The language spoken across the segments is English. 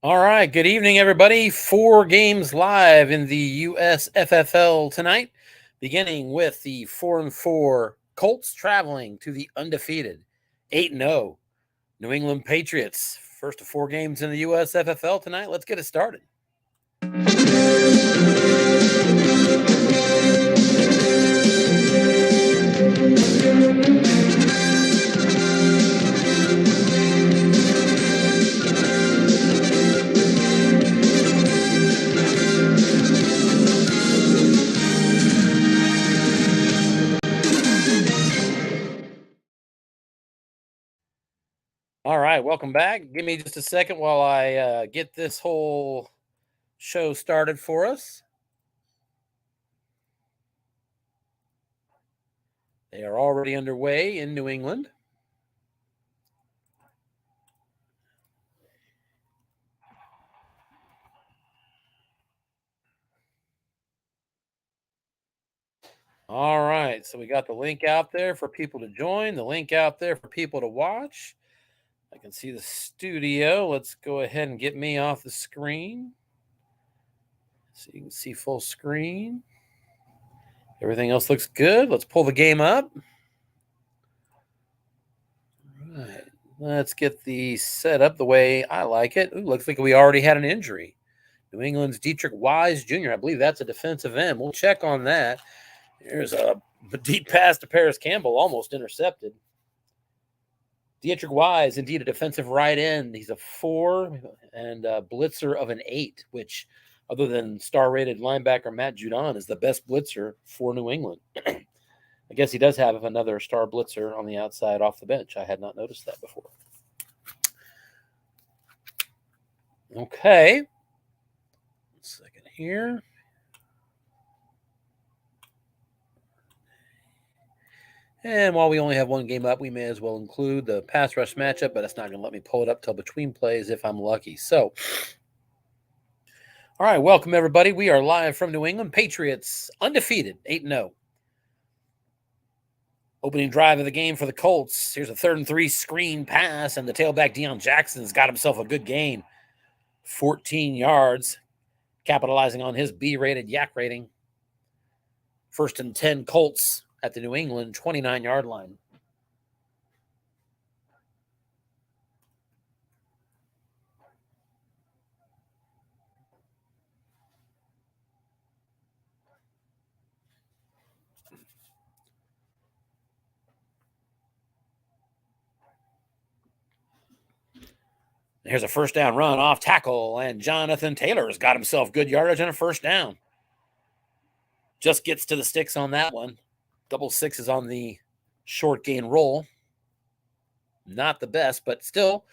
All right, good evening, everybody. 4 games live in the USFFL tonight, beginning with the 4-4 Colts traveling to the undefeated 8-0 New England Patriots. First of 4 games in the USFFL tonight. Let's get it started. All right, welcome back. Give me just a second while I get this whole show started for us. They are already underway in New England. All right, so we got the link out there for people to join, the link out there for people to watch. I can see the studio. Let's go ahead and get me off the screen so you can see full screen. Everything else looks good. Let's pull the game up. All right, let's get the setup the way I like it. Ooh, looks like we already had an injury. New England's Dietrich Wise Jr. I believe that's a defensive end. We'll check on that. Here's a deep pass to Paris Campbell, almost intercepted. Dietrich Wise, indeed a defensive right end. He's a 4 and a blitzer of an 8, which, other than star-rated linebacker Matt Judon, is the best blitzer for New England. I guess he does have another star blitzer on the outside off the bench. I had not noticed that before. Okay. 1 second here. And while we only have 1 game up, we may as well include the pass rush matchup, but it's not going to let me pull it up till between plays if I'm lucky. So, all right, welcome everybody. We are live from New England. Patriots undefeated, 8-0. Opening drive of the game for the Colts. Here's a 3rd and 3 screen pass, and the tailback Deion Jackson's got himself a good gain. 14 yards, capitalizing on his B-rated yak rating. 1st and 10 Colts at the New England 29-yard line. Here's a 1st down run off tackle, and Jonathan Taylor's got himself good yardage and a 1st down. Just gets to the sticks on that one. Double sixes on the short gain roll. Not the best, but still,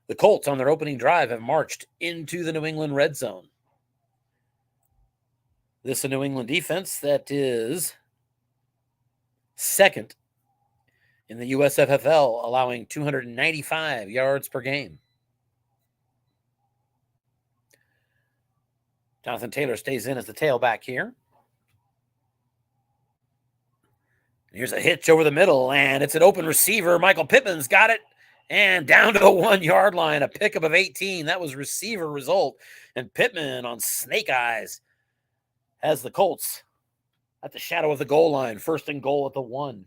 the Colts on their opening drive have marched into the New England red zone. This is a New England defense that is 2nd in the USFFL, allowing 295 yards per game. Jonathan Taylor stays in as the tailback here. Here's a hitch over the middle, and it's an open receiver. Michael Pittman's got it, and down to the 1-yard line, a pickup of 18. That was receiver result, and Pittman on snake eyes has the Colts at the shadow of the goal line. 1st and goal at the 1.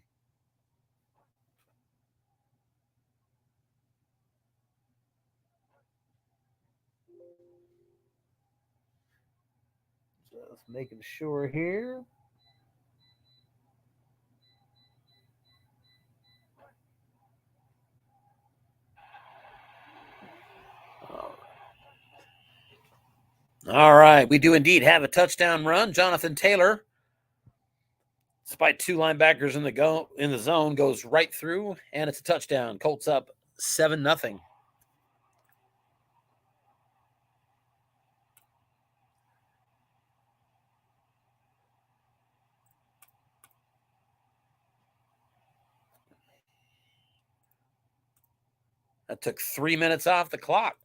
Just making sure here. All right, we do indeed have a touchdown run. Jonathan Taylor, despite 2 linebackers in the zone, goes right through, and it's a touchdown. Colts up 7-0. That took 3 minutes off the clock.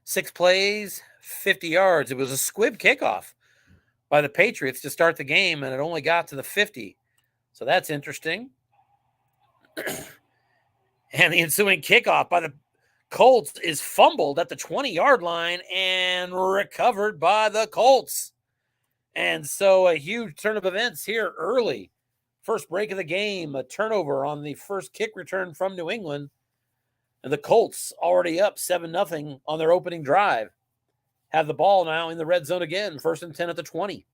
6 plays, 50 yards. It was a squib kickoff by the Patriots to start the game, and it only got to the 50. So that's interesting. And the ensuing kickoff by the Colts is fumbled at the 20-yard line and recovered by the Colts. And so a huge turn of events here early. First break of the game, a turnover on the first kick return from New England. And the Colts already up 7-0 on their opening drive. Have the ball now in the red zone again, 1st and 10 at the 20.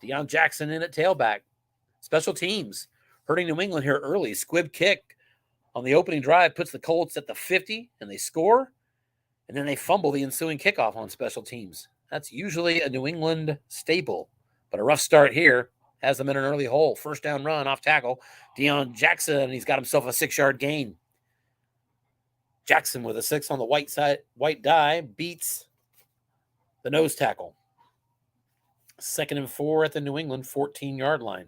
Deion Jackson in at tailback. Special teams hurting New England here early. Squib kick on the opening drive puts the Colts at the 50, and they score. And then they fumble the ensuing kickoff on special teams. That's usually a New England staple. But a rough start here has them in an early hole. First down run off tackle. Deion Jackson, he's got himself a 6-yard gain. Jackson with a 6 on the white die beats the nose tackle. 2nd and 4 at the New England 14-yard line.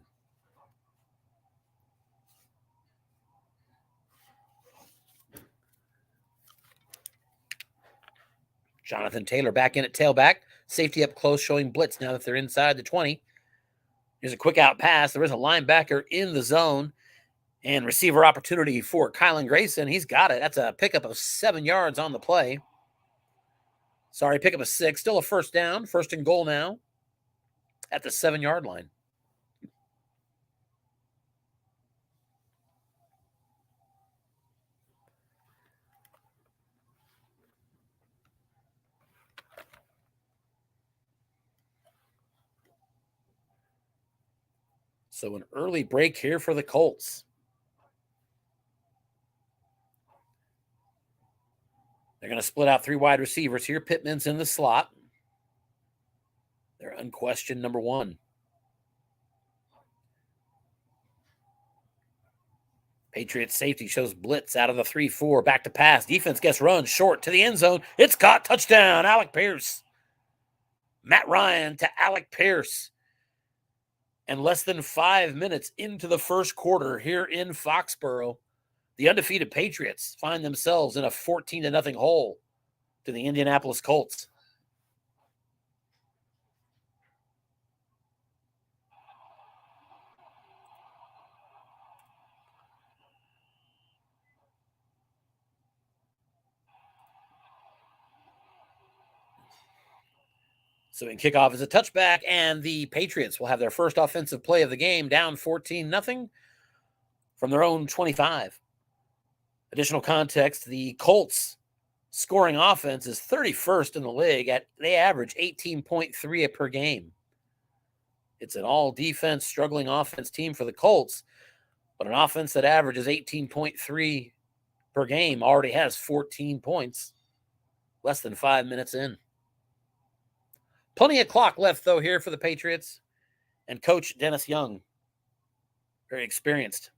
Jonathan Taylor back in at tailback. Safety up close, showing blitz now that they're inside the 20. Here's a quick out pass. There is a linebacker in the zone. And receiver opportunity for Kylan Grayson. He's got it. That's a pickup of 7 yards on the play. Sorry, pickup of 6. Still a first down. 1st and goal now at the 7-yard line. So an early break here for the Colts. They're going to split out 3 wide receivers here. Pittman's in the slot. They're unquestioned number 1. Patriots safety shows blitz out of the 3-4. Back to pass. Defense gets run short to the end zone. It's caught. Touchdown. Alec Pierce. Matt Ryan to Alec Pierce. And less than 5 minutes into the first quarter here in Foxborough, the undefeated Patriots find themselves in a 14-0 hole to the Indianapolis Colts. So in kickoff is a touchback, and the Patriots will have their first offensive play of the game, down 14-0 from their own 25. Additional context, the Colts scoring offense is 31st in the league. They average 18.3 per game. It's an all-defense, struggling offense team for the Colts, but an offense that averages 18.3 per game already has 14 points, less than 5 minutes in. Plenty of clock left, though, here for the Patriots. And Coach Dennis Young, very experienced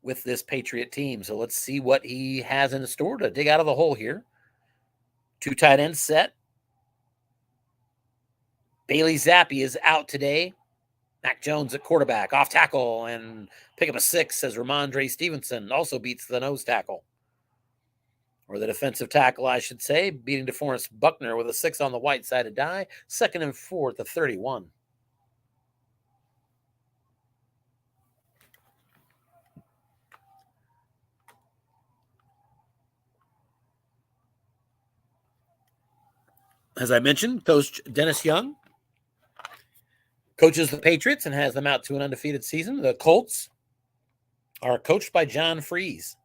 with this Patriot team. So let's see what he has in store to dig out of the hole here. 2 tight ends set. Bailey Zappi is out today. Mac Jones at quarterback, off tackle, and pick up a 6 as Ramondre Stevenson also beats the nose tackle. Or the defensive tackle, I should say, beating DeForest Buckner with a 6 on the white-sided die. 2nd and 4 at the 31. As I mentioned, Coach Dennis Young coaches the Patriots and has them out to an undefeated season. The Colts are coached by John Freeze.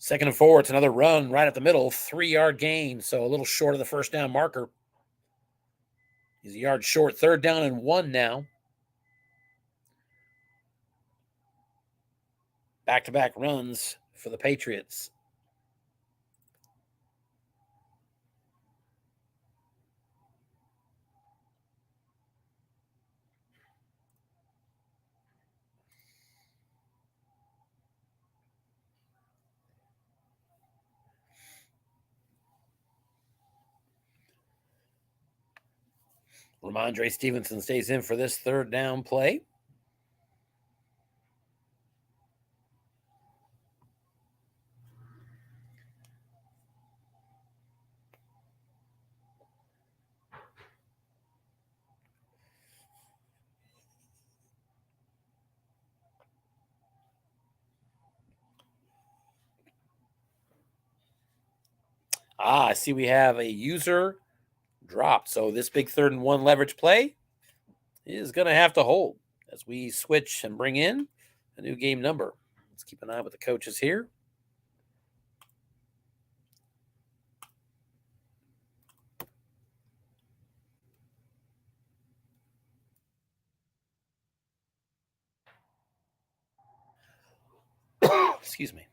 2nd and 4, it's another run right at the middle, 3-yard gain, so a little short of the first down marker. He's a yard short, 3rd down and 1 now. Back-to-back runs for the Patriots. Ramondre Stevenson stays in for this 3rd down play. I see we have a user dropped. So this big 3rd and 1 leverage play is going to have to hold as we switch and bring in a new game number. Let's keep an eye with the coaches here. Excuse me.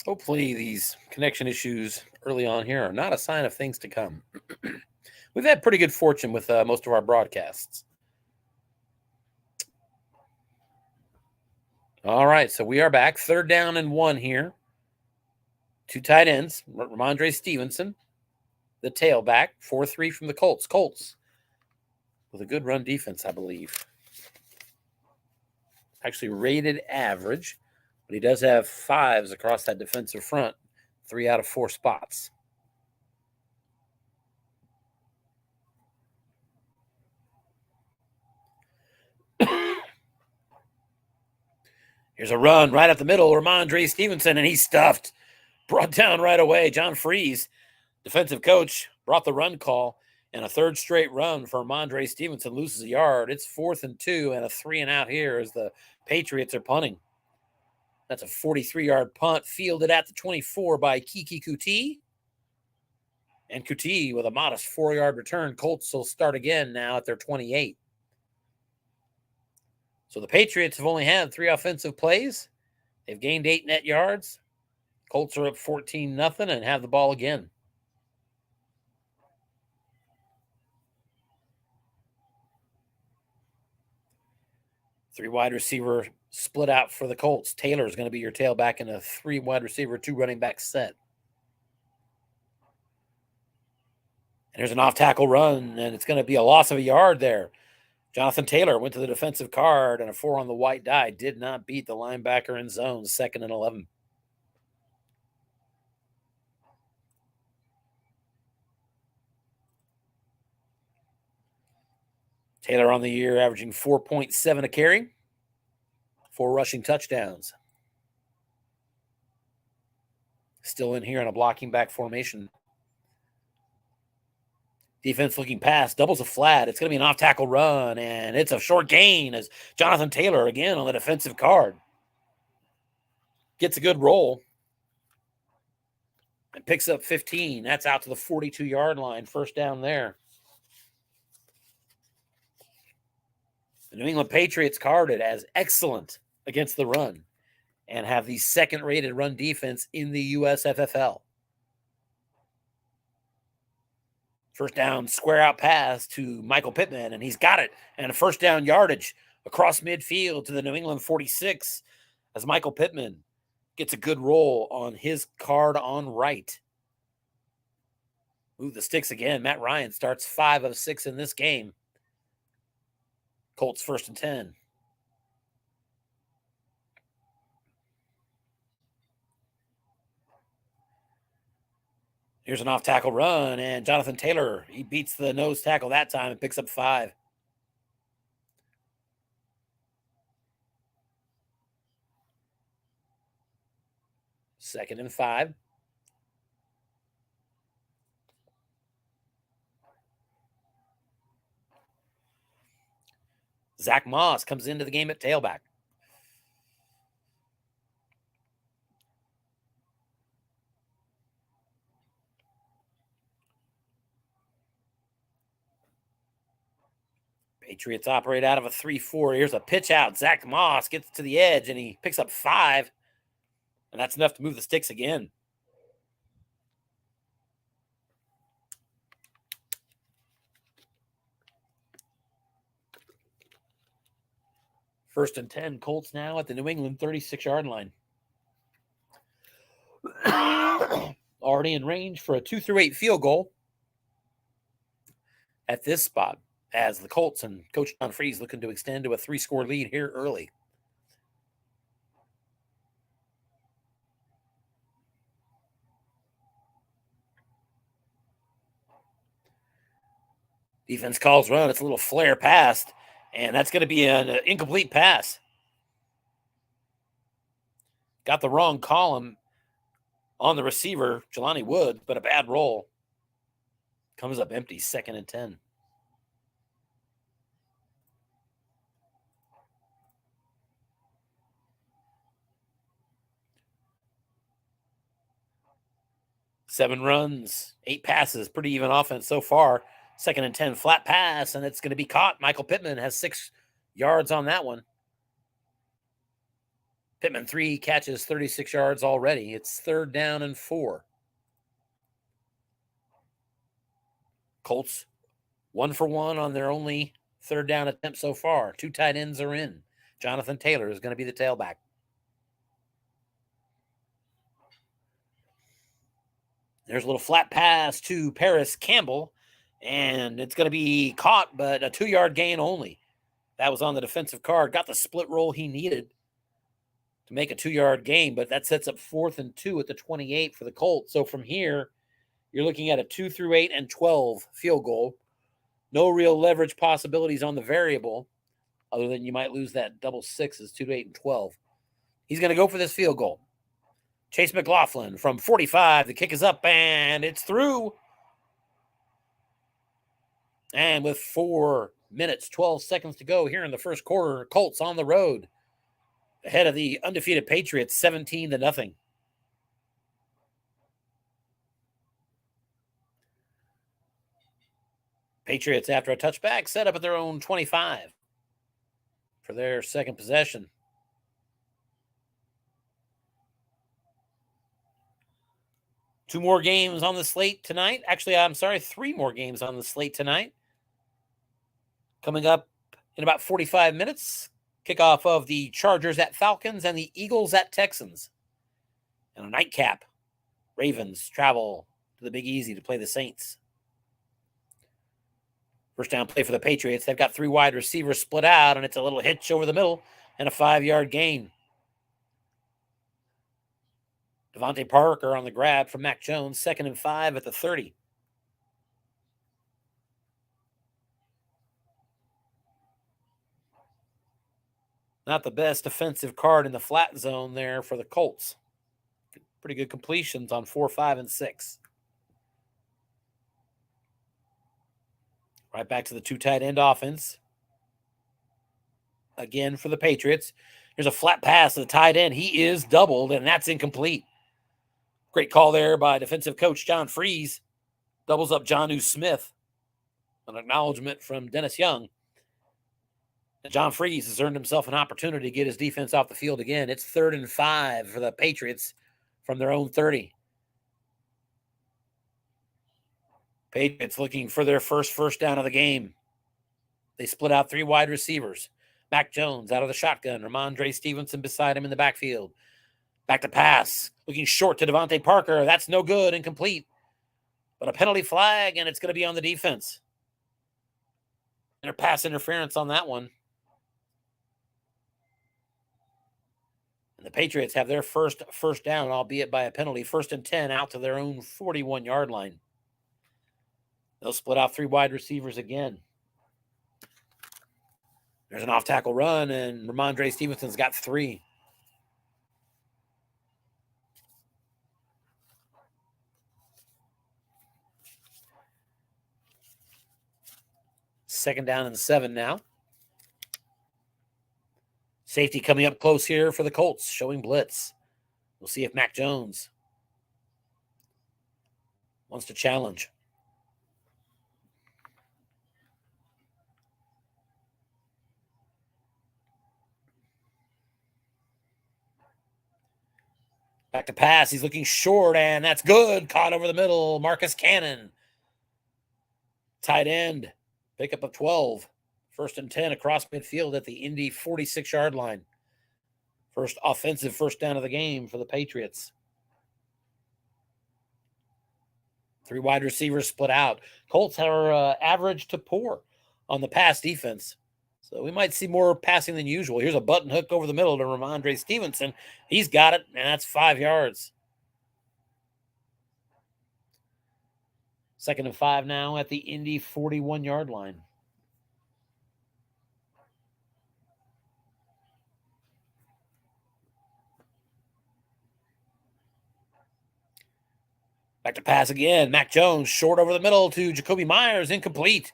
Hopefully these connection issues early on here are not a sign of things to come. We've had pretty good fortune with most of our broadcasts. All right, so we are back. 3rd down and 1 here. 2 tight ends, Ramondre Stevenson, the tailback, 4-3 from the Colts. Colts with a good run defense, I believe. Actually rated average, but he does have 5s across that defensive front, 3 out of 4 spots. Here's a run right up the middle, Ramondre Stevenson, and he's stuffed. Brought down right away. John Freeze, defensive coach, brought the run call, and a 3rd straight run for Ramondre Stevenson loses a yard. It's 4th and 2 and a 3 and out here as the Patriots are punting. That's a 43-yard punt fielded at the 24 by Kiki Kuti. And Kuti with a modest 4-yard return. Colts will start again now at their 28. So the Patriots have only had 3 offensive plays. They've gained 8 net yards. Colts are up 14-0 and have the ball again. Three wide receiver split out for the Colts. Taylor is going to be your tailback in a 3 wide receiver, 2 running back set. And there's an off tackle run, and it's going to be a loss of a yard there. Jonathan Taylor went to the defensive card, and a 4 on the white die did not beat the linebacker in zone. 2nd and 11. Taylor on the year averaging 4.7 a carry, 4 rushing touchdowns. Still in here in a blocking back formation. Defense looking pass, doubles a flat. It's going to be an off-tackle run, and it's a short gain as Jonathan Taylor, again, on the defensive card, gets a good roll and picks up 15. That's out to the 42-yard line. 1st down there. The New England Patriots carded as excellent against the run and have the 2nd-rated run defense in the USFFL. 1st down, square out pass to Michael Pittman, and he's got it. And a 1st down yardage across midfield to the New England 46 as Michael Pittman gets a good roll on his card on right. Move the sticks again. Matt Ryan starts 5 of 6 in this game. Colts 1st and 10. Here's an off-tackle run, and Jonathan Taylor, he beats the nose tackle that time and picks up 5. Second and 5. Zach Moss comes into the game at tailback. Patriots operate out of a 3-4. Here's a pitch out. Zach Moss gets to the edge, and he picks up 5. And that's enough to move the sticks again. First and 10, Colts now at the New England 36-yard line. Already in range for a 2-8 field goal at this spot as the Colts and Coach John Freeze looking to extend to a 3-score lead here early. Defense calls run. It's a little flare pass, and that's going to be an incomplete pass. Got the wrong column on the receiver, Jelani Wood, but a bad roll. Comes up empty, 2nd and 10. Seven runs, 8 passes, pretty even offense so far. 2nd and 10, flat pass, and it's going to be caught. Michael Pittman has 6 yards on that one. Pittman 3 catches, 36 yards already. It's 3rd down and 4. Colts 1 for 1 on their only 3rd down attempt so far. 2 tight ends are in. Jonathan Taylor is going to be the tailback. There's a little flat pass to Paris Campbell, and it's going to be caught, but a 2-yard gain only. That was on the defensive card. Got the split roll he needed to make a 2-yard gain, but that sets up 4th and 2 at the 28 for the Colts. So from here, you're looking at a 2 through 8 and 12 field goal. No real leverage possibilities on the variable, other than you might lose that double sixes, 2 to 8 and 12. He's going to go for this field goal. Chase McLaughlin from 45. The kick is up, and it's through. And with 4 minutes, 12 seconds to go here in the first quarter, Colts on the road, ahead of the undefeated Patriots, 17-0. Patriots, after a touchback, set up at their own 25 for their second possession. Two more games on the slate tonight. Actually, I'm sorry, 3 more games on the slate tonight. Coming up in about 45 minutes, kickoff of the Chargers at Falcons and the Eagles at Texans. And a nightcap, Ravens travel to the Big Easy to play the Saints. First down play for the Patriots. They've got 3 wide receivers split out, and it's a little hitch over the middle and a 5-yard gain. Devontae Parker on the grab from Mac Jones, 2nd and 5 at the 30. Not the best defensive card in the flat zone there for the Colts. Pretty good completions on 4, 5, and 6. Right back to the 2 tight end offense. Again for the Patriots. Here's a flat pass to the tight end. He is doubled, and that's incomplete. Great call there by defensive coach John Freeze. Doubles up Jonnu Smith. An acknowledgement from Dennis Young. And John Freeze has earned himself an opportunity to get his defense off the field again. It's 3rd and 5 for the Patriots from their own 30. Patriots looking for their first down of the game. They split out 3 wide receivers. Mac Jones out of the shotgun. Ramondre Stevenson beside him in the backfield. Back to pass. Looking short to Devontae Parker. That's no good. Incomplete. But a penalty flag, and it's going to be on the defense. And a pass interference on that one. And the Patriots have their first down, albeit by a penalty. 1st and 10 out to their own 41-yard line. They'll split out 3 wide receivers again. There's an off-tackle run, and Ramondre Stevenson's got 3. Second down and 7 now. Safety coming up close here for the Colts, showing blitz. We'll see if Mac Jones wants to challenge. Back to pass. He's looking short, and that's good. Caught over the middle. Marcus Cannon. Tight end. Pickup of 12. 1st and 10 across midfield at the Indy 46-yard line. First offensive first down of the game for the Patriots. 3 wide receivers split out. Colts are average to poor on the pass defense. So we might see more passing than usual. Here's a button hook over the middle to Ramondre Stevenson. He's got it, and that's 5 yards. 2nd and 5 now at the Indy 41-yard line. Back to pass again. Mac Jones short over the middle to Jacoby Myers, incomplete.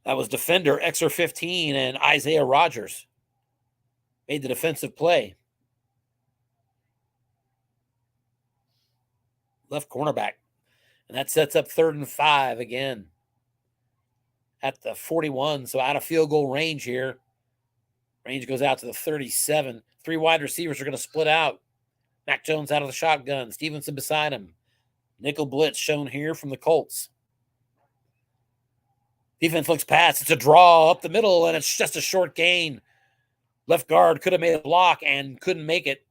That was defender Xer 15 and Isaiah Rodgers made the defensive play. Left cornerback. And that sets up 3rd and 5 again at the 41. So out of field goal range here. Range goes out to the 37. 3 wide receivers are going to split out. Mac Jones out of the shotgun. Stevenson beside him. Nickel blitz shown here from the Colts. Defense looks pass. It's a draw up the middle, and it's just a short gain. Left guard could have made a block and couldn't make it.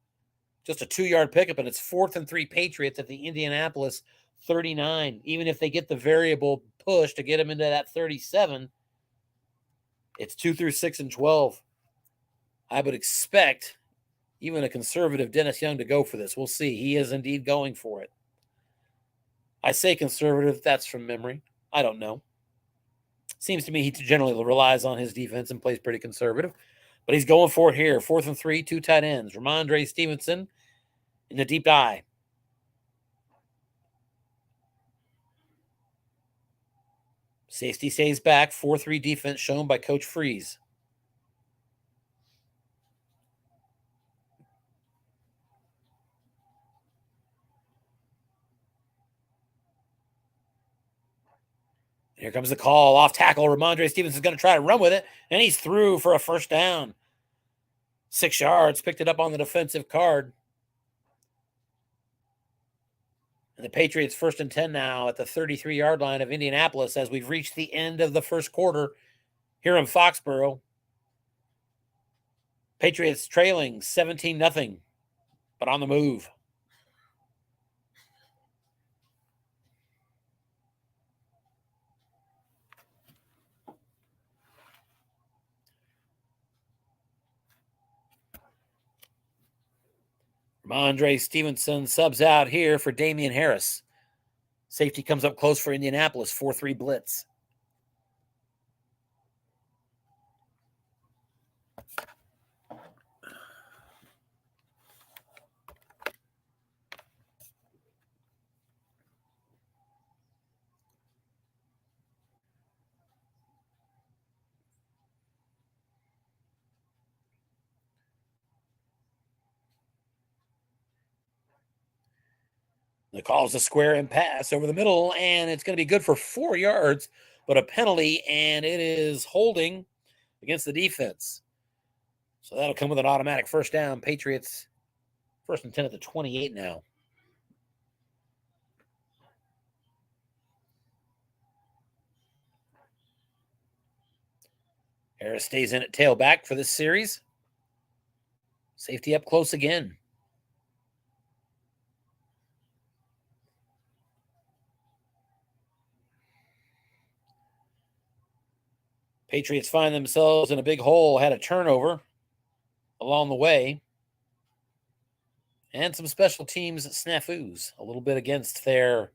Just a 2-yard pickup, and it's 4th and 3 Patriots at the Indianapolis 39. Even if they get the variable push to get them into that 37, it's 2 through 6 and 12. I would expect even a conservative Dennis Young to go for this. We'll see. He is indeed going for it. I say conservative. That's from memory. I don't know. Seems to me he generally relies on his defense and plays pretty conservative. But he's going for it here. 4th and 3, 2 tight ends. Ramondre Stevenson in the deep dive. Safety stays back. 4-3 defense shown by Coach Freeze. Here comes the call. Off tackle. Ramondre Stevenson's going to try to run with it. And he's through for a first down. 6 yards. Picked it up on the defensive card. And the Patriots 1st and 10 now at the 33-yard line of Indianapolis as we've reached the end of the first quarter here in Foxborough. Patriots trailing 17-0, but on the move. Ramondre Stevenson subs out here for Damian Harris. Safety comes up close for Indianapolis, 4-3 blitz. The call is a square and pass over the middle, and it's going to be good for 4 yards, but a penalty, and it is holding against the defense. So that'll come with an automatic first down. Patriots 1st and 10 at the 28 now. Harris stays in at tailback for this series. Safety up close again. Patriots find themselves in a big hole, had a turnover along the way, and some special teams snafus, a little bit against their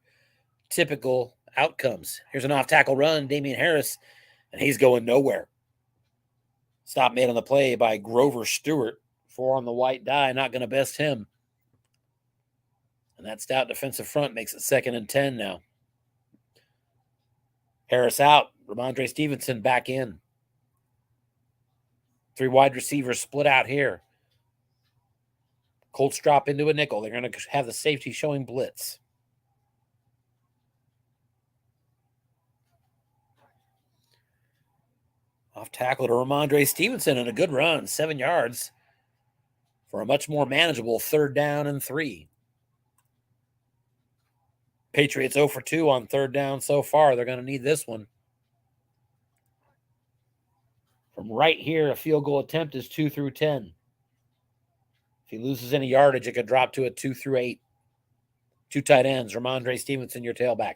typical outcomes. Here's an off-tackle run, Damian Harris, and he's going nowhere. Stop made on the play by Grover Stewart. 4 on the white die, not going to best him. And that stout defensive front makes it 2nd and 10 now. Harris out. Ramondre Stevenson back in. 3 wide receivers split out here. Colts drop into a nickel. They're going to have the safety showing blitz. Off tackle to Ramondre Stevenson and a good run, 7 yards for a much more manageable 3rd down and 3. Patriots 0 for 2 on 3rd down so far. They're going to need this one. From right here, a field goal attempt is 2 through 10. If he loses any yardage, it could drop to a 2 through 8. 2 tight ends. Ramondre Stevenson, your tailback.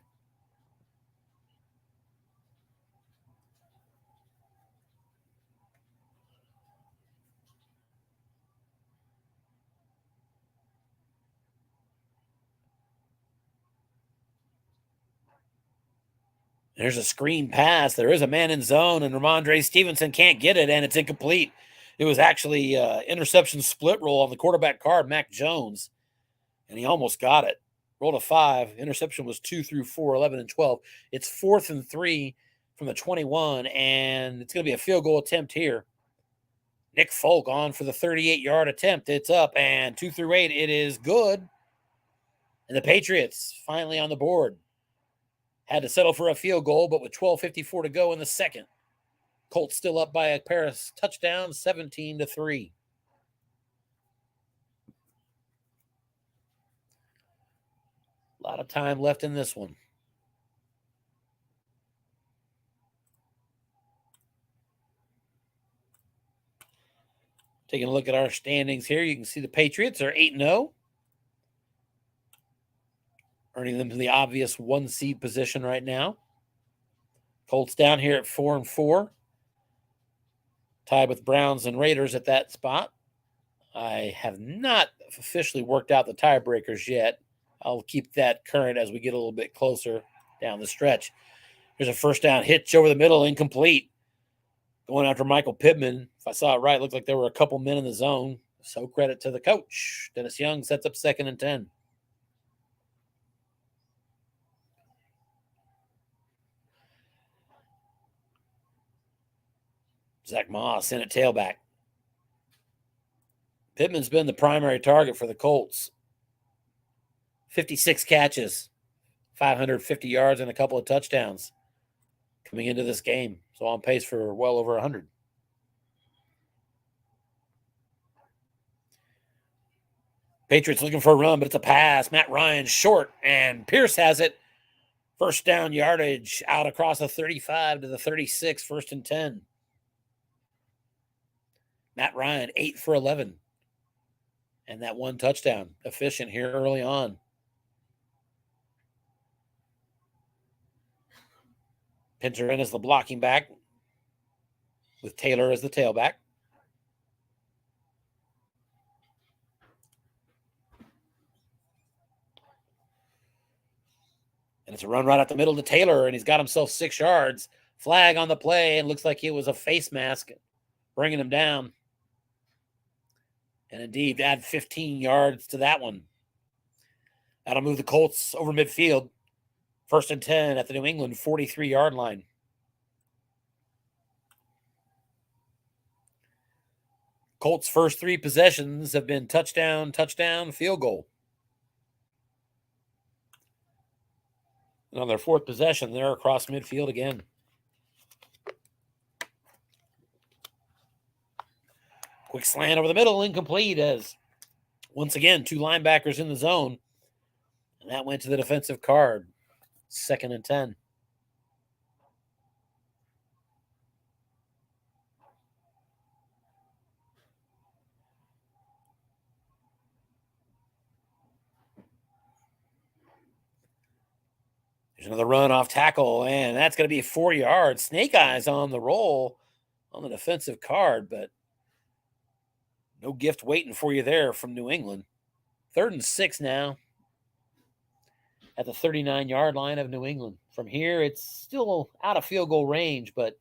There's a screen pass. There is a man in zone, and Ramondre Stevenson can't get it, and it's incomplete. It was actually interception split roll on the quarterback card, Mac Jones, and he almost got it. Rolled a 5. Interception was 2 through 4, 11 and 12. It's 4th and 3 from the 21, and it's going to be a field goal attempt here. Nick Folk on for the 38-yard attempt. It's up, and 2 through 8, it is good. And the Patriots finally on the board. Had to settle for a field goal, but with 12:54 to go in the second, Colts still up by a pair of touchdowns, 17-3. A lot of time left in this one. Taking a look at our standings here, you can see the Patriots are 8-0, earning them to the obvious 1-seed position right now. Colts down here at 4-4, tied with Browns and Raiders at that spot. I have not officially worked out the tiebreakers yet. I'll keep that current as we get a little bit closer down the stretch. Here's a first down hitch over the middle, incomplete. Going after Michael Pittman. If I saw it right, it looked like there were a couple men in the zone. So credit to the coach. Dennis Young sets up 2nd and 10. Zach Moss in at tailback. Pittman's been the primary target for the Colts. 56 catches, 550 yards, and a couple of touchdowns coming into this game. So on pace for well over 100. Patriots looking for a run, but it's a pass. Matt Ryan short, and Pierce has it. First down yardage out across the 35 to the 36, 1st and 10. Matt Ryan, 8 for 11. And that 1 touchdown, efficient here early on. Pinter in as the blocking back, with Taylor as the tailback. And it's a run right out the middle to Taylor, and he's got himself 6 yards. Flag on the play, and looks like it was a face mask bringing him down. And indeed, add 15 yards to that one. That'll move the Colts over midfield. 1st and 10 at the New England 43-yard line. Colts' first 3 possessions have been touchdown, touchdown, field goal. And on their 4th possession, they're across midfield again. Quick slant over the middle, incomplete, as once again, 2 linebackers in the zone. And that went to the defensive card. 2nd and 10. There's another run off tackle, and that's going to be 4 yards. Snake eyes on the roll on the defensive card, but no gift waiting for you there from New England. 3rd and 6 now at the 39-yard line of New England. From here, it's still out of field goal range, but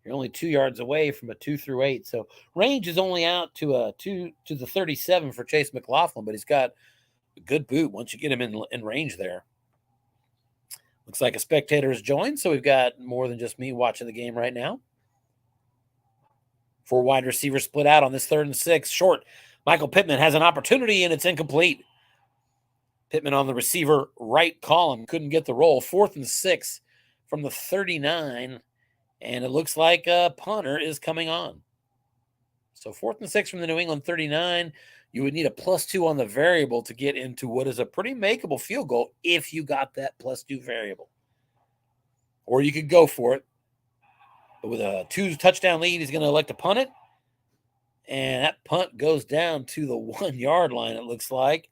you're only 2 yards away from a 2 through 8. So range is only out to a 2 to the 37 for Chase McLaughlin, but he's got a good boot once you get him in range there. Looks like a spectator has joined, so we've got more than just me watching the game right now. 4 wide receivers split out on this 3rd and 6. Short. Michael Pittman has an opportunity, and it's incomplete. Pittman on the receiver right column. Couldn't get the roll. 4th and 6 from the 39, and it looks like a punter is coming on. So 4th and 6 from the New England 39. You would need a +2 on the variable to get into what is a pretty makeable field goal if you got that +2 variable. Or you could go for it. But with a 2 touchdown lead, he's going to elect to punt it. And that punt goes down to the 1 yard line, it looks like.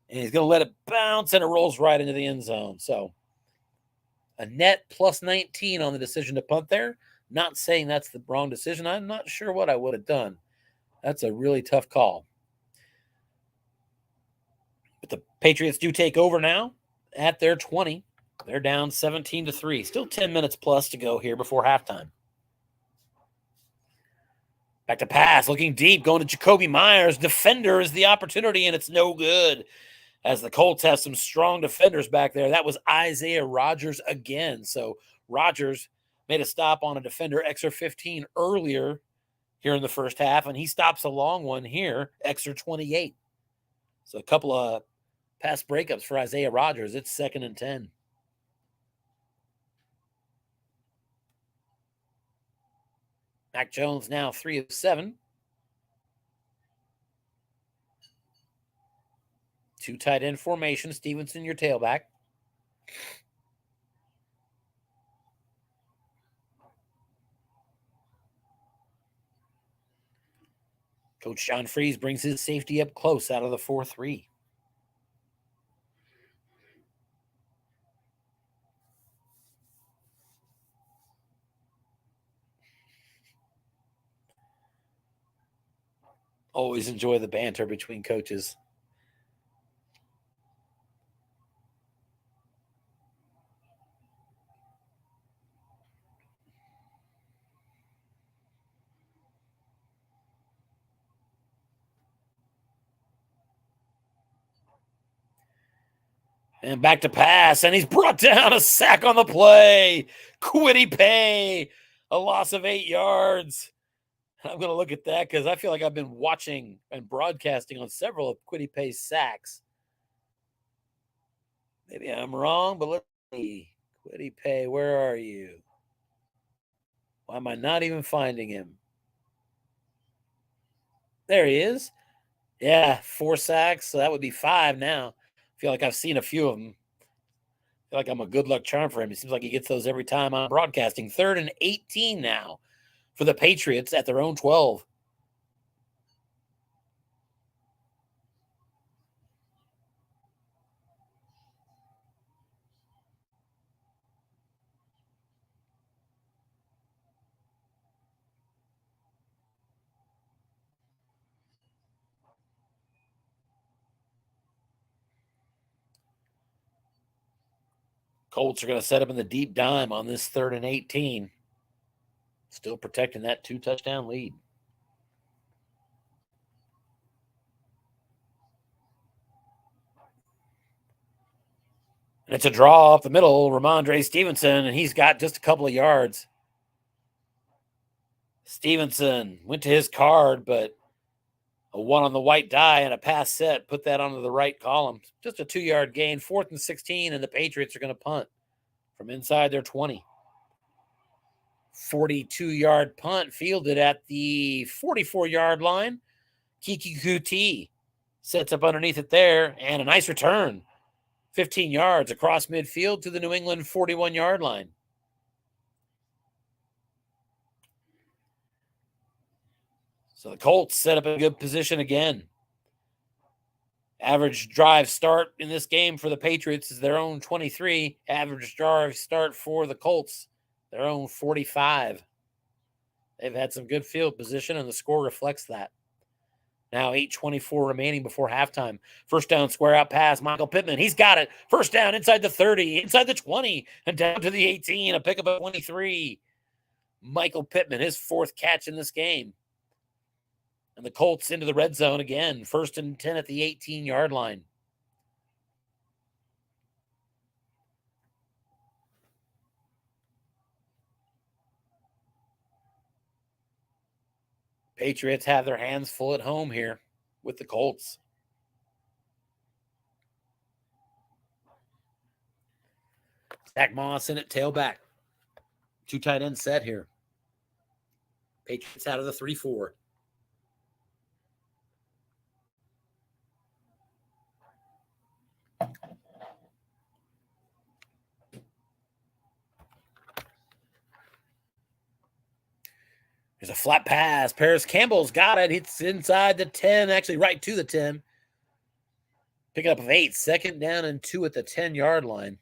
And he's going to let it bounce, and it rolls right into the end zone. So a net +19 on the decision to punt there. Not saying that's the wrong decision. I'm not sure what I would have done. That's a really tough call. But the Patriots do take over now at their 20. They're down 17-3. Still 10 minutes plus to go here before halftime. Back to pass, looking deep, going to Jacoby Myers. Defender is the opportunity, and it's no good. As the Colts have some strong defenders back there. That was Isaiah Rodgers again. So Rodgers made a stop on a defender, extra 15 earlier here in the first half, and he stops a long one here, extra 28. So a couple of pass breakups for Isaiah Rodgers. It's 2nd and 10. Mac Jones now 3 of 7. 2 tight end formation. Stevenson, your tailback. Coach John Freeze brings his safety up close out of the 4-3. Always enjoy the banter between coaches. And back to pass, and he's brought down, a sack on the play. Kwity Paye, a loss of 8 yards. I'm going to look at that because I feel like I've been watching and broadcasting on several of Kwity Paye's sacks. Maybe I'm wrong, but let's see. Kwity Paye, where are you? Why am I not even finding him? There he is. Yeah, 4 sacks, so that would be 5 now. I feel like I've seen a few of them. I feel like I'm a good luck charm for him. It seems like he gets those every time I'm broadcasting. 3rd and 18 now for the Patriots at their own 12. Colts are going to set up in the deep dime on this 3rd and 18. Still protecting that 2-touchdown lead. And it's a draw up the middle, Ramondre Stevenson, and he's got just a couple of yards. Stevenson went to his card, but a 1 on the white die and a pass set put that onto the right column. Just a 2-yard gain, 4th and 16, and the Patriots are going to punt from inside their 20. 42-yard punt fielded at the 44-yard line. Kiki Kuti sets up underneath it there, and a nice return. 15 yards across midfield to the New England 41-yard line. So the Colts set up a good position again. Average drive start in this game for the Patriots is their own 23. Average drive start for the Colts, their own 45. They've had some good field position, and the score reflects that. Now 8:24 remaining before halftime. First down, square out pass. Michael Pittman, he's got it. First down inside the 30, inside the 20, and down to the 18. A pickup of 23. Michael Pittman, his 4th catch in this game. And the Colts into the red zone again. 1st and 10 at the 18-yard line. Patriots have their hands full at home here with the Colts. Zach Moss in at tailback. 2 tight end set here. Patriots out of the 3-4. There's a flat pass. Paris Campbell's got it. It's inside the 10, actually right to the 10. Picking up of 8. 2nd down and 2 at the 10-yard line.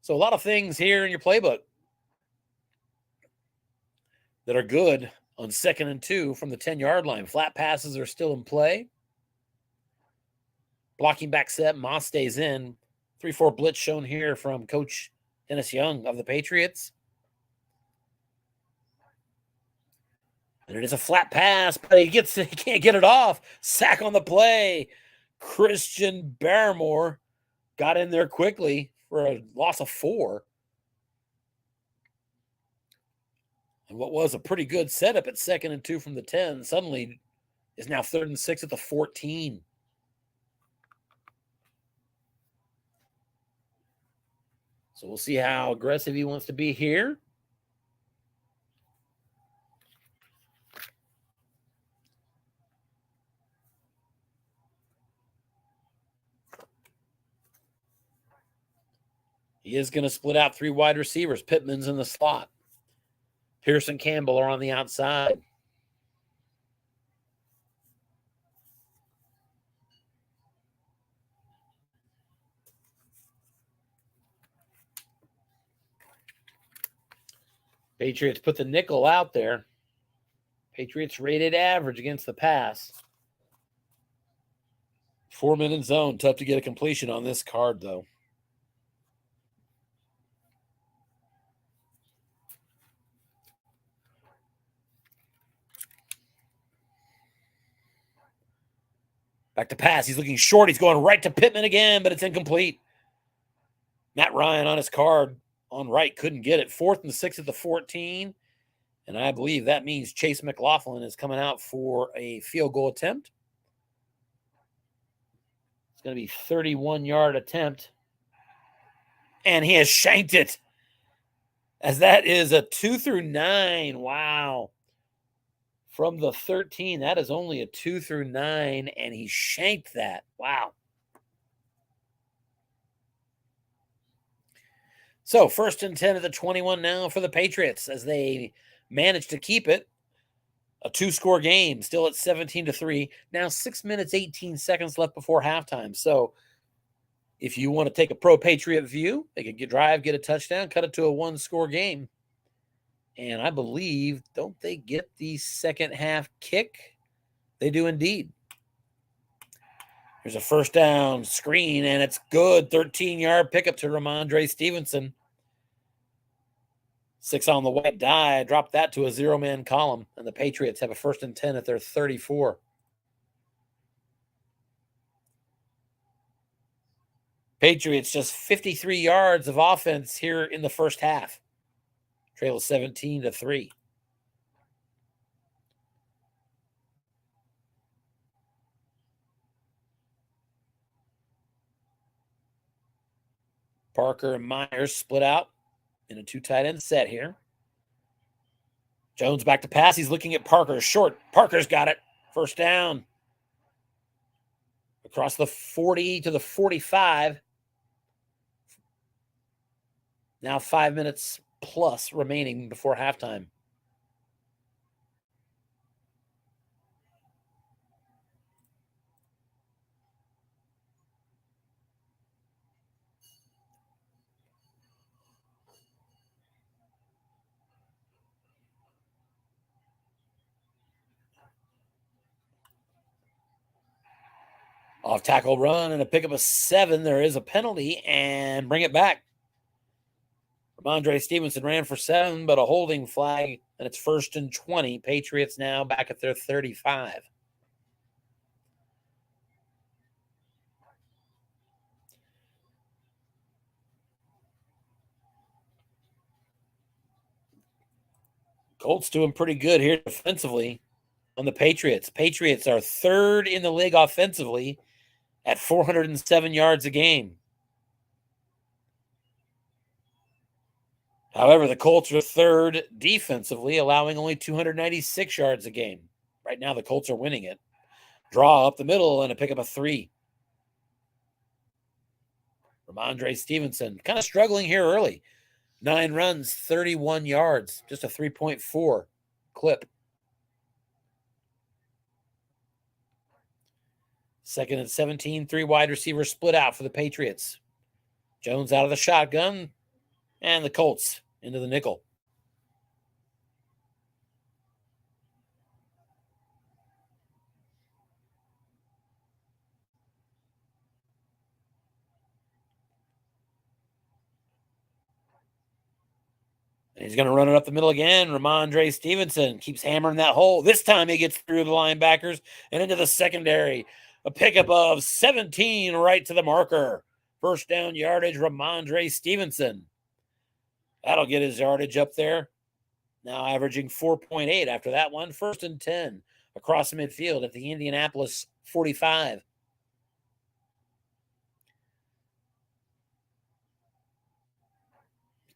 So a lot of things here in your playbook that are good on 2nd and 2 from the 10-yard line. Flat passes are still in play. Blocking back set. Moss stays in. 3-4 blitz shown here from Coach Dennis Young of the Patriots. And it is a flat pass, but he can't get it off. Sack on the play. Christian Barrymore got in there quickly for a loss of 4. And what was a pretty good setup at 2nd and 2 from the 10 suddenly is now 3rd and 6 at the 14. So we'll see how aggressive he wants to be here. He is going to split out 3 wide receivers. Pittman's in the slot. Pearson Campbell are on the outside. Patriots put the nickel out there. Patriots rated average against the pass. 4-minute zone. Tough to get a completion on this card, though. Back to pass. He's looking short. He's going right to Pittman again, but it's incomplete. Matt Ryan on his card on right couldn't get it. 4th and 6 at the 14. And I believe that means Chase McLaughlin is coming out for a field goal attempt. It's going to be 31-yard attempt. And he has shanked it. As that is a 2 through 9. Wow. From the 13, that is only a 2 through 9, and he shanked that. Wow. So 1st and 10 at the 21 now for the Patriots as they manage to keep it. A 2-score game, still at 17-3. Now 6 minutes, 18 seconds left before halftime. So if you want to take a pro-Patriot view, they could get a touchdown, cut it to a 1-score game. And I believe, don't they get the second half kick? They do indeed. There's a 1st down screen, and it's good. 13-yard pickup to Ramondre Stevenson. 6 on the white die. Drop that to a 0-man column, and the Patriots have a 1st and 10 at their 34. Patriots just 53 yards of offense here in the first half. Trail is 17-3. Parker and Myers split out in a 2 tight end set here. Jones back to pass. He's looking at Parker. Short. Parker's got it. 1st down. Across the 40 to the 45. Now 5 minutes plus remaining before halftime. Off tackle run and a pick up of 7. There is a penalty and bring it back. Ramondre Stevenson ran for 7, but a holding flag, and it's 1st and 20. Patriots now back at their 35. Colts doing pretty good here defensively on the Patriots. Patriots are 3rd in the league offensively at 407 yards a game. However, the Colts are 3rd defensively, allowing only 296 yards a game. Right now, the Colts are winning it. Draw up the middle and a pick up of 3. Ramondre Stevenson kind of struggling here early. 9 runs, 31 yards, just a 3.4 clip. 2nd and 17, 3 wide receivers split out for the Patriots. Jones out of the shotgun, and the Colts into the nickel. He's going to run it up the middle again. Ramondre Stevenson keeps hammering that hole. This time he gets through the linebackers and into the secondary. A pickup of 17 right to the marker. First down yardage, Ramondre Stevenson. That'll get his yardage up there. Now averaging 4.8 after that one. 1st and 10 across the midfield at the Indianapolis 45.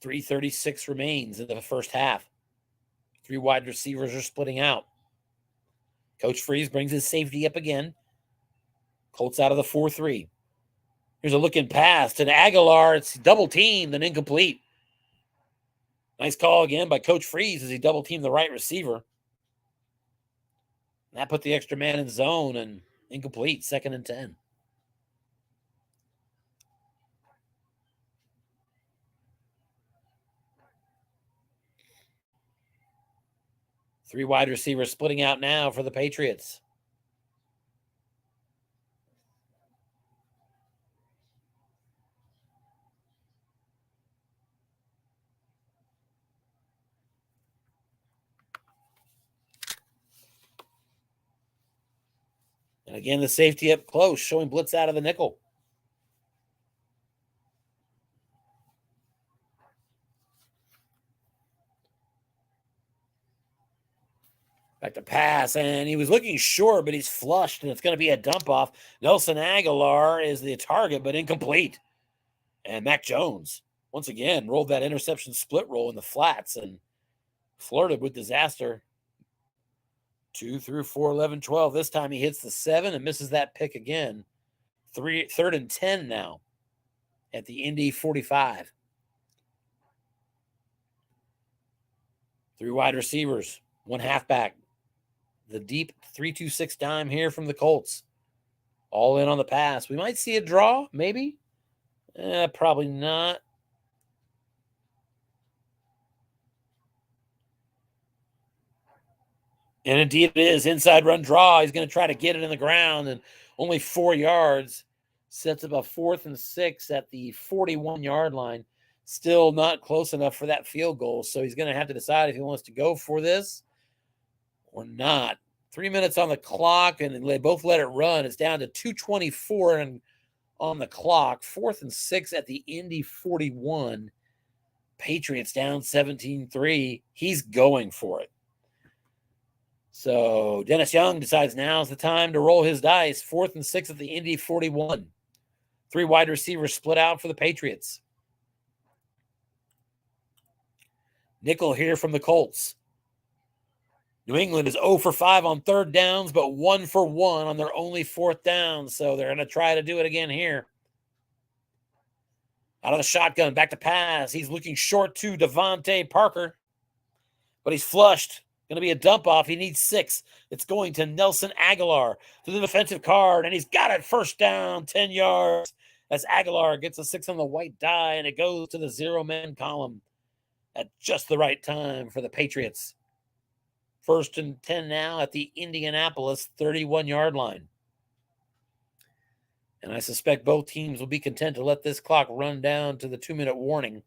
.336 remains in the first half. 3 wide receivers are splitting out. Coach Freeze brings his safety up again. Colts out of the 4-3. Here's a looking pass to Aguilar. It's double teamed and incomplete. Nice call again by Coach Freeze as he double teamed the right receiver. That put the extra man in zone and incomplete. 2nd and 10. Three wide receivers splitting out now for the Patriots. And again, the safety up close, showing blitz out of the nickel. Back to pass, and he was looking short, but he's flushed, and it's going to be a dump off. Nelson Aguilar is the target, but incomplete. And Mac Jones, once again, rolled that interception split roll in the flats and flirted with disaster. 2 through 4, 11, 12. This time he hits the 7 and misses that pick again. 3rd and 10 now at the Indy 45. 3 wide receivers, 1 halfback. The deep 3-2-6 dime here from the Colts. All in on the pass. We might see a draw, maybe. Probably not. And indeed it is. Inside run draw. He's going to try to get it in the ground, and only 4 yards. Sets up a 4th and 6 at the 41-yard line. Still not close enough for that field goal. So he's going to have to decide if he wants to go for this or not. 3 minutes on the clock, and they both let it run. It's down to 2:24 and on the clock. 4th and 6 at the Indy 41. Patriots down 17-3. He's going for it. So Dennis Young decides now's the time to roll his dice. 4th and 6 at the Indy 41. 3 wide receivers split out for the Patriots. Nickel here from the Colts. New England is 0 for 5 on 3rd downs, but 1 for 1 on their only 4th down. So they're going to try to do it again here. Out of the shotgun, back to pass. He's looking short to Devontae Parker, but he's flushed. Going to be a dump off. He needs 6. It's going to Nelson Aguilar to the defensive card, and he's got it. 1st down, 10 yards. As Aguilar gets a 6 on the white die, and it goes to the 0-man column at just the right time for the Patriots. 1st and 10 now at the Indianapolis 31-yard line. And I suspect both teams will be content to let this clock run down to the 2-minute warning.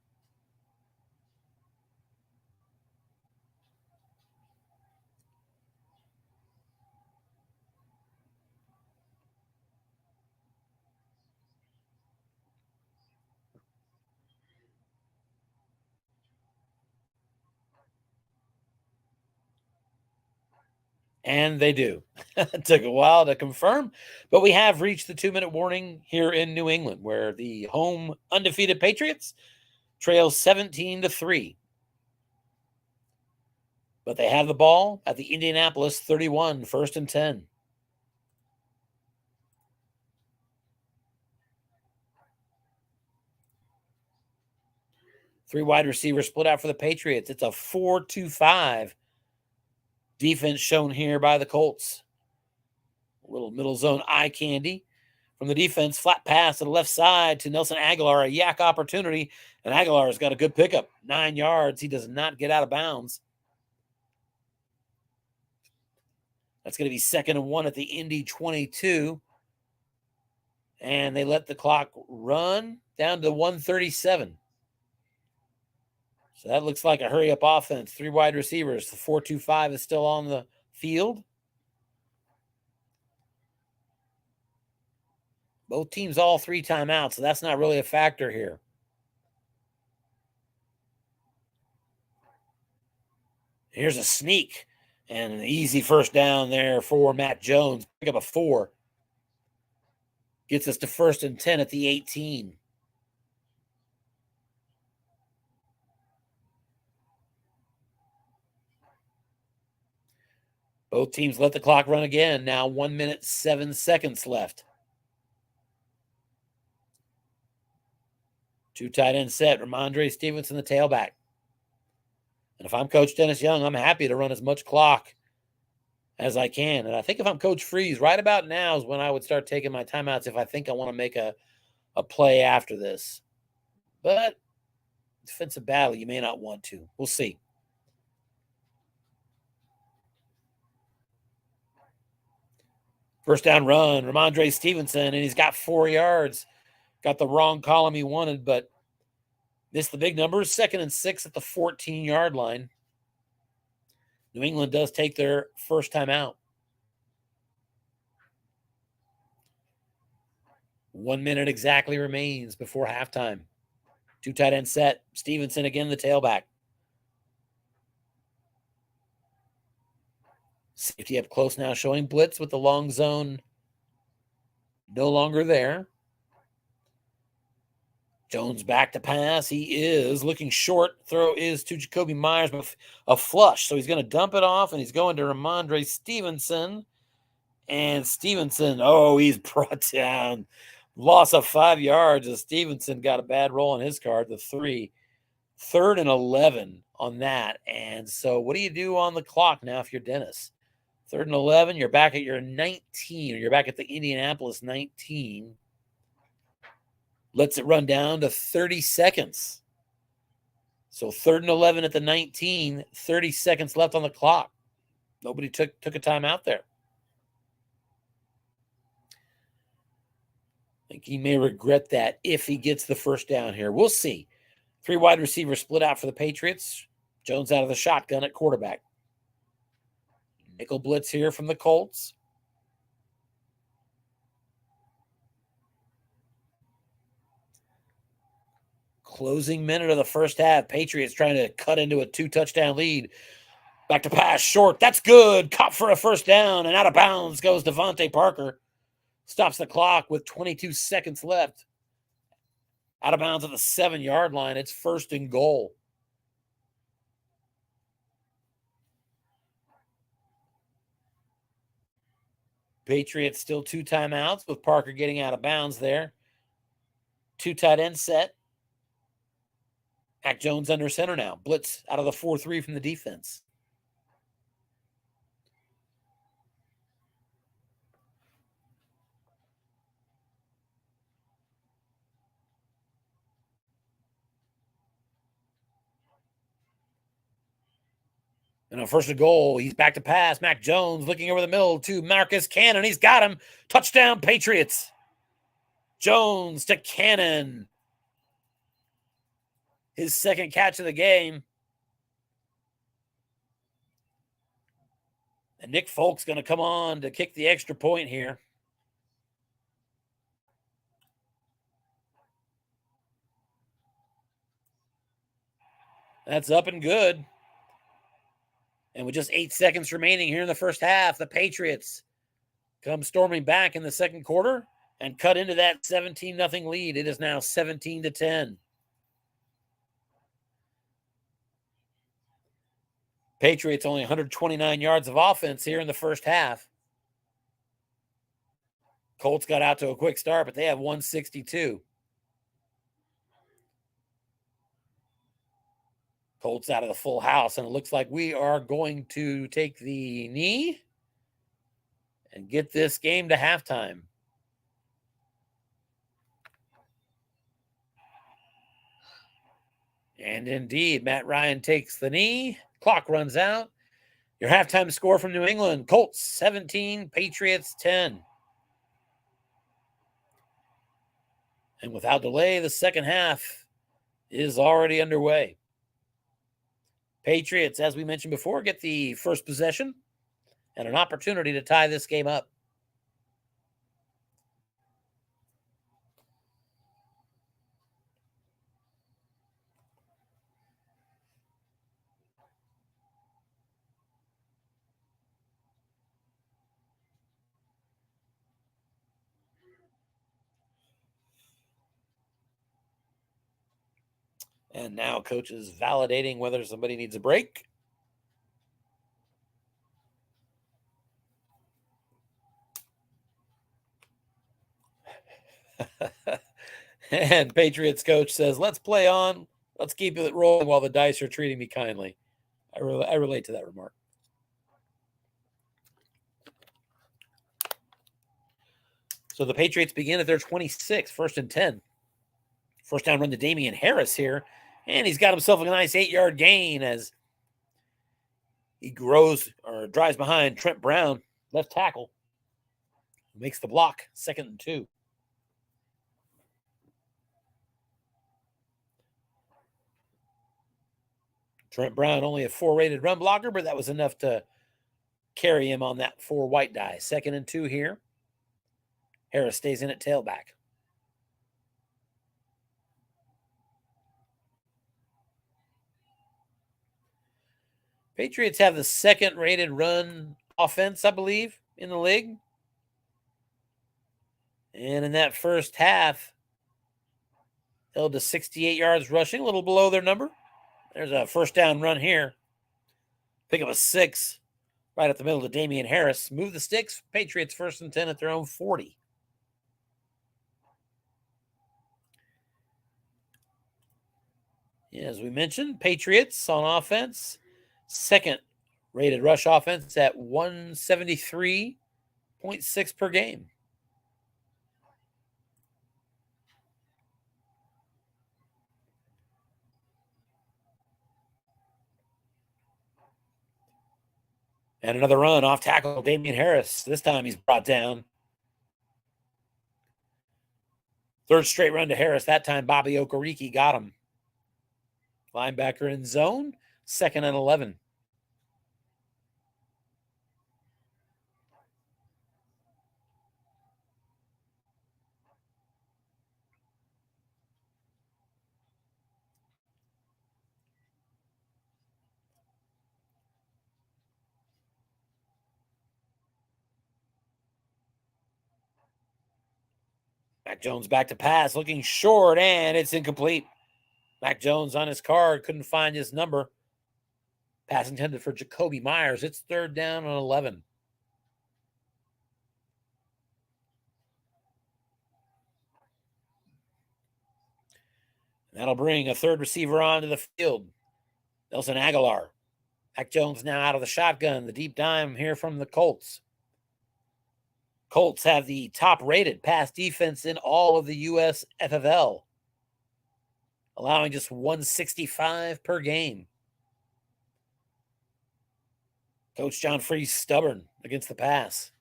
And they do. It took a while to confirm, but we have reached the 2-minute warning here in New England, where the home undefeated Patriots trail 17-3. But they have the ball at the Indianapolis 31, 1st and 10. Three wide receivers split out for the Patriots. It's a 4-2-5 defense shown here by the Colts. A little middle zone eye candy from the defense. Flat pass to the left side to Nelson Aguilar. A yak opportunity. And Aguilar's got a good pickup. 9 yards. He does not get out of bounds. That's going to be 2nd and 1 at the Indy 22. And they let the clock run down to 1:37. So that looks like a hurry-up offense. 3 wide receivers. The 4-2-5 is still on the field. Both teams all 3 timeouts, so that's not really a factor here. Here's a sneak and an easy first down there for Matt Jones. Pick up a 4. Gets us to 1st and 10 at the 18. Both teams let the clock run again. Now 1 minute, 7 seconds left. 2 tight end set. Ramondre Stevenson, the tailback. And if I'm Coach Dennis Young, I'm happy to run as much clock as I can. And I think if I'm Coach Freeze, right about now is when I would start taking my timeouts if I think I want to make a play after this. But defensive battle, you may not want to. We'll see. First down run, Ramondre Stevenson, and he's got 4 yards. Got the wrong column he wanted, but missed the big numbers. 2nd and 6 at the 14-yard line. New England does take their first time out. 1 minute exactly remains before halftime. 2 tight end set. Stevenson again, the tailback. Safety up close now, showing blitz with the long zone no longer there. Jones back to pass. He is looking short. Throw is to Jacoby Myers, but a flush. So he's going to dump it off, and he's going to Ramondre Stevenson. And Stevenson, he's brought down. Loss of 5 yards as Stevenson got a bad roll on his card, the 3. 3rd and 11 on that. And so what do you do on the clock now if you're Dennis? 3rd and 11, you're back at your 19, or you're back at the Indianapolis 19. Lets it run down to 30 seconds. So 3rd and 11 at the 19, 30 seconds left on the clock. Nobody took a timeout there. I think he may regret that if he gets the first down here. We'll see. 3 wide receivers split out for the Patriots. Jones out of the shotgun at quarterback. Nickel blitz here from the Colts. Closing minute of the first half. Patriots trying to cut into a 2-touchdown lead. Back to pass, short. That's good. Caught for a first down, and out of bounds goes Devontae Parker. Stops the clock with 22 seconds left. Out of bounds at the 7-yard line. It's 1st and goal. Patriots still 2 timeouts with Parker getting out of bounds there. 2 tight end set. Mac Jones under center now. Blitz out of the 4-3 from the defense. And on 1st and goal, he's back to pass. Mac Jones looking over the middle to Marcus Cannon. He's got him. Touchdown, Patriots. Jones to Cannon. His 2nd catch of the game. And Nick Folk's going to come on to kick the extra point here. That's up and good. And with just 8 seconds remaining here in the first half, the Patriots come storming back in the 2nd quarter and cut into that 17-0 lead. It is now 17-10. Patriots only 129 yards of offense here in the first half. Colts got out to a quick start, but they have 162. Colts out of the full house, and it looks like we are going to take the knee and get this game to halftime. And indeed, Matt Ryan takes the knee. Clock runs out. Your halftime score from New England: Colts 17, Patriots 10. And without delay, the second half is already underway. Patriots, as we mentioned before, get the first possession and an opportunity to tie this game up. And now coach is validating whether somebody needs a break. And Patriots coach says, let's play on. Let's keep it rolling while the dice are treating me kindly. I relate to that remark. So the Patriots begin at their 26, 1st and 10. First down run to Damian Harris here. And he's got himself a nice 8-yard gain as he drives behind Trent Brown, left tackle, who makes the block, 2nd and 2. Trent Brown only a 4-rated run blocker, but that was enough to carry him on that 4 white die. 2nd and 2 here. Harris stays in at tailback. Patriots have the 2nd-rated run offense, I believe, in the league. And in that first half, held to 68 yards rushing, a little below their number. There's a first down run here. Pick up a 6 right up the middle to Damian Harris. Move the sticks. Patriots 1st and 10 at their own 40. As we mentioned, Patriots on offense, 2nd-rated rush offense at 173.6 per game. And another run off tackle, Damian Harris. This time he's brought down. 3rd straight run to Harris. That time Bobby Okereke got him. Linebacker in zone, 2nd and 11. Mac Jones back to pass, looking short, and it's incomplete. Mac Jones on his card, couldn't find his number. Pass intended for Jacoby Myers. It's 3rd down and 11. That'll bring a 3rd receiver onto the field. Nelson Aguilar. Mac Jones now out of the shotgun. The deep dime here from the Colts. Colts have the top-rated pass defense in all of the USFFL, allowing just 165 per game. Coach John Freeze stubborn against the pass.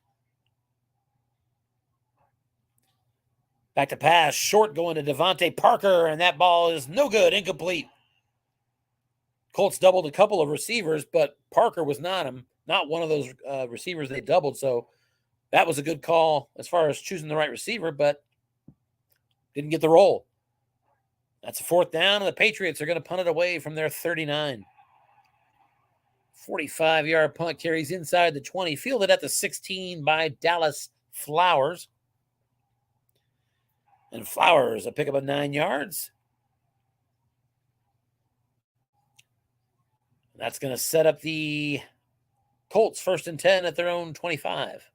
Back to pass, short going to Devontae Parker, and that ball is no good, incomplete. Colts doubled a couple of receivers, but Parker was not one of those receivers they doubled, so that was a good call as far as choosing the right receiver, but didn't get the roll. That's a 4th down, and the Patriots are going to punt it away from their 39. 45-yard punt carries inside the 20, fielded at the 16 by Dallas Flowers. And Flowers, a pickup of 9 yards. That's going to set up the Colts 1st and 10 at their own 25.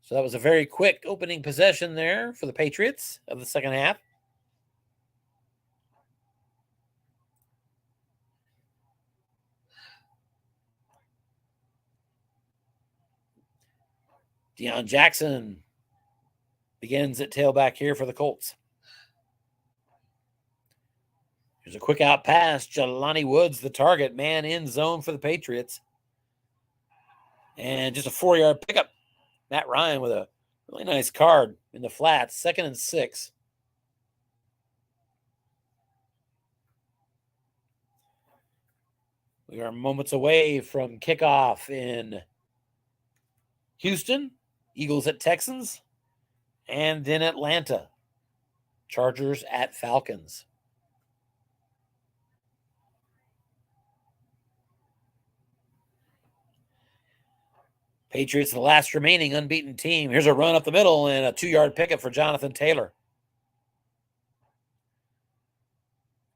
So that was a very quick opening possession there for the Patriots of the second half. Deion Jackson begins at tailback here for the Colts. Here's a quick out pass. Jelani Woods, the target, man in zone for the Patriots. And just a 4-yard pickup. Matt Ryan with a really nice card in the flats. 2nd and 6. We are moments away from kickoff in Houston, Eagles at Texans, and in Atlanta, Chargers at Falcons. Patriots, the last remaining unbeaten team. Here's a run up the middle and a 2-yard pickup for Jonathan Taylor.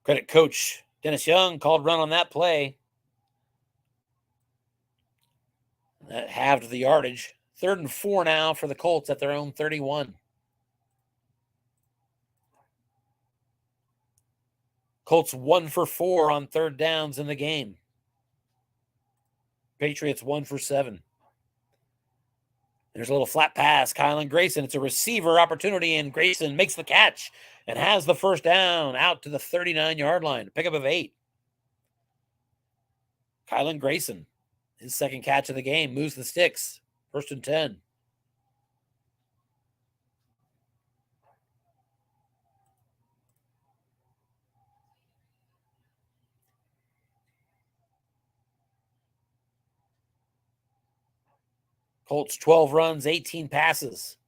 Credit coach Dennis Young called run on that play. That halved the yardage. 3rd and 4 now for the Colts at their own 31. Colts 1 for 4 on 3rd downs in the game. Patriots 1 for 7. There's a little flat pass. Kylan Grayson. It's a receiver opportunity, and Grayson makes the catch and has the first down out to the 39-yard line. Pickup of 8. Kylan Grayson, his second catch of the game, moves the sticks. 1st and 10. Colts 12 runs, 18 passes.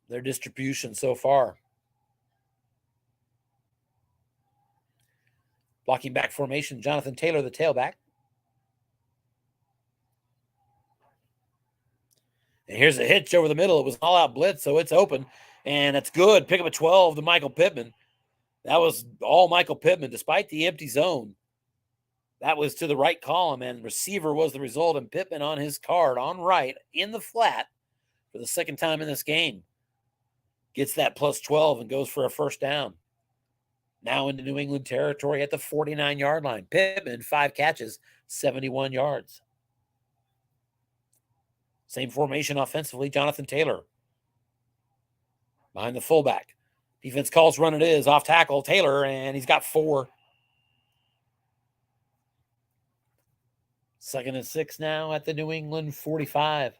Their distribution so far. Blocking back formation, Jonathan Taylor, the tailback. And here's a hitch over the middle. It was an all-out blitz, so it's open. And it's good. Pick up a 12 to Michael Pittman. That was all Michael Pittman, despite the empty zone. That was to the right column, and receiver was the result. And Pittman on his card, on right, in the flat, for the second time in this game, gets that plus 12 and goes for a first down. Now into New England territory at the 49-yard line. Pittman, 5 catches, 71 yards. Same formation offensively, Jonathan Taylor. Behind the fullback. Defense calls run it is, off tackle, Taylor, and he's got 4. 2nd and 6 now at the New England 45.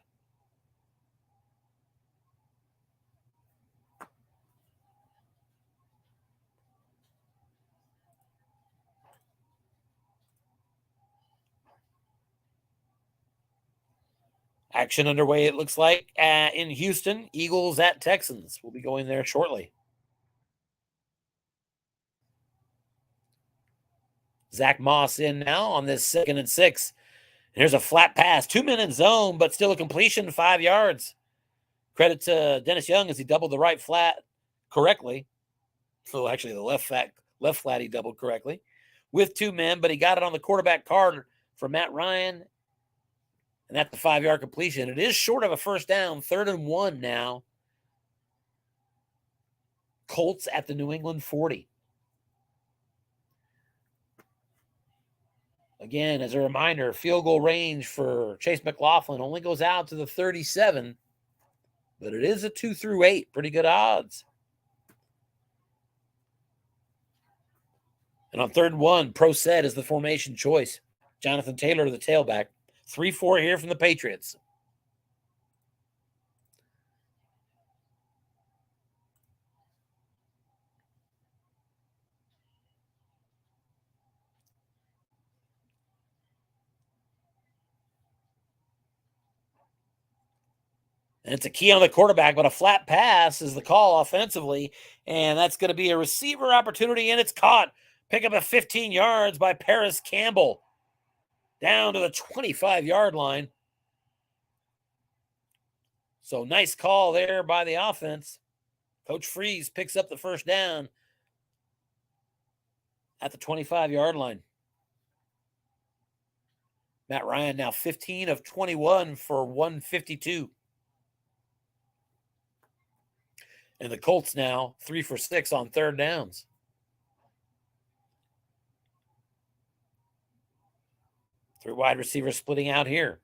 Action underway, it looks like, in Houston. Eagles at Texans. We'll be going there shortly. Zach Moss in now on this 2nd and 6. Here's a flat pass. 2 men in zone, but still a completion, 5 yards. Credit to Dennis Young as he doubled the right flat correctly. So actually the left flat he doubled correctly with 2 men, but he got it on the quarterback card for Matt Ryan. And that's the 5-yard completion. It is short of a first down. 3rd and 1 now. Colts at the New England 40. Again, as a reminder, field goal range for Chase McLaughlin only goes out to the 37, but it is a 2 through 8. Pretty good odds. And on 3rd and 1, pro set is the formation choice. Jonathan Taylor, the tailback. 3-4 here from the Patriots. And it's a key on the quarterback, but a flat pass is the call offensively. And that's going to be a receiver opportunity, and it's caught. Pick up a 15 yards by Paris Campbell. Down to the 25-yard line. So nice call there by the offense. Coach Freeze picks up the first down at the 25-yard line. Matt Ryan now 15 of 21 for 152. And the Colts now 3 for 6 on 3rd downs. Three wide receivers splitting out here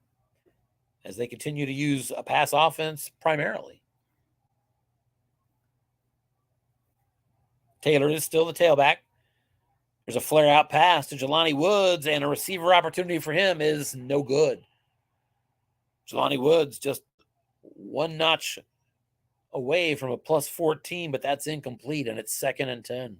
as they continue to use a pass offense primarily. Taylor is still the tailback. There's a flare out pass to Jelani Woods, and a receiver opportunity for him is no good. Jelani Woods just 1 notch away from a plus 14, but that's incomplete, and it's 2nd and 10.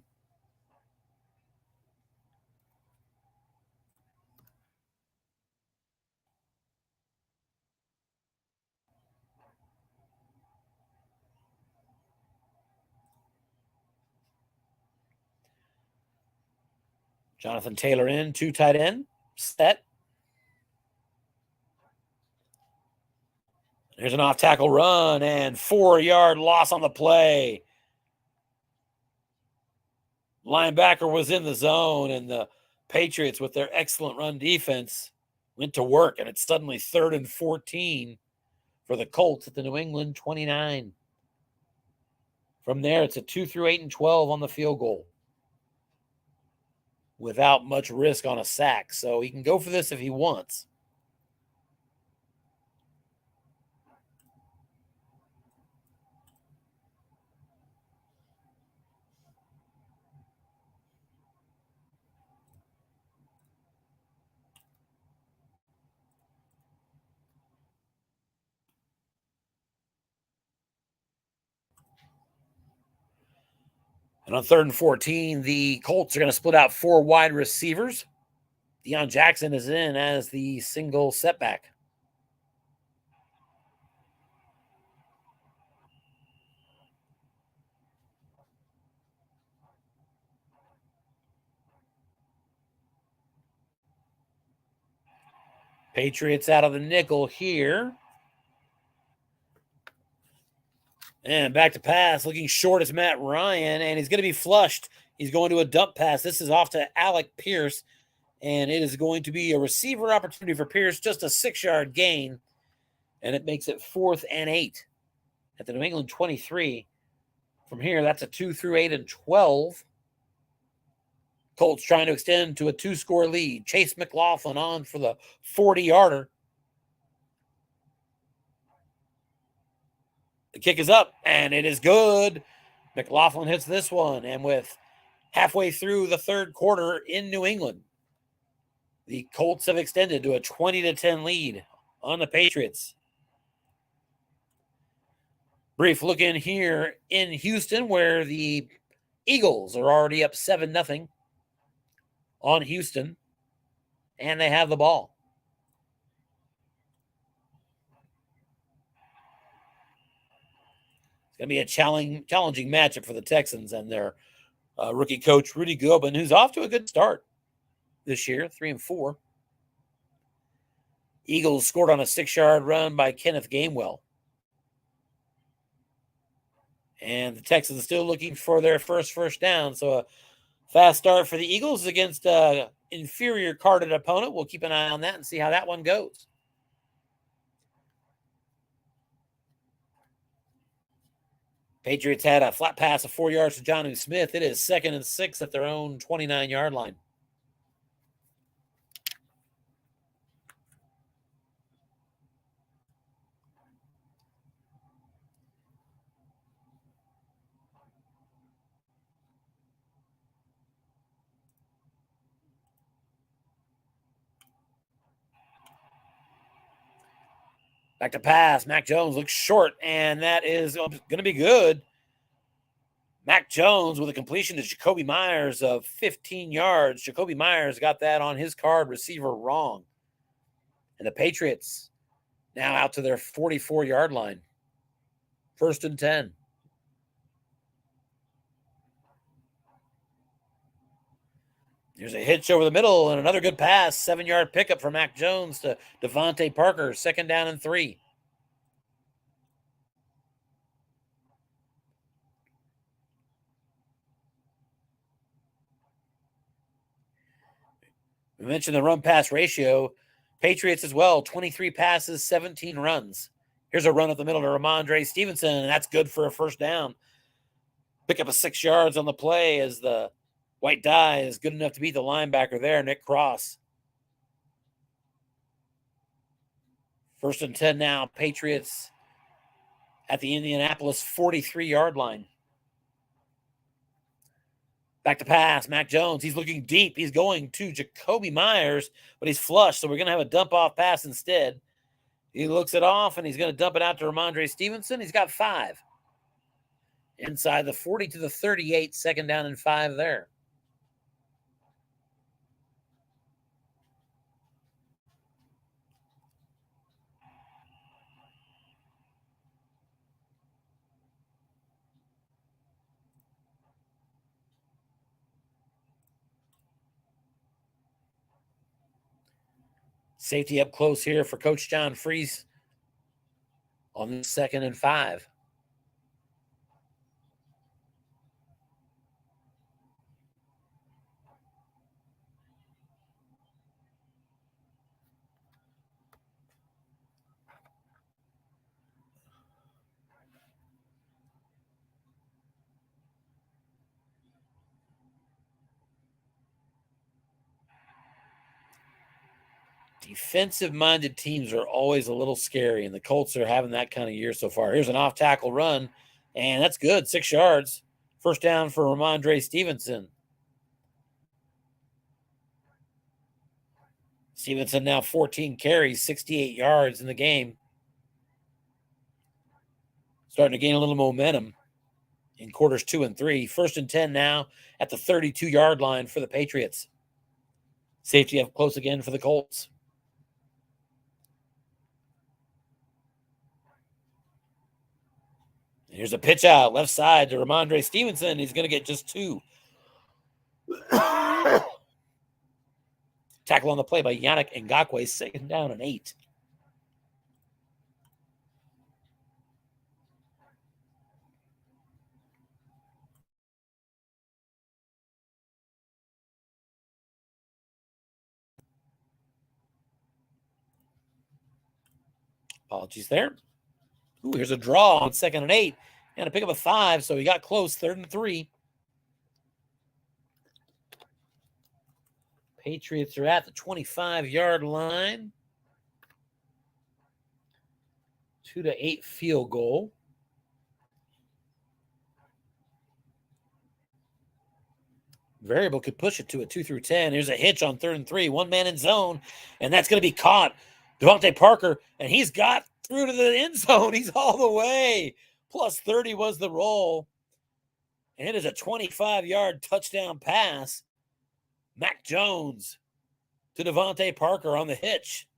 Jonathan Taylor in, 2 tight end, set. Here's an off-tackle run and 4-yard loss on the play. Linebacker was in the zone, and the Patriots, with their excellent run defense, went to work, and it's suddenly 3rd and 14 for the Colts at the New England 29. From there, it's a 2 through 8 and 12 on the field goal without much risk on a sack. So he can go for this if he wants. And on 3rd and 14, the Colts are going to split out 4 wide receivers. Deion Jackson is in as the single setback. Patriots out of the nickel here. And back to pass, looking short is Matt Ryan, and he's going to be flushed. He's going to a dump pass. This is off to Alec Pierce, and it is going to be a receiver opportunity for Pierce, just a 6-yard gain, and it makes it 4th and 8 at the New England 23. From here, that's a 2 through 8 and 12. Colts trying to extend to a 2-score lead. Chase McLaughlin on for the 40-yarder. The kick is up, and it is good. McLaughlin hits this one, and with halfway through the 3rd quarter in New England, the Colts have extended to a 20-10 lead on the Patriots. Brief look in here in Houston, where the Eagles are already up 7-0 on Houston, and they have the ball. It's going to be a challenging matchup for the Texans and their rookie coach, Rudy Gobin, who's off to a good start this year, 3-4. Eagles scored on a 6-yard run by Kenneth Gainwell. And the Texans still looking for their first down. So a fast start for the Eagles against an inferior carded opponent. We'll keep an eye on that and see how that one goes. Patriots had a flat pass of 4 yards to Jonnu Smith. It is 2nd and 6 at their own 29-yard line. Back to pass. Mac Jones looks short, and that is going to be good. Mac Jones with a completion to Jacoby Myers of 15 yards. Jacoby Myers got that on his card receiver wrong. And the Patriots now out to their 44-yard line. 1st and 10. There's a hitch over the middle and another good pass. 7-yard pickup for Mac Jones to Devontae Parker. 2nd down and 3. We mentioned the run-pass ratio. Patriots as well, 23 passes, 17 runs. Here's a run up the middle to Ramondre Stevenson, and that's good for a 1st down. Pick up a 6 yards on the play as the white die is good enough to beat the linebacker there, Nick Cross. 1st and 10 now, Patriots at the Indianapolis 43-yard line. Back to pass, Mac Jones. He's looking deep. He's going to Jacoby Myers, but he's flushed, so we're going to have a dump-off pass instead. He looks it off, and he's going to dump it out to Ramondre Stevenson. He's got 5. Inside the 40 to the 38, 2nd down and 5 there. Safety up close here for Coach John Freeze on the 2nd and 5. Defensive-minded teams are always a little scary, and the Colts are having that kind of year so far. Here's an off-tackle run, and that's good, 6 yards. First down for Ramondre Stevenson. Stevenson now 14 carries, 68 yards in the game. Starting to gain a little momentum in quarters 2 and 3. 1st and 10 now at the 32-yard line for the Patriots. Safety up close again for the Colts. Here's a pitch out left side to Ramondre Stevenson. He's going to get just 2. Tackle on the play by Yannick Ngakoue, 2nd down and 8. Apologies there. Ooh, here's a draw on 2nd and 8. And a pick up a 5, so he got close, 3rd and 3. Patriots are at the 25-yard line. 2-8 field goal. Variable could push it to a 2 through 10. Here's a hitch on 3rd and 3. One man in zone, and that's going to be caught. Devontae Parker, and he's got through to the end zone. He's all the way. Plus 30 was the roll. And it is a 25-yard touchdown pass. Mac Jones to Devontae Parker on the hitch.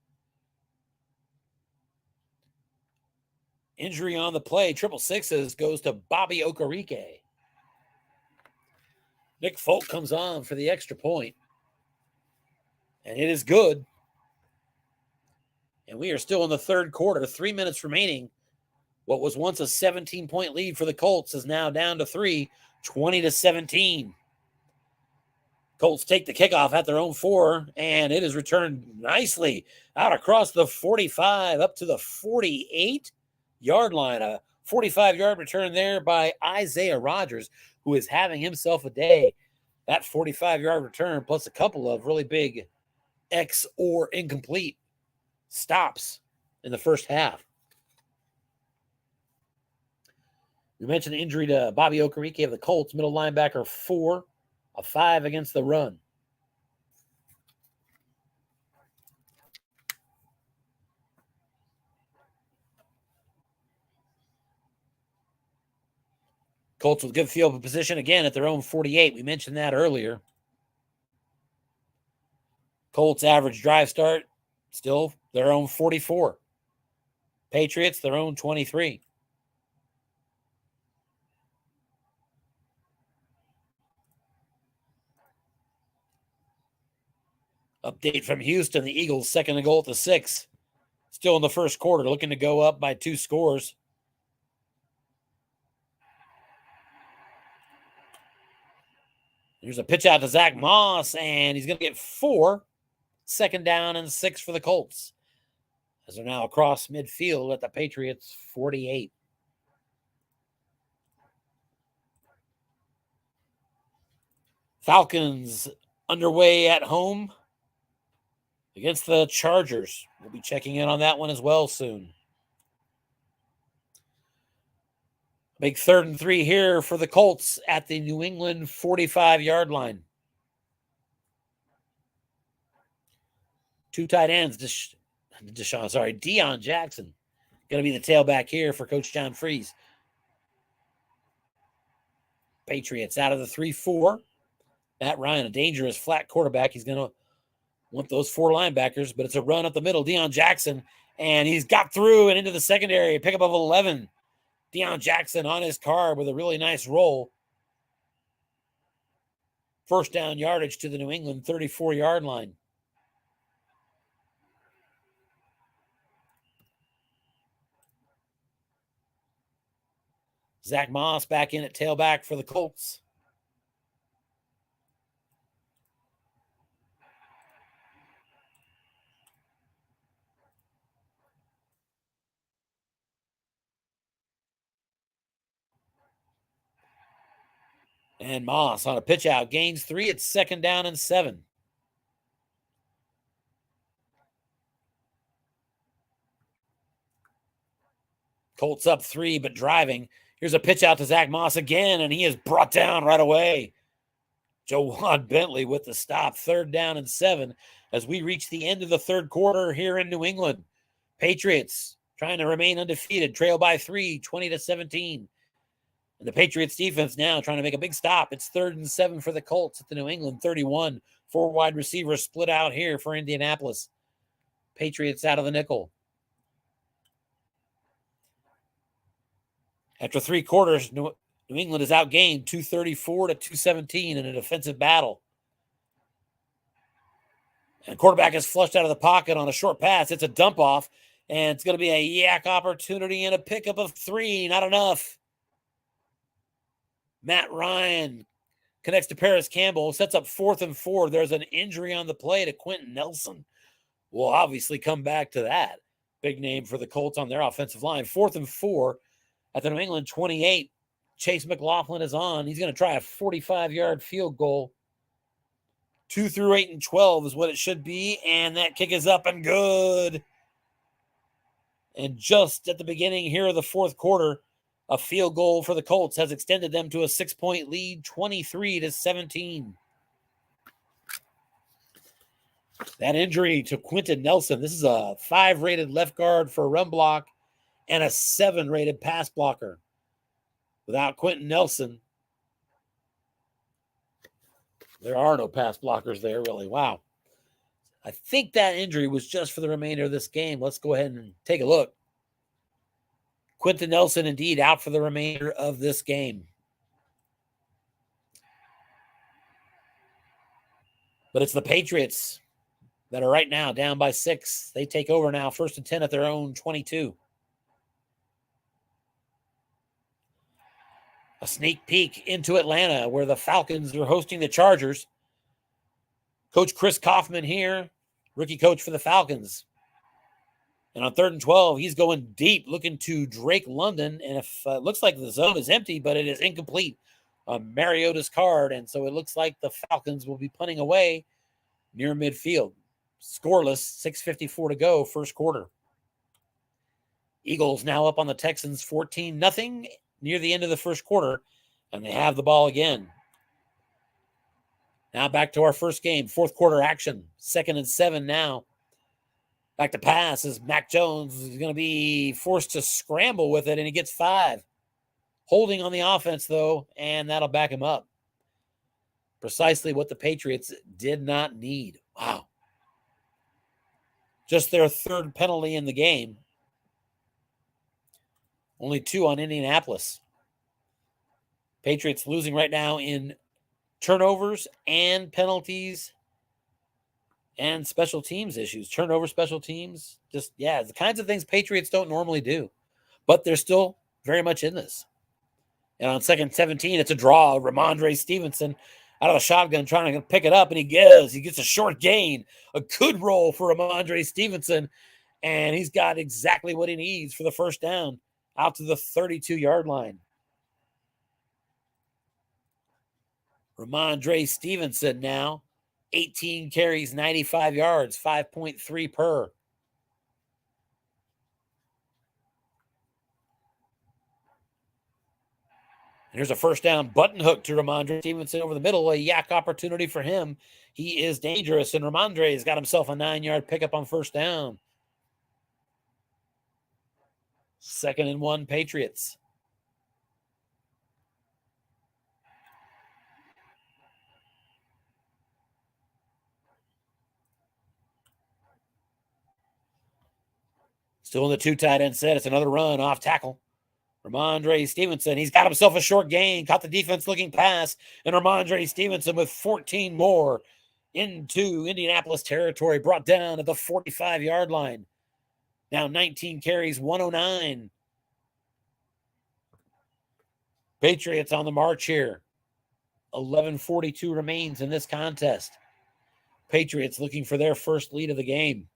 Injury on the play. 666 goes to Bobby Okereke. Nick Folk comes on for the extra point. And it is good. And we are still in the 3rd quarter. 3 minutes remaining. What was once a 17-point lead for the Colts is now down to 3, 20-17. Colts take the kickoff at their own 4, and it is returned nicely out across the 45 up to the 48-yard line. A 45-yard return there by Isaiah Rodgers, who is having himself a day. That 45-yard return plus a couple of really big X or incomplete stops in the first half. We mentioned the injury to Bobby Okereke of the Colts, middle linebacker 4, a 5 against the run. Colts with good field position again at their own 48. We mentioned that earlier. Colts average drive start still their own 44. Patriots their own 23. Update from Houston. The Eagles 2nd and goal at the 6. Still in the 1st quarter, looking to go up by 2 scores. Here's a pitch out to Zach Moss, and he's going to get 4. 2nd down and 6 for the Colts, as they're now across midfield at the Patriots 48. Falcons underway at home against the Chargers. We'll be checking in on that one as well soon. Big 3rd and 3 here for the Colts at the New England 45-yard line. 2 tight ends. Deion Jackson going to be the tailback here for Coach John Freeze. Patriots out of the 3-4. Matt Ryan, a dangerous flat quarterback. He's going to want those 4 linebackers, but it's a run up the middle. Deion Jackson, and he's got through and into the secondary. Pickup of 11. Deion Jackson on his card with a really nice roll. First down yardage to the New England 34-yard line. Zach Moss back in at tailback for the Colts. And Moss on a pitch out, gains 3. It's 2nd down and 7. Colts up 3, but driving. Here's a pitch out to Zach Moss again, and he is brought down right away. Jawan Bentley with the stop, 3rd down and 7 as we reach the end of the 3rd quarter here in New England. Patriots trying to remain undefeated, trail by 3, 20-17. And the Patriots defense now trying to make a big stop. It's 3rd and 7 for the Colts at the New England 31. 4 wide receivers split out here for Indianapolis. Patriots out of the nickel. After 3 quarters, New England is outgained 234-217 in a defensive battle. And quarterback is flushed out of the pocket on a short pass. It's a dump off, and it's going to be a yak opportunity and a pickup of 3. Not enough. Matt Ryan connects to Paris Campbell, sets up 4th and 4. There's an injury on the play to Quentin Nelson. We'll obviously come back to that. Big name for the Colts on their offensive line. 4th and 4 at the New England 28. Chase McLaughlin is on. He's going to try a 45-yard field goal. 2 through 8 and 12 is what it should be, and that kick is up and good. And just at the beginning here of the 4th quarter, a field goal for the Colts has extended them to a 6-point lead, 23-17. That injury to Quentin Nelson, this is a 5-rated left guard for a run block and a 7-rated pass blocker. Without Quentin Nelson, there are no pass blockers there, really. Wow. I think that injury was just for the remainder of this game. Let's go ahead and take a look. Quentin Nelson, indeed, out for the remainder of this game. But it's the Patriots that are right now down by 6. They take over now, 1st and 10 at their own 22. A sneak peek into Atlanta where the Falcons are hosting the Chargers. Coach Chris Kaufman here, rookie coach for the Falcons. And on 3rd and 12, he's going deep, looking to Drake London. And if it looks like the zone is empty, but it is incomplete on Mariota's card. And so it looks like the Falcons will be punting away near midfield. Scoreless, 6:54 to go, 1st quarter. Eagles now up on the Texans 14-0 near the end of the 1st quarter, and they have the ball again. Now back to our first game, 4th quarter action, 2nd and 7 now. Back to pass as Mac Jones is going to be forced to scramble with it, and he gets 5. Holding on the offense, though, and that'll back him up. Precisely what the Patriots did not need. Wow. Just their 3rd penalty in the game. Only 2 on Indianapolis. Patriots losing right now in turnovers and penalties and special teams issues. Turnover, special teams, just, the kinds of things Patriots don't normally do. But they're still very much in this. And on 2nd and 17, it's a draw. Ramondre Stevenson out of the shotgun trying to pick it up, and he gets a short gain. A good roll for Ramondre Stevenson, and he's got exactly what he needs for the 1st down out to the 32-yard line. Ramondre Stevenson now, 18 carries, 95 yards, 5.3 per. And here's a 1st down button hook to Ramondre Stevenson over the middle, a yak opportunity for him. He is dangerous, and Ramondre has got himself a 9-yard pickup on 1st down. 2nd and 1, Patriots. Still in the 2 tight end set. It's another run off tackle. Ramondre Stevenson, he's got himself a short gain, caught the defense looking pass, and Ramondre Stevenson with 14 more into Indianapolis territory, brought down at the 45-yard line. Now 19 carries, 109. Patriots on the march here. 11:42 remains in this contest. Patriots looking for their first lead of the game.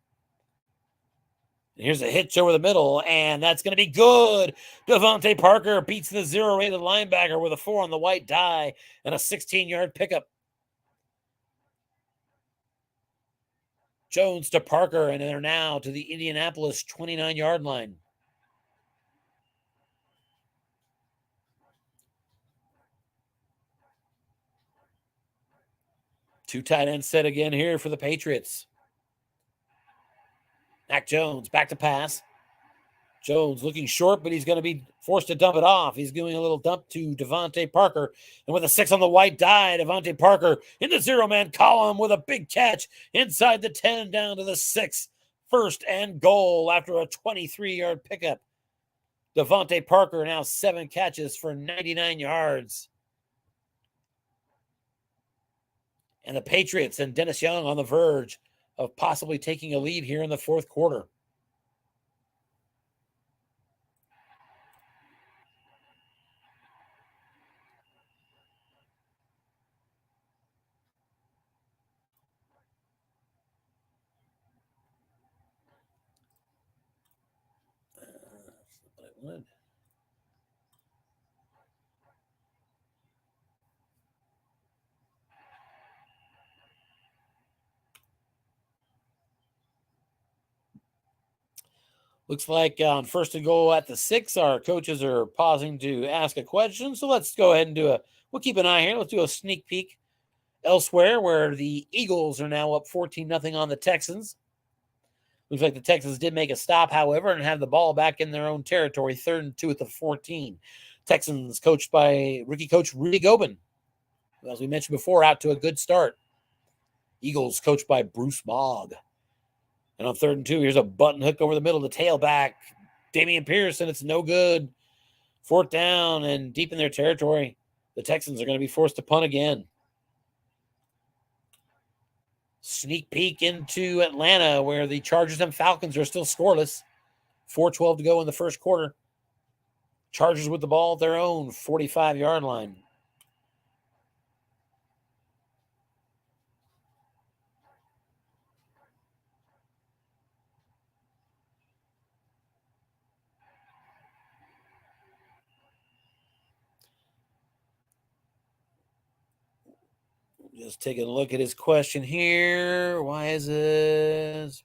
And here's a hitch over the middle, and that's going to be good. Devontae Parker beats the zero-rated linebacker with a 4 on the white die and a 16-yard pickup. Jones to Parker, and they're now to the Indianapolis 29-yard line. Two tight ends set again here for the Patriots. Mac Jones back to pass. Jones looking short, but he's going to be forced to dump it off. He's doing a little dump to Devontae Parker. And with a 6 on the white die, Devontae Parker in the zero-man column with a big catch inside the 10 down to the 6. First and goal after a 23-yard pickup. Devontae Parker now 7 catches for 99 yards. And the Patriots and Dennis Young on the verge of possibly taking a lead here in the fourth quarter. Looks like on first and goal at the 6, our coaches are pausing to ask a question. So let's go ahead and we'll keep an eye here. Let's do a sneak peek elsewhere where the Eagles are now up 14-0 on the Texans. Looks like the Texans did make a stop, however, and have the ball back in their own territory, 3rd and 2 at the 14. Texans coached by rookie coach Rudy Gobin. As we mentioned before, out to a good start. Eagles coached by Bruce Mogg. And on 3rd and 2, here's a button hook over the middle, the tailback, Damian Pearson. It's no good. 4th down and deep in their territory. The Texans are going to be forced to punt again. Sneak peek into Atlanta where the Chargers and Falcons are still scoreless. 4:12 to go in the first quarter. Chargers with the ball at their own 45-yard line. Just taking a look at his question here. Why is this?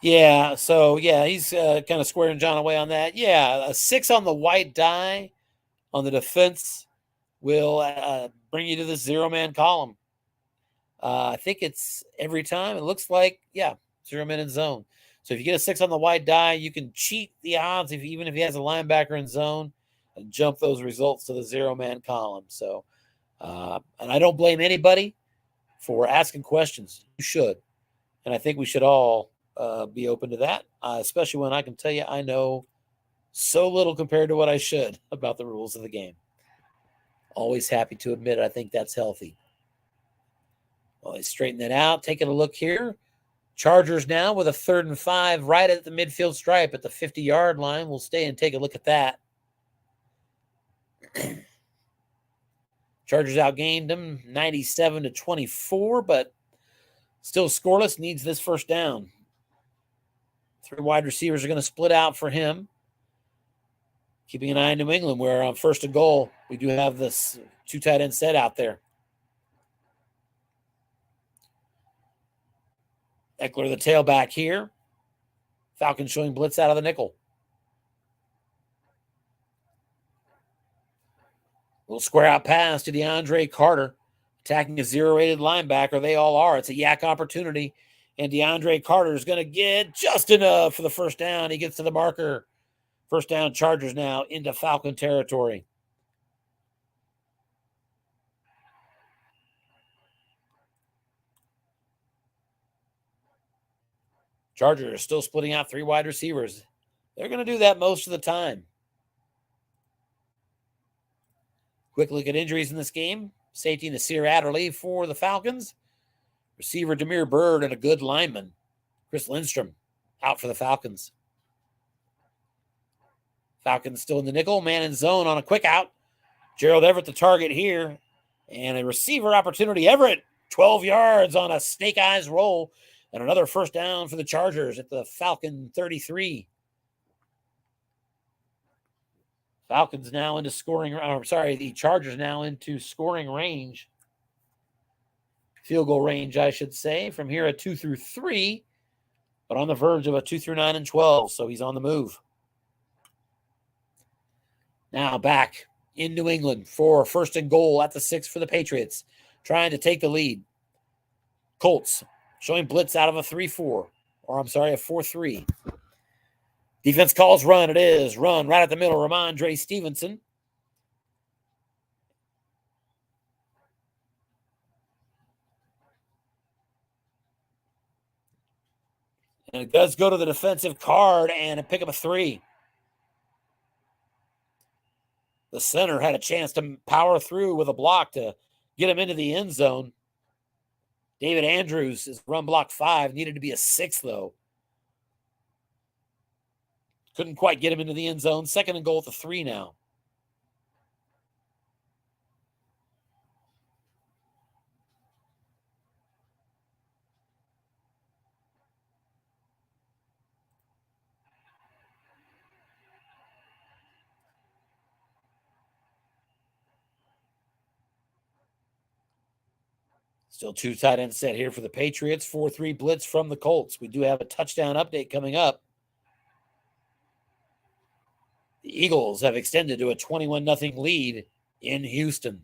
Yeah, so yeah, he's kind of squaring John away on that. Yeah, a 6 on the white die on the defense will bring you to the zero-man column. I think it's every time. It looks like, yeah, zero-man in zone. So if you get a 6 on the white die, you can cheat the odds even if he has a linebacker in zone and jump those results to the zero-man column. So, and I don't blame anybody for asking questions. You should. And I think we should all be open to that, especially when I can tell you I know so little compared to what I should about the rules of the game. Always happy to admit it. I think that's healthy. Well, they straighten that out. Taking a look here. Chargers now with a 3rd and 5 right at the midfield stripe at the 50-yard line. We'll stay and take a look at that. Chargers outgained them 97-24, but still scoreless. Needs this first down. 3 wide receivers are going to split out for him. Keeping an eye on New England, where on 1st and goal, we do have this 2 tight end set out there. Eckler, the tailback here. Falcons showing blitz out of the nickel. Little square out pass to DeAndre Carter. Attacking a zero-rated linebacker. They all are. It's a yak opportunity. And DeAndre Carter is going to get just enough for the first down. He gets to the marker. First down, Chargers now into Falcon territory. Chargers are still splitting out 3 wide receivers. They're going to do that most of the time. Quick look at injuries in this game. Safety Nasir Adderley for the Falcons. Receiver Demir Bird and a good lineman, Chris Lindstrom, out for the Falcons. Falcons still in the nickel. Man in zone on a quick out. Gerald Everett the target here. And a receiver opportunity. Everett, 12 yards on a snake eyes roll. And another first down for the Chargers at the Falcon 33. Falcons now into scoring. The Chargers now into scoring range. Field goal range, I should say, from here at 2 through 3, but on the verge of a 2 through 9 and 12, so he's on the move. Now back in New England for first and goal at the 6 for the Patriots, trying to take the lead. Colts showing blitz out of a 3-4, or a 4-3. Defense calls run. It is run right at the middle. Ramondre Stevenson. And it does go to the defensive card and a pick up a 3. The center had a chance to power through with a block to get him into the end zone. David Andrews is run block 5. Needed to be a 6, though. Couldn't quite get him into the end zone. Second and goal at the 3 now. Still 2 tight end set here for the Patriots. 4-3 blitz from the Colts. We do have a touchdown update coming up. The Eagles have extended to a 21-0 lead in Houston.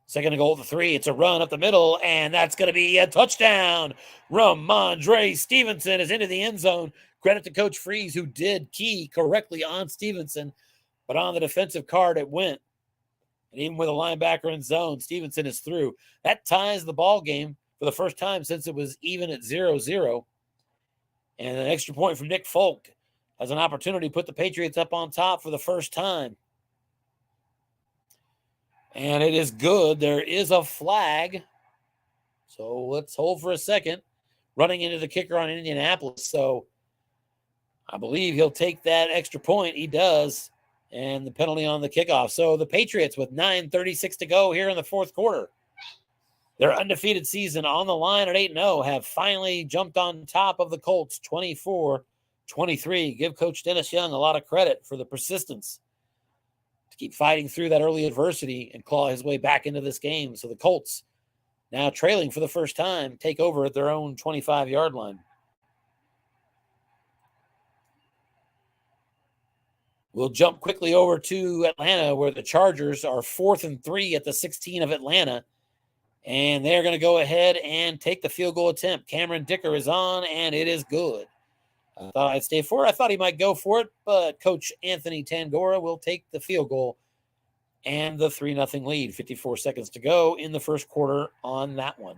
Second and goal at the 3. It's a run up the middle, and that's going to be a touchdown. Ramondre Stevenson is into the end zone. Credit to Coach Freeze, who did key correctly on Stevenson, but on the defensive card it went. And even with a linebacker in zone, Stevenson is through. That ties the ball game for the first time since it was even at 0-0. And an extra point from Nick Folk has an opportunity to put the Patriots up on top for the first time. And it is good. There is a flag. So let's hold for a second. Running into the kicker on Indianapolis. So I believe he'll take that extra point. He does. And the penalty on the kickoff. So the Patriots, with 9:36 to go here in the fourth quarter, their undefeated season on the line at 8-0, have finally jumped on top of the Colts 24-23. Give Coach Dennis Young a lot of credit for the persistence to keep fighting through that early adversity and claw his way back into this game. So the Colts, now trailing for the first time, take over at their own 25-yard line. We'll jump quickly over to Atlanta, where the Chargers are 4th and 3 at the 16 of Atlanta. And they're going to go ahead and take the field goal attempt. Cameron Dicker is on, and it is good. I thought I'd stay for it. I thought he might go for it, but Coach Anthony Tangora will take the field goal and the 3-0 lead. 54 seconds to go in the first quarter on that one.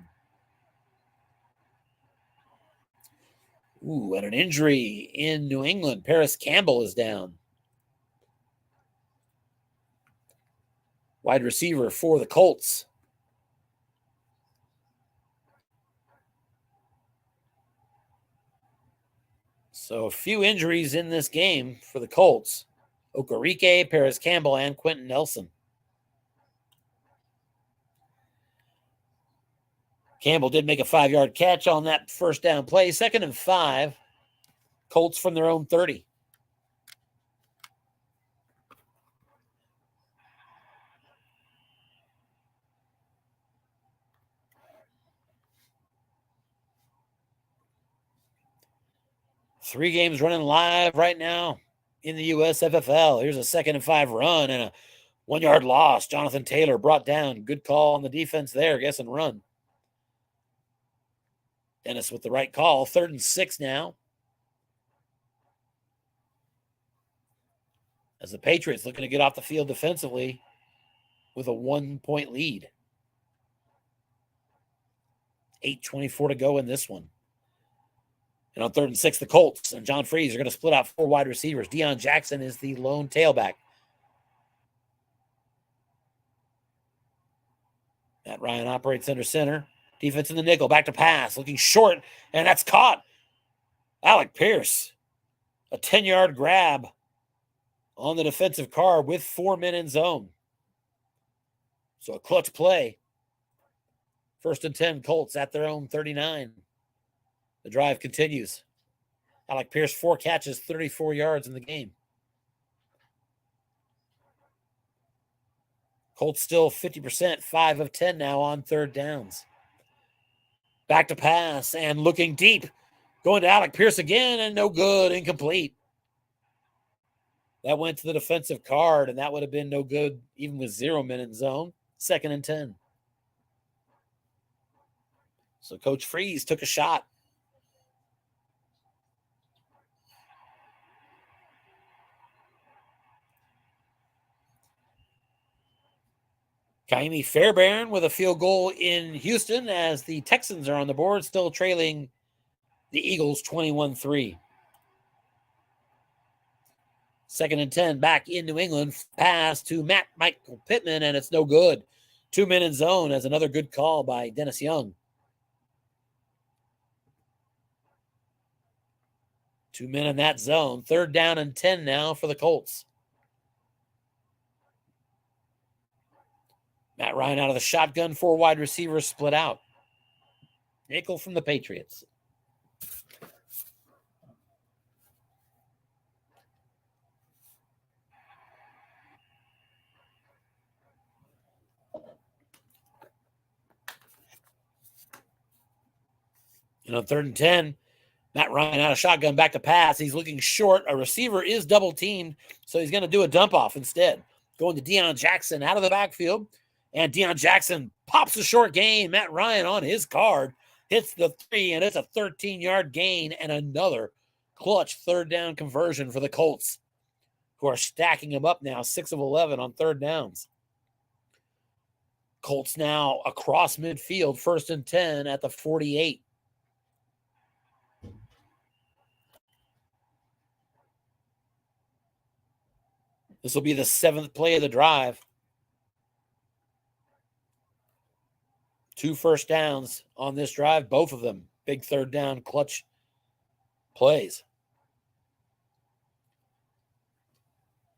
Ooh, and an injury in New England. Paris Campbell is down. Wide receiver for the Colts. So a few injuries in this game for the Colts. Okereke, Paris Campbell, and Quentin Nelson. Campbell did make a 5-yard catch on that first down play. 2nd and 5. Colts from their own 30. Three games running live right now in the USFFL. Here's a 2nd and 5 run and a 1-yard loss. Jonathan Taylor brought down. Good call on the defense there. Guess and run. Dennis with the right call. 3rd and 6 now. As the Patriots looking to get off the field defensively with a 1-point lead. 8:24 to go in this one. And on 3rd and 6, the Colts and John Freeze are going to split out 4 wide receivers. Deion Jackson is the lone tailback. Matt Ryan operates under center. Defense in the nickel. Back to pass. Looking short. And that's caught. Alec Pierce, a 10-yard grab on the defensive card with 4 men in zone. So a clutch play. 1st and 10, Colts at their own 39. The drive continues. Alec Pierce, 4 catches, 34 yards in the game. Colts still 50%, 5 of 10 now on 3rd downs. Back to pass and looking deep. Going to Alec Pierce again and no good, incomplete. That went to the defensive card, and that would have been no good even with 0 men in zone. 2nd and 10. So Coach Freeze took a shot. Kaimi Fairbairn with a field goal in Houston as the Texans are on the board, still trailing the Eagles 21-3. 2nd and 10, back in New England. Pass to Michael Pittman, and it's no good. 2 men in zone as another good call by Dennis Young. 2 men in that zone. 3rd down and 10 now for the Colts. Matt Ryan out of the shotgun, 4 wide receivers split out. Nickel from the Patriots. And on 3rd and 10, Matt Ryan out of shotgun, back to pass. He's looking short. A receiver is double teamed, so he's going to do a dump off instead. Going to Deion Jackson out of the backfield. And Deion Jackson pops a short gain. Matt Ryan on his card hits the 3, and it's a 13-yard gain and another clutch 3rd down conversion for the Colts, who are stacking them up now, 6 of 11 on 3rd downs. Colts now across midfield, 1st and 10 at the 48. This will be the 7th play of the drive. 2 first downs on this drive, both of them big 3rd down clutch plays.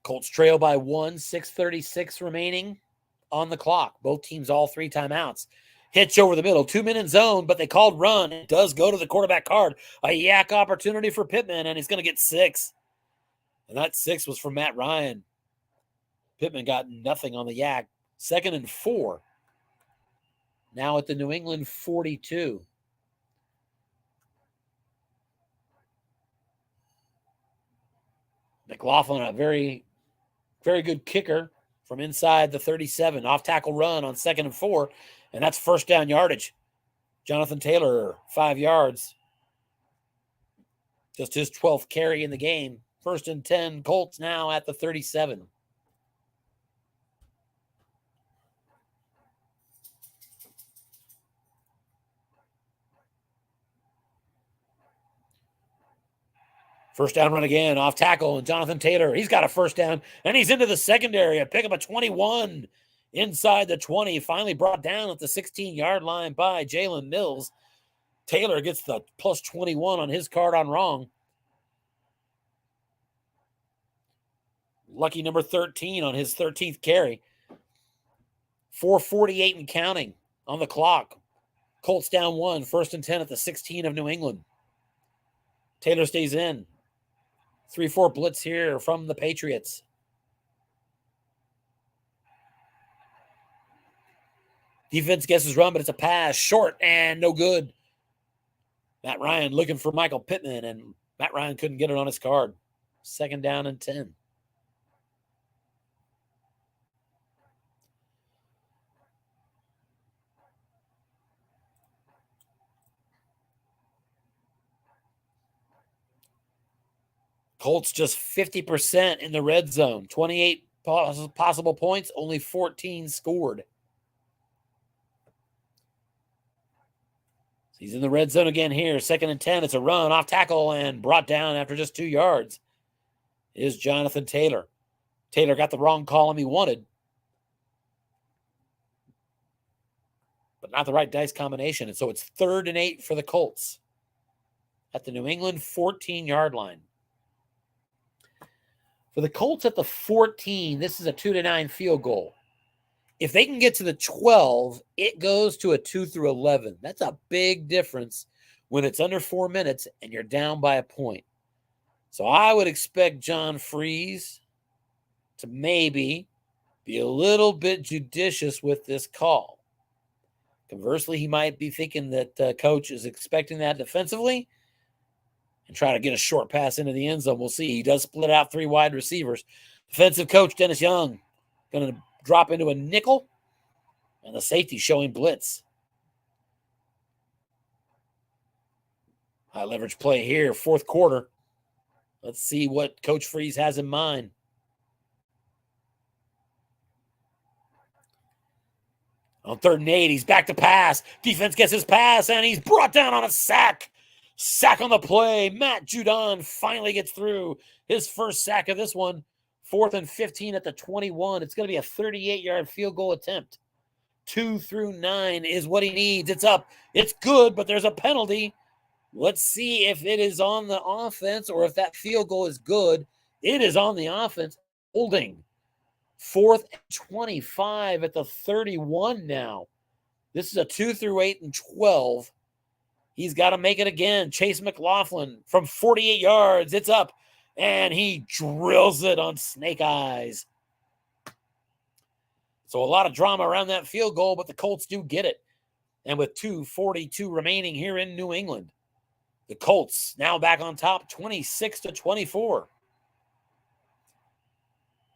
Colts trail by 1, 6:36 remaining on the clock. Both teams all 3 timeouts. Hitch over the middle, 2 men in zone, but they called run. It does go to the quarterback card. A yak opportunity for Pittman, and he's going to get 6. And that 6 was from Matt Ryan. Pittman got nothing on the yak. 2nd and 4. Now at the New England 42. McLaughlin, a very, very good kicker from inside the 37. Off tackle run on 2nd and 4. And that's 1st down yardage. Jonathan Taylor, 5 yards. Just his 12th carry in the game. 1st and 10, Colts now at the 37. First down run again, off tackle, and Jonathan Taylor, he's got a 1st down, and he's into the secondary. A pick up a 21 inside the 20, finally brought down at the 16-yard line by Jalen Mills. Taylor gets the plus 21 on his card on wrong. Lucky number 13 on his 13th carry. 4:48 and counting on the clock. Colts down 1, 1st and 10 at the 16 of New England. Taylor stays in. 3-4 blitz here from the Patriots. Defense guesses run, but it's a pass. Short and no good. Matt Ryan looking for Michael Pittman, and Matt Ryan couldn't get it on his card. 2nd down and 10. Colts just 50% in the red zone. 28 possible points, only 14 scored. He's in the red zone again here. 2nd and 10. It's a run off tackle and brought down after just 2 yards is Jonathan Taylor. Taylor got the wrong column he wanted, but not the right dice combination. And so it's 3rd and 8 for the Colts at the New England 14-yard line. For the Colts at the 14, this is a 2-9 field goal. If they can get to the 12, it goes to a 2 through 11. That's a big difference when it's under 4 minutes and you're down by a point. So I would expect John Freeze to maybe be a little bit judicious with this call. Conversely, he might be thinking that coach is expecting that defensively and try to get a short pass into the end zone. We'll see. He does split out 3 wide receivers. Defensive coach Dennis Young going to drop into a nickel, and the safety showing blitz. High leverage play here, fourth quarter. Let's see what Coach Freeze has in mind. On 3rd and 8, he's back to pass. Defense gets his pass, and he's brought down on a sack. Sack on the play. Matt Judon finally gets through his first sack of this one. 4th and 15 at the 21. It's going to be a 38-yard field goal attempt. 2 through 9 is what he needs. It's up. It's good, but there's a penalty. Let's see if it is on the offense or if that field goal is good. It is on the offense. Holding. 4th and 25 at the 31 now. This is a 2 through 8 and 12. He's got to make it again. Chase McLaughlin from 48 yards. It's up, and he drills it on Snake Eyes. So a lot of drama around that field goal, but the Colts do get it. And with 2:42 remaining here in New England, the Colts now back on top, 26-24.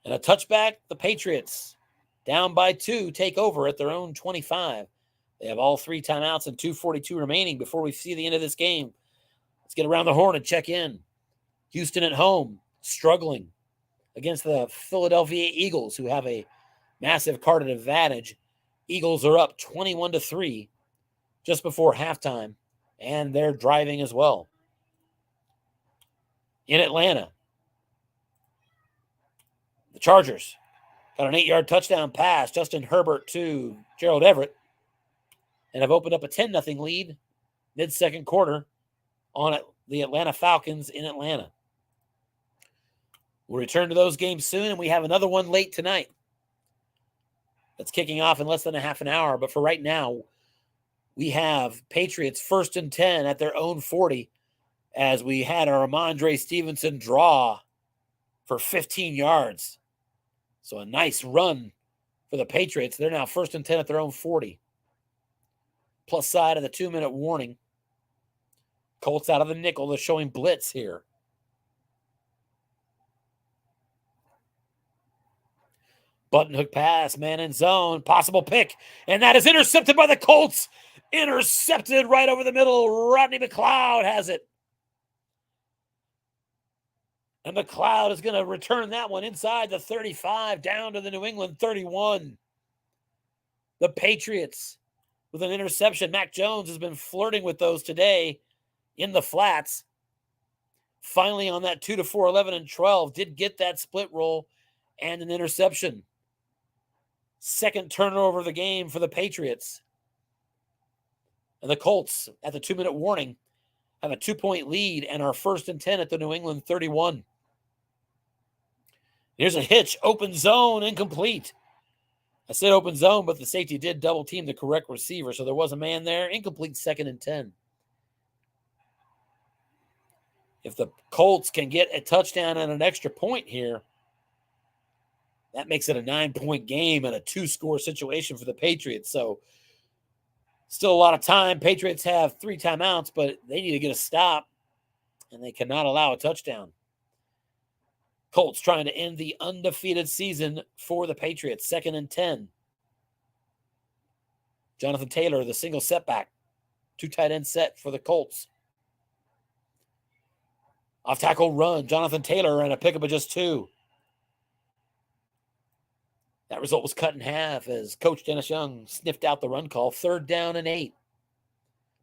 And a touchback, the Patriots down by 2 take over at their own 25. They have all 3 timeouts and 2:42 remaining before we see the end of this game. Let's get around the horn and check in. Houston at home, struggling against the Philadelphia Eagles, who have a massive carded advantage. Eagles are up 21-3 just before halftime, and they're driving as well. In Atlanta, the Chargers got an 8-yard touchdown pass, Justin Herbert to Gerald Everett, and have opened up a 10-0 lead mid-second quarter on the Atlanta Falcons in Atlanta. We'll return to those games soon, and we have another one late tonight that's kicking off in less than a half an hour. But for right now, we have Patriots 1st and 10 at their own 40 as we had our Ramondre Stevenson draw for 15 yards. So a nice run for the Patriots. They're now 1st and 10 at their own 40. Plus side of the 2-minute warning. Colts out of the nickel. They're showing blitz here. Button hook pass, man in zone, possible pick, and that is intercepted by the Colts. Intercepted right over the middle. Rodney McLeod has it. And McLeod is going to return that one inside the 35 down to the New England 31. The Patriots with an interception. Mac Jones has been flirting with those today in the flats. Finally on that 2-4, 11 and 12, did get that split roll and an interception. Second turnover of the game for the Patriots. And the Colts, at the 2-minute warning, have a 2-point lead and are 1st and 10 at the New England 31. Here's a hitch, open zone, incomplete. I said open zone, but the safety did double team the correct receiver, so there was a man there. Incomplete, 2nd and 10. If the Colts can get a touchdown and an extra point here, that makes it a 9-point game and a 2-score situation for the Patriots. So still a lot of time. Patriots have 3 timeouts, but they need to get a stop, and they cannot allow a touchdown. Colts trying to end the undefeated season for the Patriots. 2nd and 10. Jonathan Taylor, the single setback. 2 tight end set for the Colts. Off tackle run. Jonathan Taylor and a pickup of just 2. That result was cut in half as Coach Dennis Young sniffed out the run call. 3rd down and 8.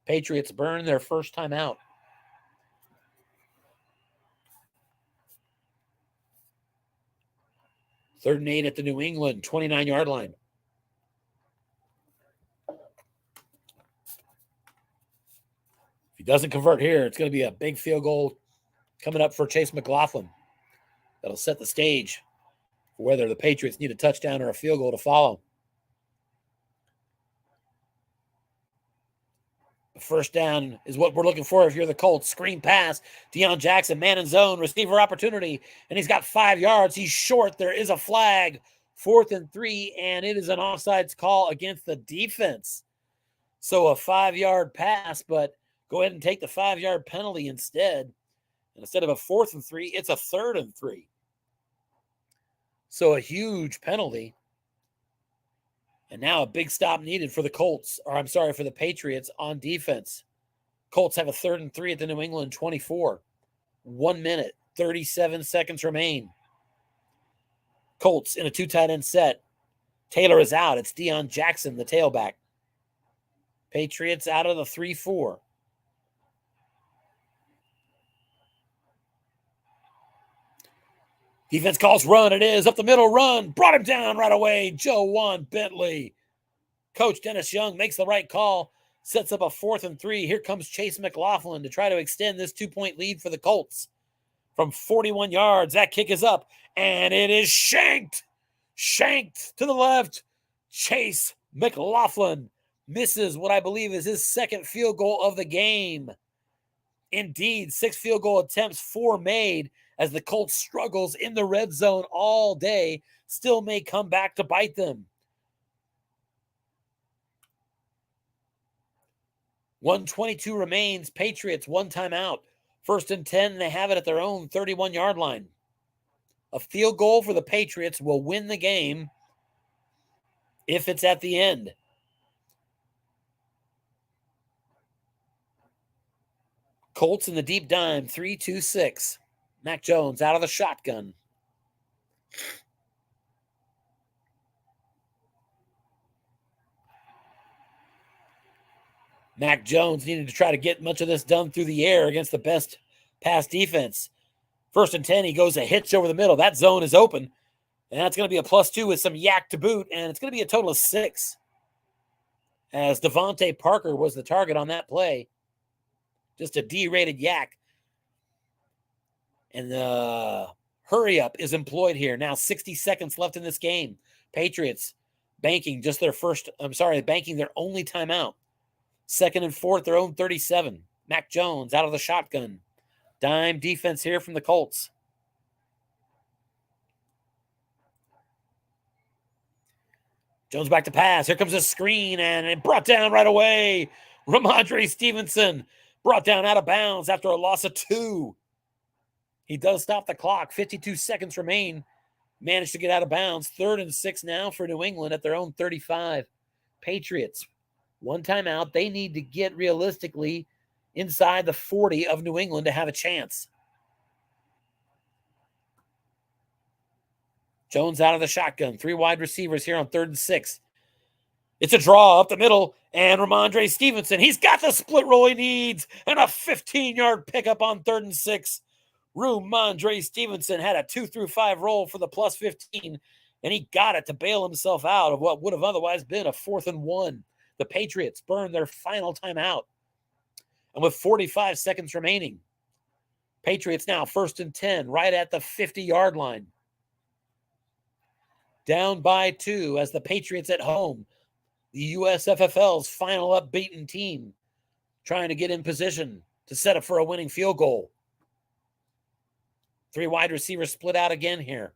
Patriots burn their first time out. Third and 8 at the New England 29-yard line. If you doesn't convert here, it's going to be a big field goal coming up for Chase McLaughlin. That'll set the stage for whether the Patriots need a touchdown or a field goal to follow. The first down is what we're looking for if you're the Colts. Screen pass. Deion Jackson, man in zone, receiver opportunity, and he's got 5 yards. He's short. There is a flag. 4th and 3, and it is an offsides call against the defense. So a 5-yard pass, but go ahead and take the 5-yard penalty instead. And instead of a 4th and 3, it's a 3rd and 3. So a huge penalty. And now a big stop needed for the Colts, or I'm sorry, for the Patriots on defense. Colts have a 3rd and 3 at the New England 24. 1 minute, 37 seconds remain. Colts in a 2 tight end set. Taylor is out. It's Deion Jackson, the tailback. Patriots out of the 3-4. Defense calls run. It is up the middle, run. Brought him down right away. Joe Juan Bentley. Coach Dennis Young makes the right call. Sets up a 4th and 3. Here comes Chase McLaughlin to try to extend this 2-point lead for the Colts. From 41 yards, that kick is up. And it is shanked. Shanked to the left. Chase McLaughlin misses what I believe is his 2nd field goal of the game. Indeed, 6 field goal attempts, 4 made, as the Colts struggles in the red zone all day, still may come back to bite them. 1:22 remains. Patriots 1 timeout. 1st and 10, they have it at their own 31-yard line. A field goal for the Patriots will win the game if it's at the end. Colts in the deep dime, 3-2-6. Mac Jones out of the shotgun. Mac Jones needed to try to get much of this done through the air against the best pass defense. 1st and 10, he goes a hitch over the middle. That zone is open, and that's going to be a +2 with some yak to boot, and it's going to be a total of 6. As Devontae Parker was the target on that play. Just a D-rated yak. And the hurry up is employed here. Now 60 seconds left in this game. Patriots banking banking their only timeout. 2nd and 4th, their own 37. Mac Jones out of the shotgun. Dime defense here from the Colts. Jones back to pass. Here comes a screen, and it brought down right away. Ramondre Stevenson brought down out of bounds after a loss of 2. He does stop the clock. 52 seconds remain. Managed to get out of bounds. 3rd and 6 now for New England at their own 35. Patriots, 1 timeout. They need to get realistically inside the 40 of New England to have a chance. Jones out of the shotgun. 3 wide receivers here on 3rd and 6. It's a draw up the middle, and Ramondre Stevenson, he's got the split roll he needs, and a 15-yard pickup on 3rd and 6. Ramondre Stevenson had a 2-through-5 roll for the +15, and he got it to bail himself out of what would have otherwise been a 4th and 1. The Patriots burn their final timeout. And with 45 seconds remaining, Patriots now 1st and 10, right at the 50-yard line. Down by 2 as the Patriots at home, the USFFL's final unbeaten team, trying to get in position to set up for a winning field goal. 3 wide receivers split out again here.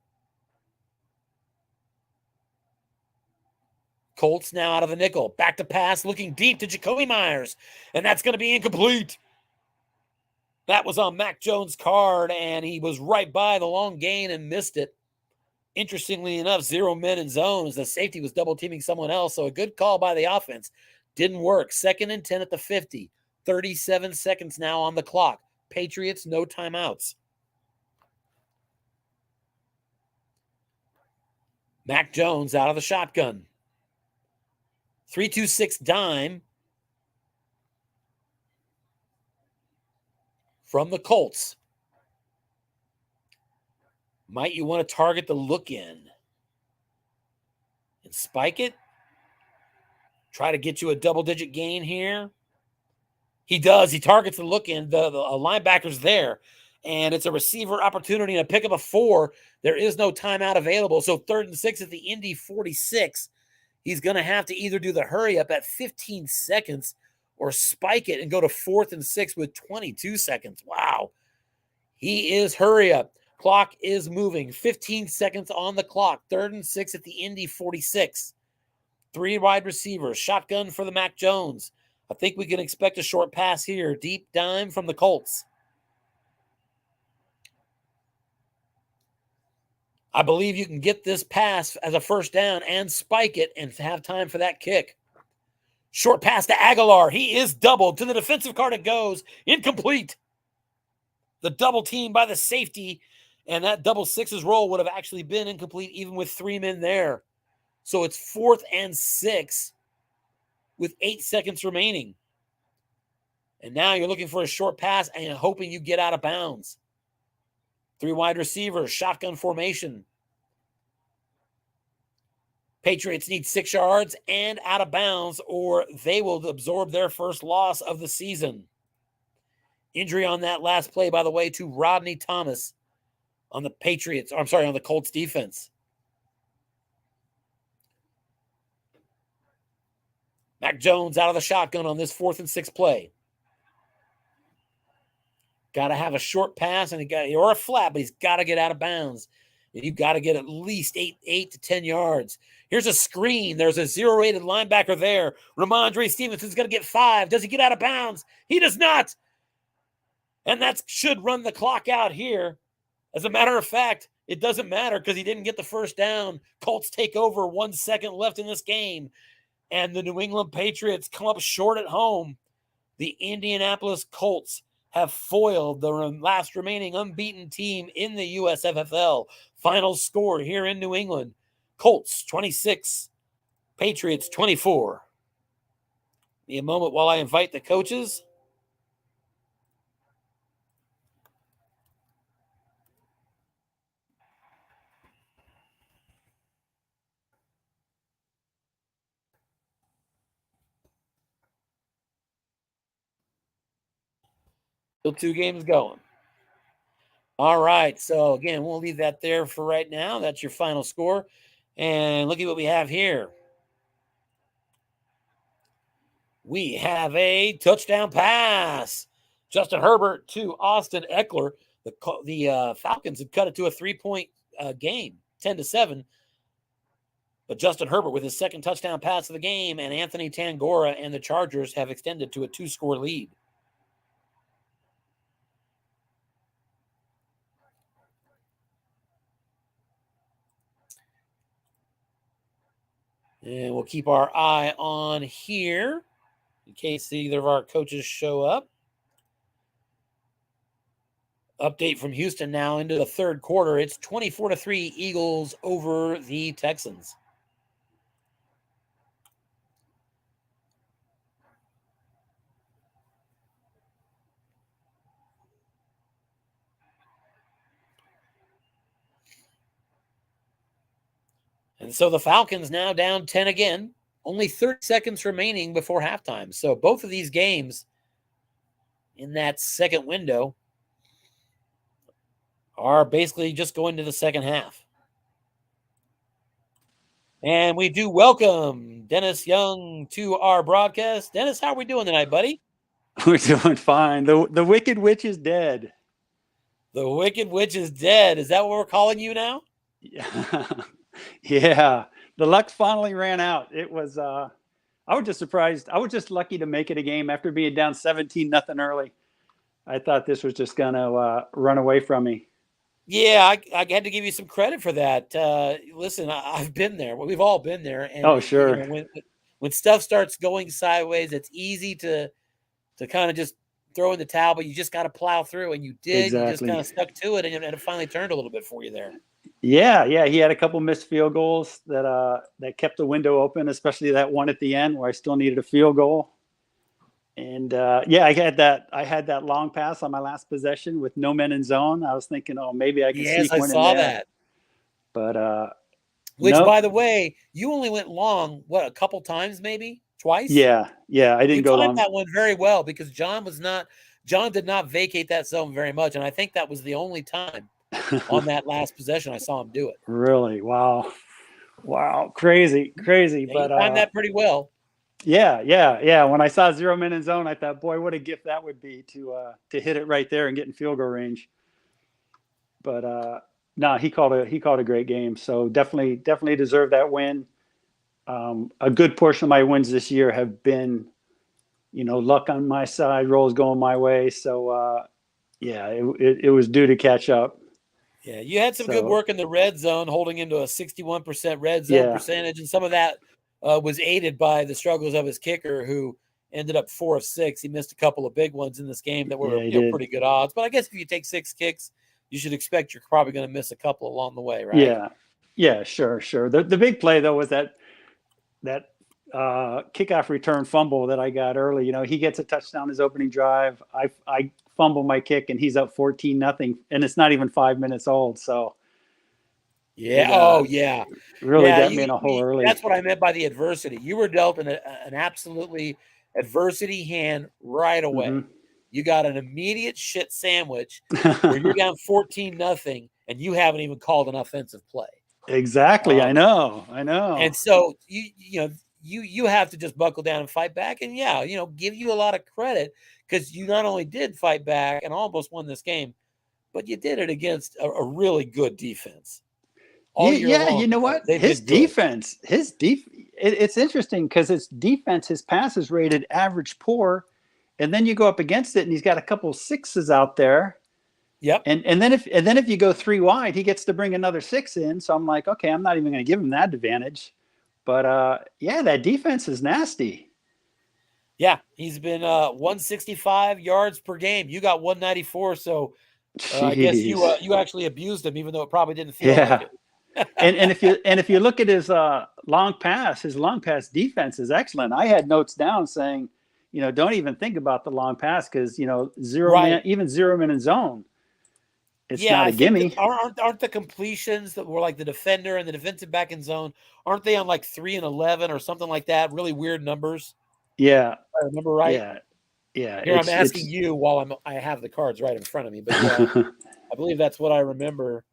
Colts now out of the nickel. Back to pass, looking deep to Jacoby Myers. And that's going to be incomplete. That was on Mac Jones' card, and he was right by the long gain and missed it. Interestingly enough, 0 men in zones. The safety was double-teaming someone else, so a good call by the offense. Didn't work. 2nd and 10 at the 50. 37 seconds now on the clock. Patriots, no timeouts. Mac Jones out of the shotgun. 3-2-6 dime from the Colts. Might you want to target the look in and spike it? Try to get you a double-digit gain here. He does. He targets the look in. The linebacker's there, and it's a receiver opportunity and a pickup of 4. There is no timeout available. So 3rd and 6 at the Indy 46. He's going to have to either do the hurry up at 15 seconds or spike it and go to 4th and 6 with 22 seconds. Wow. He is hurry up. Clock is moving. 15 seconds on the clock. 3rd and 6 at the Indy 46. 3 wide receivers. Shotgun for the Mac Jones. I think we can expect a short pass here. Deep dime from the Colts. I believe you can get this pass as a first down and spike it and have time for that kick. Short pass to Aguilar. He is doubled. To the defensive card it goes. Incomplete. The double team by the safety, and that double sixes roll would have actually been incomplete even with 3 men there. So it's 4th and 6 with 8 seconds remaining. And now you're looking for a short pass and hoping you get out of bounds. 3 wide receivers, shotgun formation. Patriots need 6 yards and out of bounds, or they will absorb their first loss of the season. Injury on that last play, by the way, to Rodney Thomas on the Patriots. On the Colts defense. Mac Jones out of the shotgun on this 4th and 6 play. Got to have a short pass or a flat, but he's got to get out of bounds. And you've got to get at least 8 to 10 yards. Here's a screen. There's a 0-rated linebacker there. Ramondre Stevenson's going to get 5. Does he get out of bounds? He does not. And that should run the clock out here. As a matter of fact, it doesn't matter because he didn't get the first down. Colts take over. 1 second left in this game. And the New England Patriots come up short at home. The Indianapolis Colts have foiled the last remaining unbeaten team in the USFFL. Final score here in New England. Colts 26, Patriots 24. Be a moment while I invite the coaches. Still 2 games going. All right. So, again, we'll leave that there for right now. That's your final score. And look at what we have here. We have a touchdown pass. Justin Herbert to Austin Eckler. The Falcons had cut it to a 3-point game, 10-7. But Justin Herbert with his second touchdown pass of the game, and Anthony Tangora and the Chargers have extended to a 2-score lead. And we'll keep our eye on here in case either of our coaches show up. Update from Houston now into the 3rd quarter. It's 24-3 Eagles over the Texans. And so the Falcons now down 10 again. Only 30 seconds remaining before halftime. So both of these games in that second window are basically just going to the second half. And we do welcome Dennis Young to our broadcast. Dennis, how are we doing tonight, buddy? We're doing fine. The Wicked Witch is dead. The Wicked Witch is dead. Is that what we're calling you now? Yeah. The luck finally ran out. It was I was just surprised. I was just lucky to make it a game after being down 17-0 early. I thought this was just gonna run away from me. Yeah, I had to give you some credit for that. Listen, I've been there. We've all been there. And, oh, sure. When stuff starts going sideways, it's easy to kind of just throw in the towel, but you just got to plow through, and you did. Exactly. You just kind of stuck to it, and it finally turned a little bit for you there. Yeah. He had a couple missed field goals that kept the window open, especially that one at the end where I still needed a field goal. And I had that long pass on my last possession with no men in zone. I was thinking, maybe I can sneak one in there. Yes, I saw that. But which, by the way, you only went long, a couple times maybe? twice. Yeah, I didn't You go timed long. that one very well because John did not vacate that zone very much, and I think that was the only time on that last possession I saw him do it. Really? Wow. Crazy. Yeah, But he timed that pretty well. yeah. When I saw 0 men in zone, I thought, boy, what a gift that would be to hit it right there and get in field goal range. But no, he called a great game. So definitely deserved that win. A good portion of my wins this year have been, luck on my side, rolls going my way. So yeah, it was due to catch up. Yeah, you had some good So work in the red zone, holding him to a 61% red zone yeah, percentage, and some of that was aided by the struggles of his kicker, who ended up 4 of 6. He missed a couple of big ones in this game that were he did. pretty good odds. But I guess if you take 6 kicks, you should expect you're probably going to miss a couple along the way, right? Yeah, sure. The big play though was that kickoff return fumble that I got early. He gets a touchdown his opening drive. I fumble my kick and he's up 14-0, and it's not even 5 minutes old. So yeah. Yeah. Really got me in a hole early. That's what I meant by the adversity. You were dealt an absolutely adversity hand right away. Mm-hmm. You got an immediate shit sandwich where you're down 14-0 and you haven't even called an offensive play. Exactly. I know. And so you have to just buckle down and fight back. And give you a lot of credit because you not only did fight back and almost won this game, but you did it against a really good defense. Yeah, you know what? His defense, it's interesting because his defense, his passes rated average poor, and then you go up against it and he's got a couple 6s out there. Yep. And then if you go 3 wide, he gets to bring another 6 in. So I'm like, okay, I'm not even going to give him that advantage. But yeah, that defense is nasty. Yeah, he's been 165 yards per game. You got 194, so I guess you actually abused him, even though it probably didn't feel like it. and if you look at his long pass defense is excellent. I had notes down saying, don't even think about the long pass because even 0 men in zone. It's not a gimme. Aren't the completions that were like the defender and the defensive back in zone? Aren't they on like 3 and 11 or something like that? Really weird numbers. Yeah, I remember right. Yeah. Here I'm asking you while I have the cards right in front of me, but I believe that's what I remember.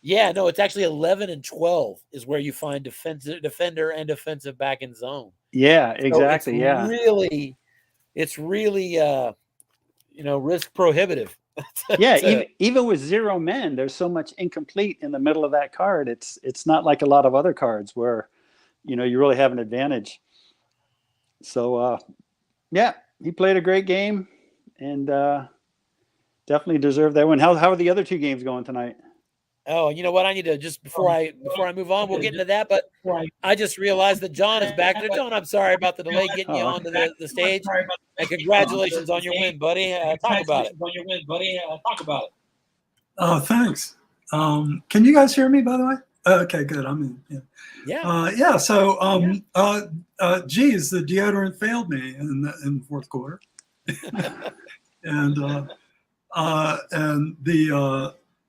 Yeah, no, it's actually 11 and 12 is where you find defender and defensive back in zone. Yeah, exactly. It's really risk prohibitive. Even with 0 men, there's so much incomplete in the middle of that card. It's not like a lot of other cards where you really have an advantage. So yeah, he played a great game and definitely deserved that win. How are the other 2 games going tonight? Oh, you know what? I need to just before I move on, we'll get into that. But I just realized that John is back there. John, I'm sorry about the delay getting you onto the stage. And congratulations on your win, buddy. Talk about it. Oh, thanks. Can you guys hear me, by the way? Okay, good. I'm in. Yeah. So, geez, the deodorant failed me in the fourth quarter, and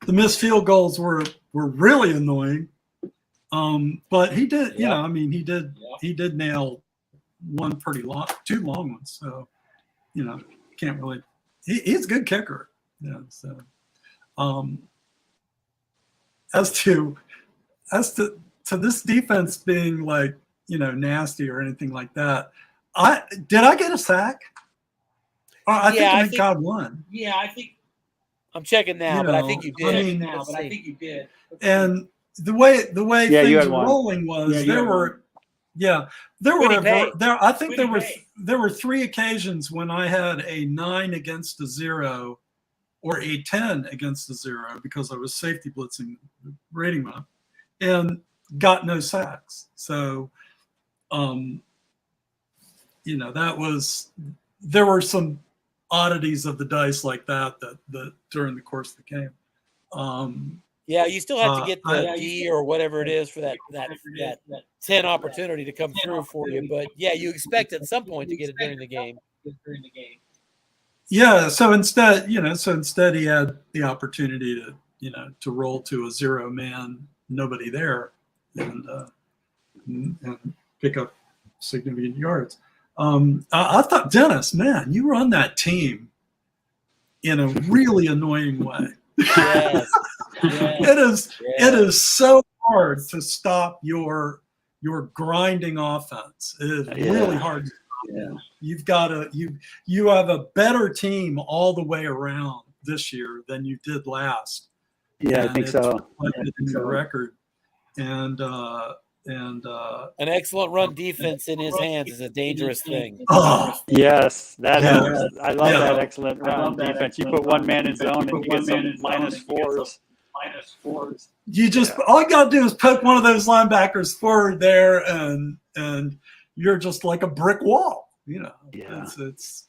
the missed field goals were really annoying. But he did, he did nail one pretty long, 2 long ones. So, can't really. He's a good kicker. Yeah. So, as to this defense being like nasty or anything like that, I get a sack? I think God won. Yeah, I think. I'm checking now, but I think you did. And the way things were rolling was there were there were 3 occasions when I had a 9 against a 0 or a 10 against a 0 because I was safety blitzing the rating went up and got no sacks. So there were some oddities of the dice like that during the course of the game. You still have to get the D or whatever it is for that 10 opportunity to come through for you. But you expect at some point to get it during the game. Yeah. So instead he had the opportunity to roll to a 0 man, nobody there, and pick up significant yards. I thought, Dennis, man, you run that team in a really annoying way. Yes. It is so hard to stop your grinding offense. It is really hard to stop. Yeah. You've got to you have a better team all the way around this year than you did last. Yeah, I think so. In your record. And an excellent run defense in his hands is a dangerous thing. Oh, yes, that is. I love that excellent run defense. You put one man in zone and you get some -4s. You just all you gotta do is poke one of those linebackers forward there, and you're just like a brick wall. It's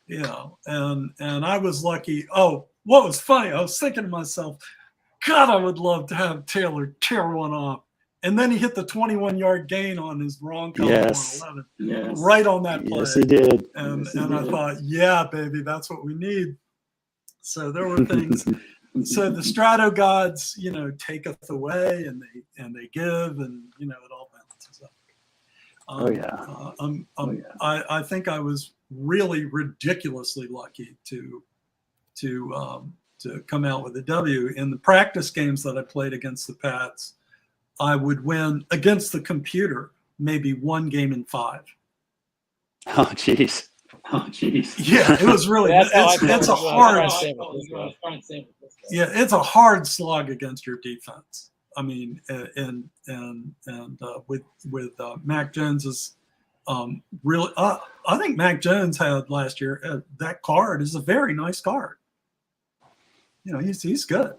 and I was lucky. Oh, what was funny? I was thinking to myself, God, I would love to have Taylor tear one off. And then he hit the 21-yard gain on his wrong cover on 11, right on that play. Yes, he did. And I thought, yeah, baby, that's what we need. So there were things. So the Strato gods, taketh away, and they give, and it all balances up. I think I was really ridiculously lucky to come out with a W in the practice games that I played against the Pats. I would win against the computer maybe 1 game in 5. Oh, jeez. Yeah, it was really. It's a hard. Yeah, it's a hard slog against your defense. I mean, and with Mac Jones's really, I think Mac Jones had last year. That card is a very nice card. He's good.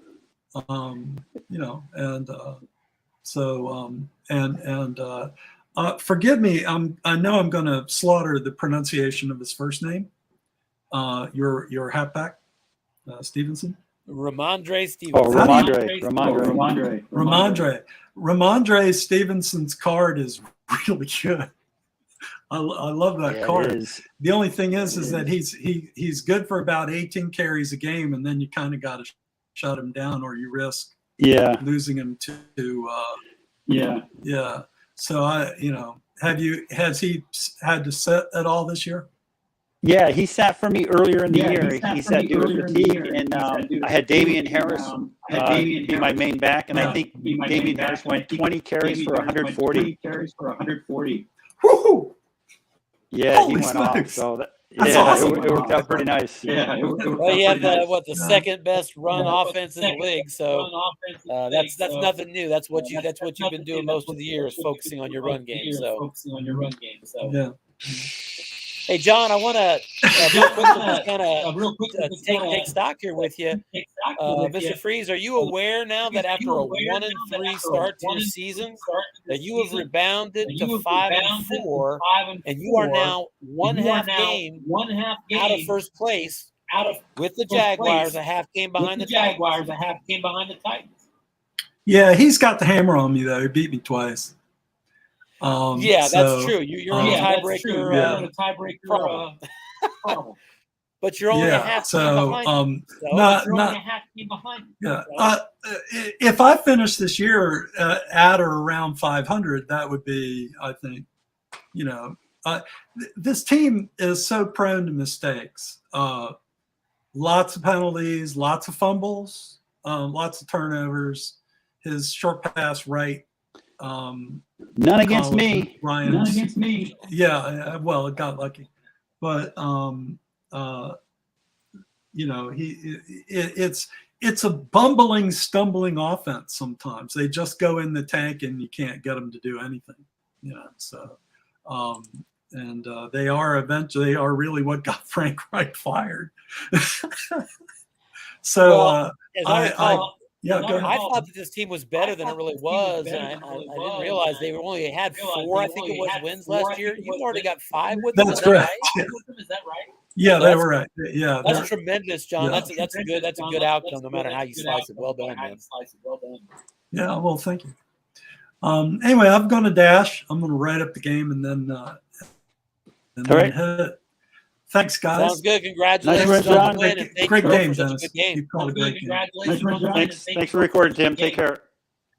Forgive me. I know I'm going to slaughter the pronunciation of his first name. Your halfback, Stevenson. Ramondre Stevenson. Oh, Ramondre. Ramondre Stevenson's card is really good. I love that card. The only thing is that he's good for about 18 carries a game, and then you kind of got to shut him down, or you risk losing him to So has he had to sit at all this year? Yeah, he sat for me earlier in the year. He sat due to fatigue, and I had Damian Harris be my main back, and I think Damian Harris went 20 carries for 140. Woo-hoo! Yeah, Holy he went off. smokes. So That's awesome. It worked out pretty nice. Well, he had the second best run offense in the league, so that's nothing new. That's what you've been doing most of the year, is focusing on your run game. So Yeah. Hey, John, I want to real quickly take stock here with you. Mr. Freeze, are you aware now that after a 1-3 start to your season, that you have rebounded to 5-4, and you are now one half game out of first place with the Jaguars, a half game behind the Titans? Yeah, he's got the hammer on me, though. He beat me twice. That's true. You're in a tiebreaker. Problem. But you're only a half game behind. If I finish this year at or around 500, that would be, I think, this team is so prone to mistakes. Lots of penalties, lots of fumbles, lots of turnovers. His short pass right. None against me. Ryan's, None against me. Yeah, well, it got lucky, but it's a bumbling, stumbling offense. Sometimes they just go in the tank and you can't get them to do anything. So they are really what got Frank Reich fired. So I thought that this team was better than it really was, and I didn't realize they only had 4, I think it was, wins last year. You've already got 5 with them. That's correct. Is that right? Yeah, they were right. Yeah, that's tremendous, John. That's good. That's a good outcome, no matter how you slice it. Well done, man. Yeah, well, thank you. Anyway, I'm going to dash. I'm going to write up the game and then hit it. Thanks, guys. Sounds good. Congratulations on the win. Great game, Dennis. Good game. You called a great game. Thanks for recording, Tim. Take care.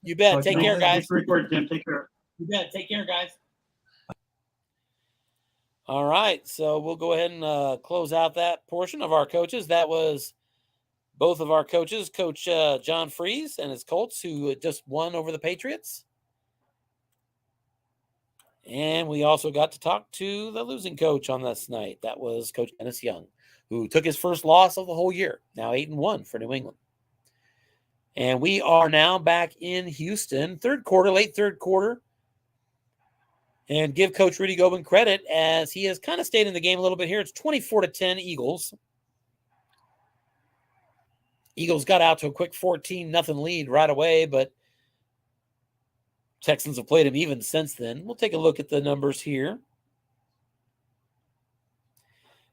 You bet. Take care, guys. Thanks for recording, Tim. Take care. You bet. Take care, guys. All right, so we'll go ahead and close out that portion of our coaches. That was both of our coaches, Coach John Freeze and his Colts, who just won over the Patriots. And we also got to talk to the losing coach on this night. That was Coach Dennis Young, who took his first loss of the whole year, now 8-1 for New England. And we are now back in Houston, late third quarter. And give Coach Rudy Gobin credit as he has kind of stayed in the game a little bit here. It's 24-10 Eagles. Eagles got out to a quick 14-0 lead right away, but Texans have played them even since then. We'll take a look at the numbers here.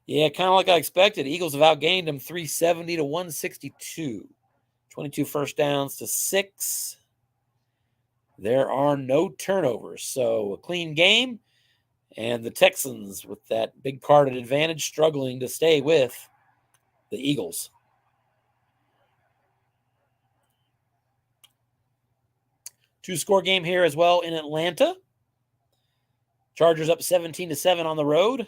Yeah, kind of like I expected. Eagles have outgained them 370-162. 22 first downs to 6. There are no turnovers, so a clean game. And the Texans, with that big carded advantage, struggling to stay with the Eagles. Two-score game here as well in Atlanta. Chargers up 17-7 on the road.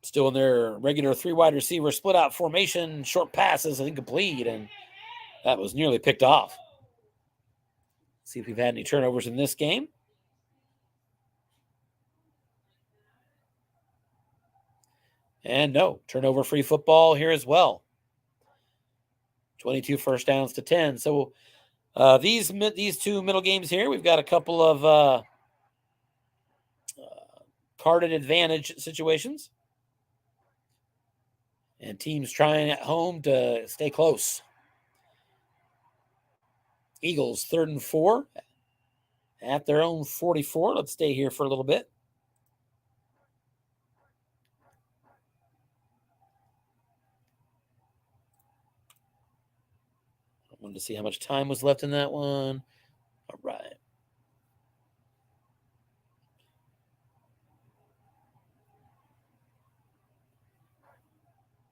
Still in their regular 3-wide receiver split-out formation. Short passes incomplete, and that was nearly picked off. See if we've had any turnovers in this game. And no, turnover-free football here as well. 22 first downs to 10. So these two middle games here, we've got a couple of carded advantage situations. And teams trying at home to stay close. Eagles 3rd and 4 at their own 44. Let's stay here for a little bit. I wanted to see how much time was left in that one. All right.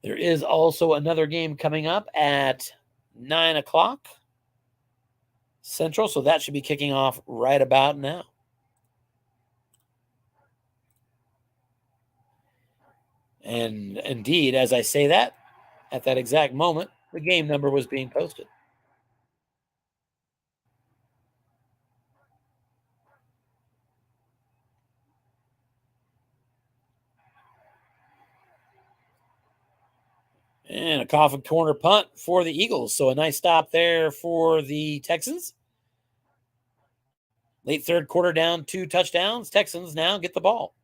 There is also another game coming up at 9 o'clock Central, so that should be kicking off right about now. And indeed, as I say that, at that exact moment, the game number was being posted. And a coffin corner punt for the Eagles. So a nice stop there for the Texans. Late third quarter, down 2 touchdowns. Texans now get the ball.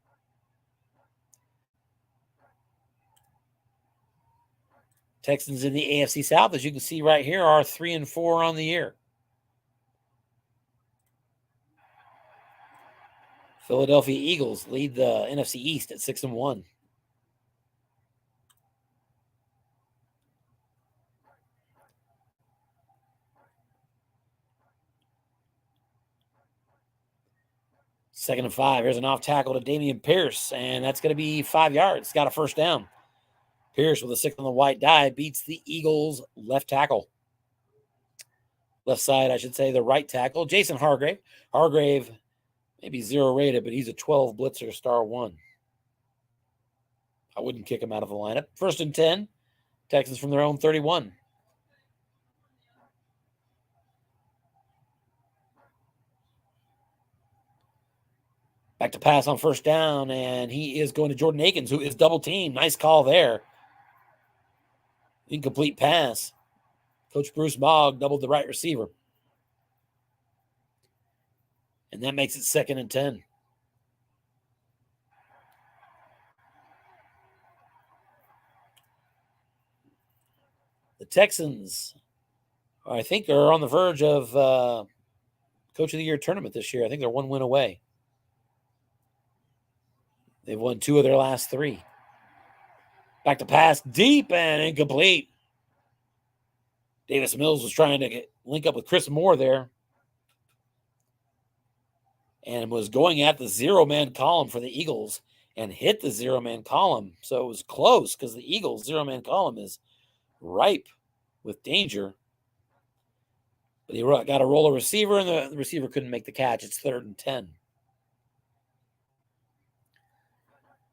Texans in the AFC South, as you can see right here, are 3 and 4 on the year. Philadelphia Eagles lead the NFC East at 6 and 1. Second and 5. Here's an off tackle to Dameon Pierce, and that's going to be 5 yards. Got a first down. Pierce with a 6 on the white die beats the Eagles left tackle. Left side, I should say, the right tackle, Jason Hargrave. Hargrave, maybe 0 rated, but he's a 12 blitzer star 1. I wouldn't kick him out of the lineup. 1st and 10. Texans from their own 31. Back to pass on 1st down, and he is going to Jordan Akins, who is double teamed. Nice call there. Incomplete pass. Coach Bruce Mogg doubled the right receiver. And that makes it 2nd and 10. The Texans, I think, are on the verge of Coach of the Year tournament this year. I think they're 1 win away. They've won 2 of their last 3. Back to pass, deep and incomplete. Davis Mills was trying to link up with Chris Moore there. And was going at the 0-man column for the Eagles and hit the 0-man column. So it was close because the Eagles' 0-man column is ripe with danger. But he got to roll a receiver, and the receiver couldn't make the catch. It's 3rd and 10.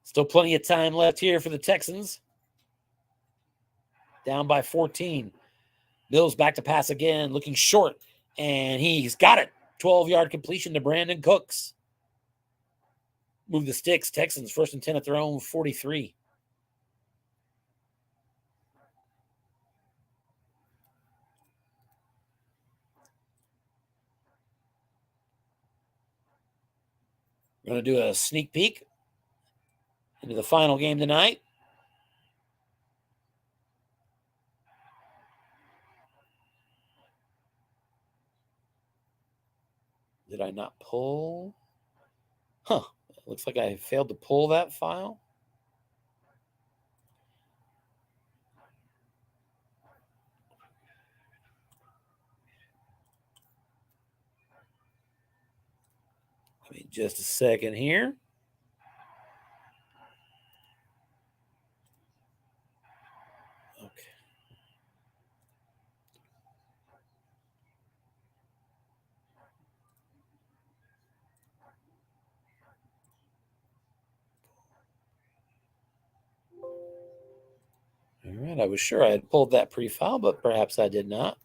Still plenty of time left here for the Texans. Down by 14. Bills back to pass again, looking short, and he's got it. 12-yard completion to Brandon Cooks. Move the sticks. Texans 1st and 10 at their own 43. We're going to do a sneak peek into the final game tonight. Did I not pull? Huh. Looks like I failed to pull that file. Give me just a second here. Okay. All right, I was sure I had pulled that pre-file, but perhaps I did not.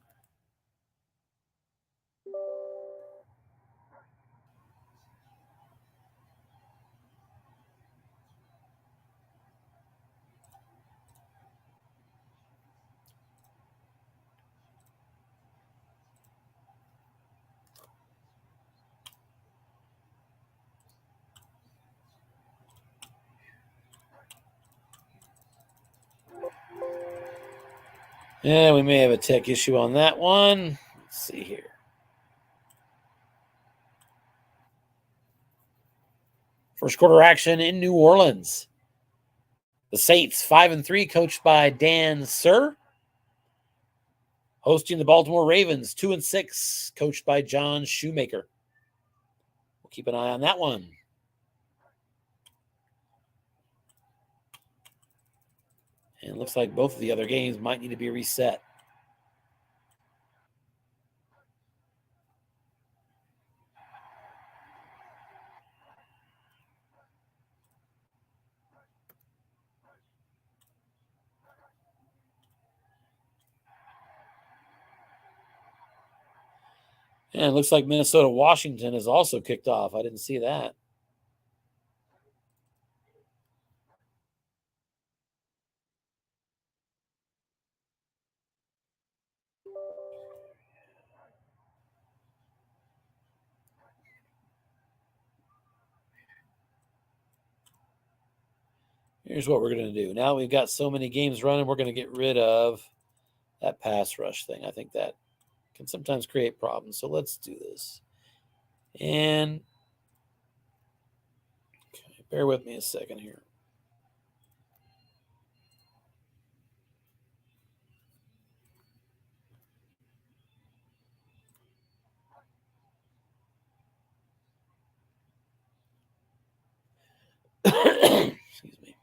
Yeah, we may have a tech issue on that one. Let's see here. First quarter action in New Orleans. The Saints 5-3, coached by Dan Sir. Hosting the Baltimore Ravens 2-6, coached by John Shoemaker. We'll keep an eye on that one. And it looks like both of the other games might need to be reset. And it looks like Minnesota-Washington is also kicked off. I didn't see that. Here's what we're going to do. Now we've got so many games running, we're going to get rid of that pass rush thing. I think that can sometimes create problems. So let's do this. And okay, bear with me a second here. Excuse me.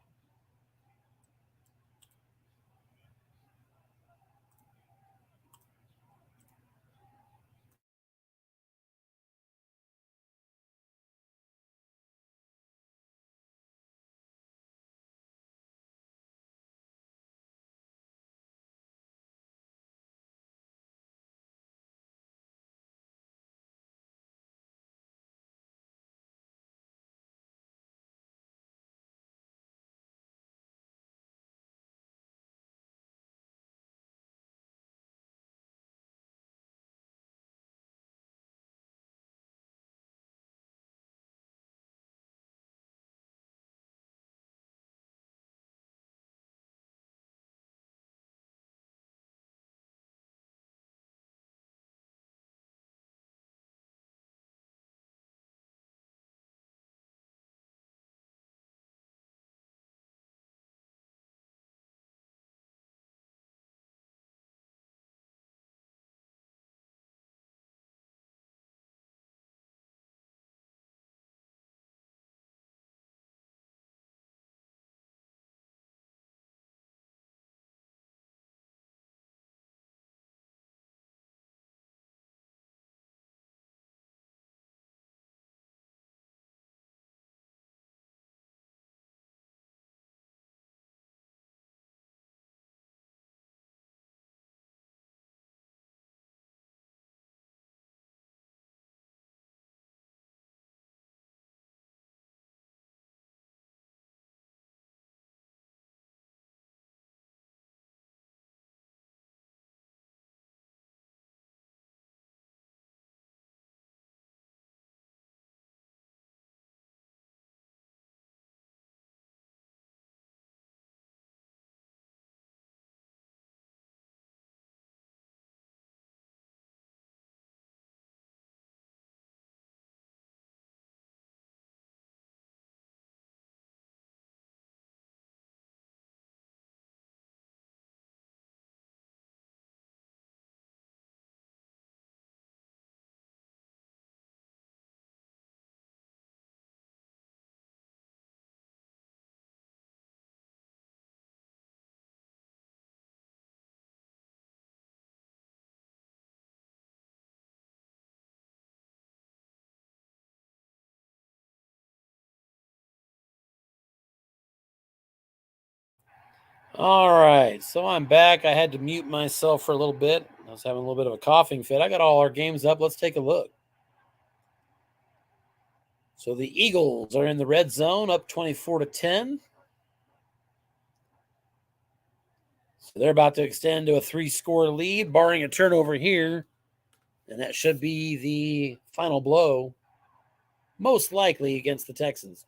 All right, so I'm back. I had to mute myself for a little bit. I was having a little bit of a coughing fit. I got all our games up. Let's take a look. So the Eagles are in the red zone, up 24-10. So they're about to extend to a 3-score lead, barring a turnover here. And that should be the final blow, most likely against the Texans.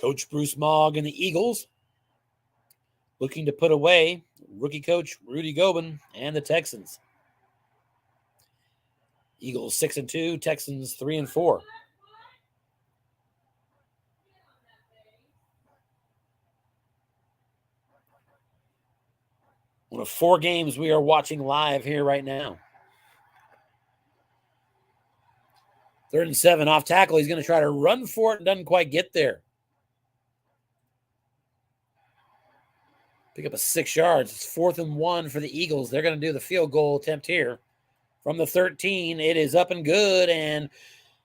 Coach Bruce Mogg and the Eagles looking to put away rookie coach Rudy Gobin and the Texans. Eagles 6-2, Texans 3-4. One of 4 games we are watching live here right now. 3rd and 7 off tackle. He's going to try to run for it and doesn't quite get there. Pick up a 6 yards. It's 4th and 1 for the Eagles. They're going to do the field goal attempt here. From the 13, it is up and good, and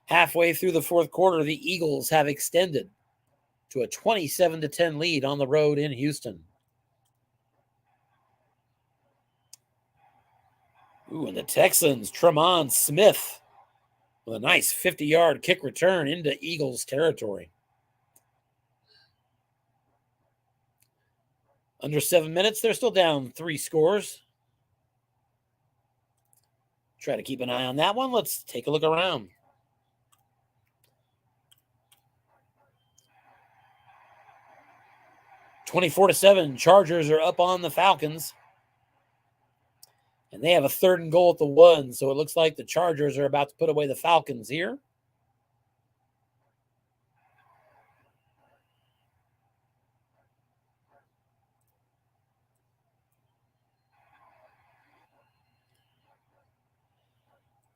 halfway through the 4th quarter, the Eagles have extended to a 27-10 lead on the road in Houston. Ooh, and the Texans, Tremont Smith with a nice 50-yard kick return into Eagles territory. Under 7 minutes, they're still down 3 scores. Try to keep an eye on that one. Let's take a look around. (24-7), Chargers are up on the Falcons. And they have a 3rd and goal at the 1, so it looks like the Chargers are about to put away the Falcons here.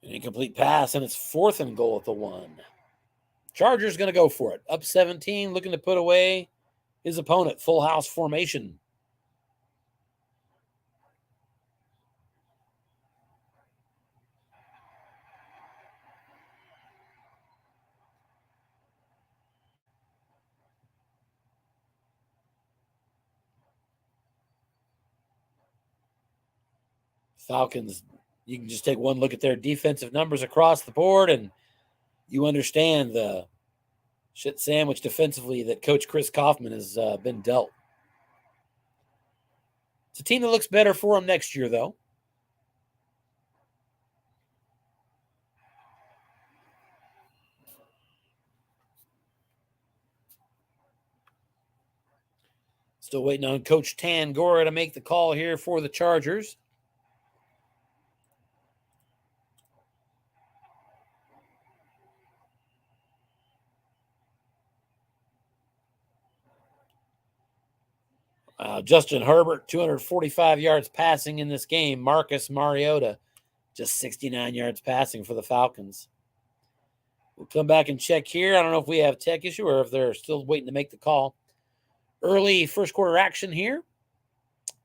An incomplete pass, and it's 4th and goal at the 1. Chargers going to go for it. Up 17, looking to put away his opponent. Full house formation. Falcons, you can just take one look at their defensive numbers across the board, and you understand the shit sandwich defensively that Coach Chris Kaufman has been dealt. It's a team that looks better for him next year, though. Still waiting on Coach Tangora to make the call here for the Chargers. Justin Herbert, 245 yards passing in this game. Marcus Mariota, just 69 yards passing for the Falcons. We'll come back and check here. I don't know if we have a tech issue or if they're still waiting to make the call. Early first quarter action here.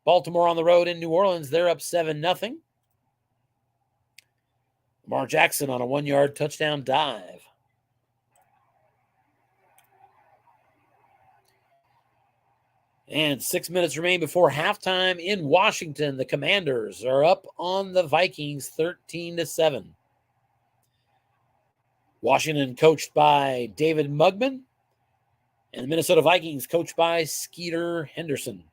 Baltimore on the road in New Orleans. They're up 7-0. Lamar Jackson on a 1-yard touchdown dive. And 6 minutes remain before halftime in Washington. The Commanders are up on the Vikings 13-7. Washington coached by David Mugman, and the Minnesota Vikings coached by Skeeter Henderson.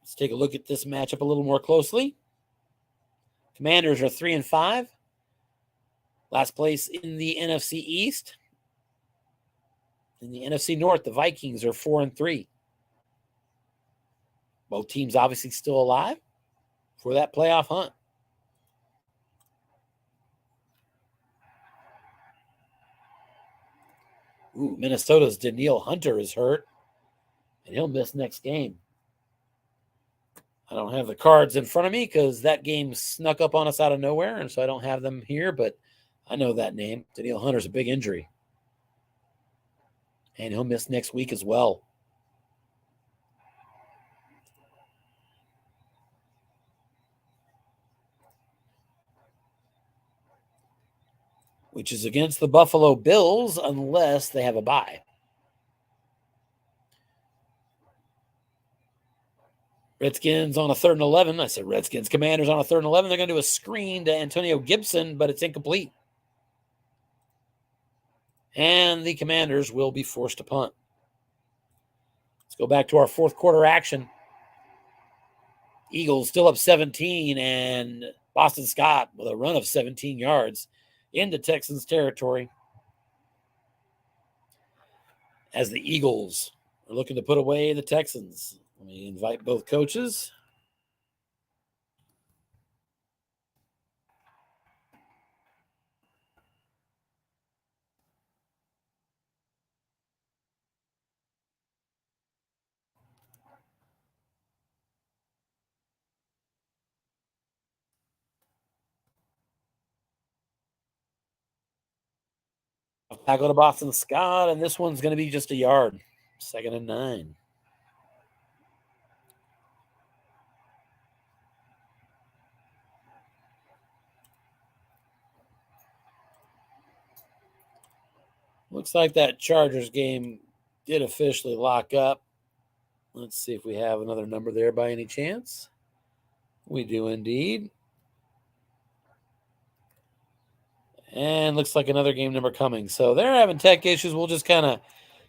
Let's take a look at this matchup a little more closely. Commanders are 3-5. Last place in the NFC East. In the NFC North, the Vikings are 4-3. Both teams obviously still alive for that playoff hunt. Ooh, Minnesota's Danielle Hunter is hurt, and he'll miss next game. I don't have the cards in front of me because that game snuck up on us out of nowhere, and so I don't have them here, but I know that name. Danielle Hunter's a big injury. And he'll miss next week as well. which is against the Buffalo Bills unless they have a bye. Redskins on a 3rd and 11. I said Redskins. Commanders on a 3rd and 11. They're going to do a screen to Antonio Gibson, but it's incomplete. And the Commanders will be forced to punt. Let's go back to our 4th quarter action. Eagles still up 17, and Boston Scott with a run of 17 yards into Texans territory as the Eagles are looking to put away the Texans. Let me invite both coaches. Tackle to Boston Scott, and this one's going to be just a yard. 2nd and 9. Looks like that Chargers game did officially lock up. Let's see if we have another number there by any chance. We do indeed. And looks like another game number coming. So they're having tech issues. We'll just kind of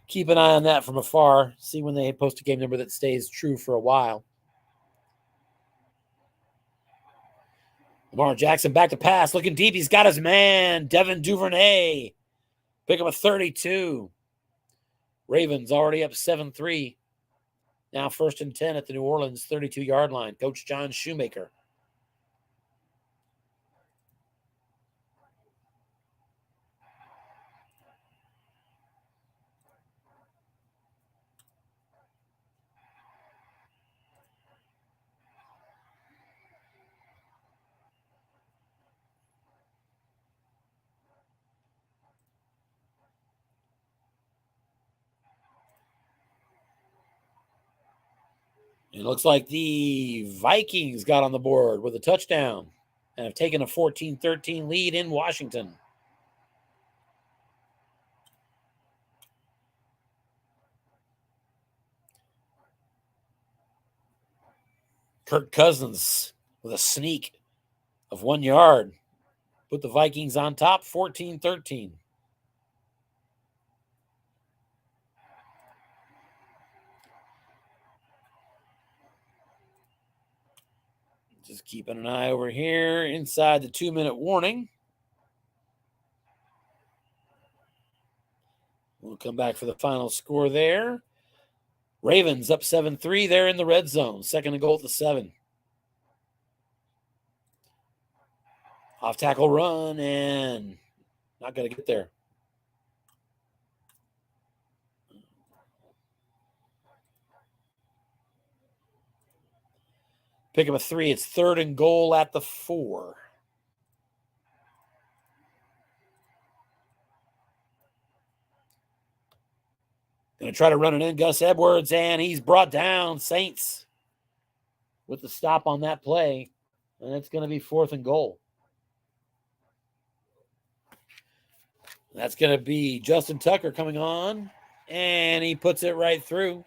keep an eye on that from afar. See when they post a game number that stays true for a while. Lamar Jackson back to pass. Looking deep. He's got his man, Devin Duvernay. Pick up a 32. Ravens already up 7-3. Now 1st and 10 at the New Orleans 32-yard line. Coach John Shoemaker. It looks like the Vikings got on the board with a touchdown and have taken a 14-13 lead in Washington. Kirk Cousins with a sneak of 1 yard. Put the Vikings on top, 14-13. Just keeping an eye over here inside the 2-minute warning. We'll come back for the final score there. Ravens up 7-3. They're in the red zone. 2nd and goal at the 7. Off tackle run and not going to get there. Pick up a 3. It's 3rd and goal at the 4. Going to try to run it in, Gus Edwards, and he's brought down. Saints with the stop on that play, and it's going to be 4th and goal. That's going to be Justin Tucker coming on, and he puts it right through.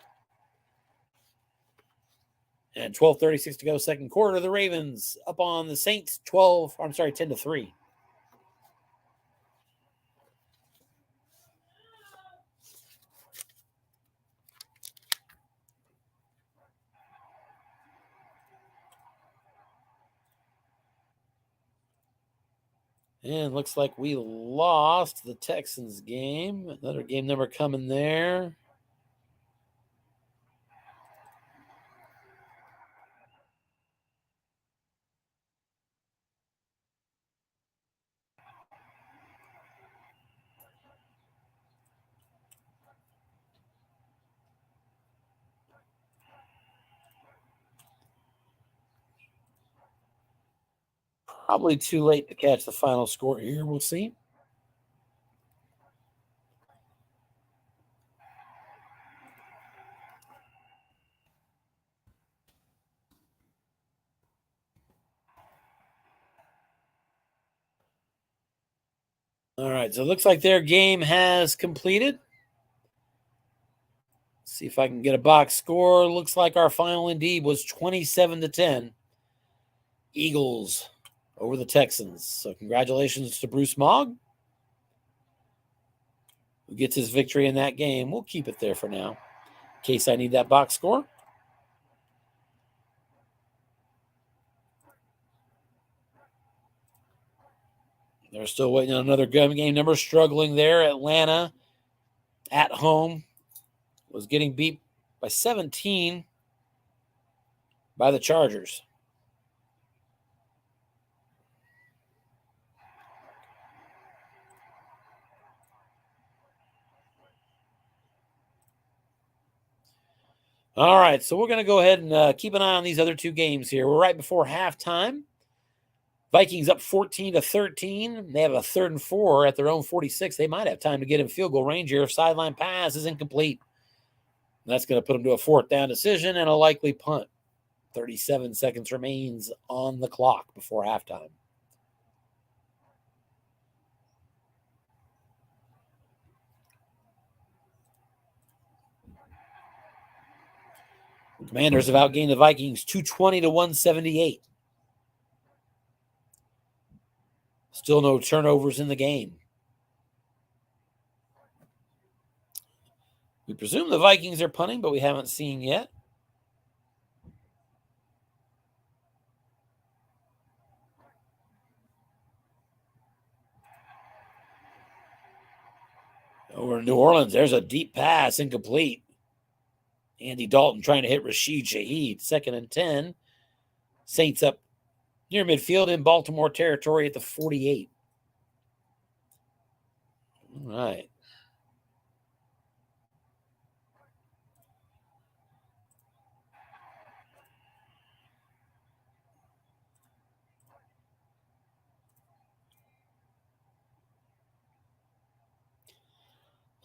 And 12:36 to go, 2nd quarter. The Ravens up on the Saints 10-3. And looks like we lost the Texans game. Another game number coming there. Probably too late to catch the final score here. We'll see. All right, so it looks like their game has completed. See if I can get a box score. Looks like our final indeed was 27-10. Eagles over the Texans. So congratulations to Bruce Mogg, who gets his victory in that game. We'll keep it there for now, in case I need that box score. They're still waiting on another game number. Struggling there. Atlanta at home was getting beat by 17 by the Chargers. All right, so we're going to go ahead and keep an eye on these other two games here. We're right before halftime. Vikings up 14-13. They have a 3rd and 4 at their own 46. They might have time to get in field goal range here if sideline pass is incomplete. That's going to put them to a 4th down decision and a likely punt. 37 seconds remains on the clock before halftime. The Commanders have outgained the Vikings 220-178. Still no turnovers in the game. We presume the Vikings are punting, but we haven't seen yet. Over in New Orleans, there's a deep pass, incomplete. Andy Dalton trying to hit Rashid Shaheed. 2nd and 10. Saints up near midfield in Baltimore territory at the 48. All right.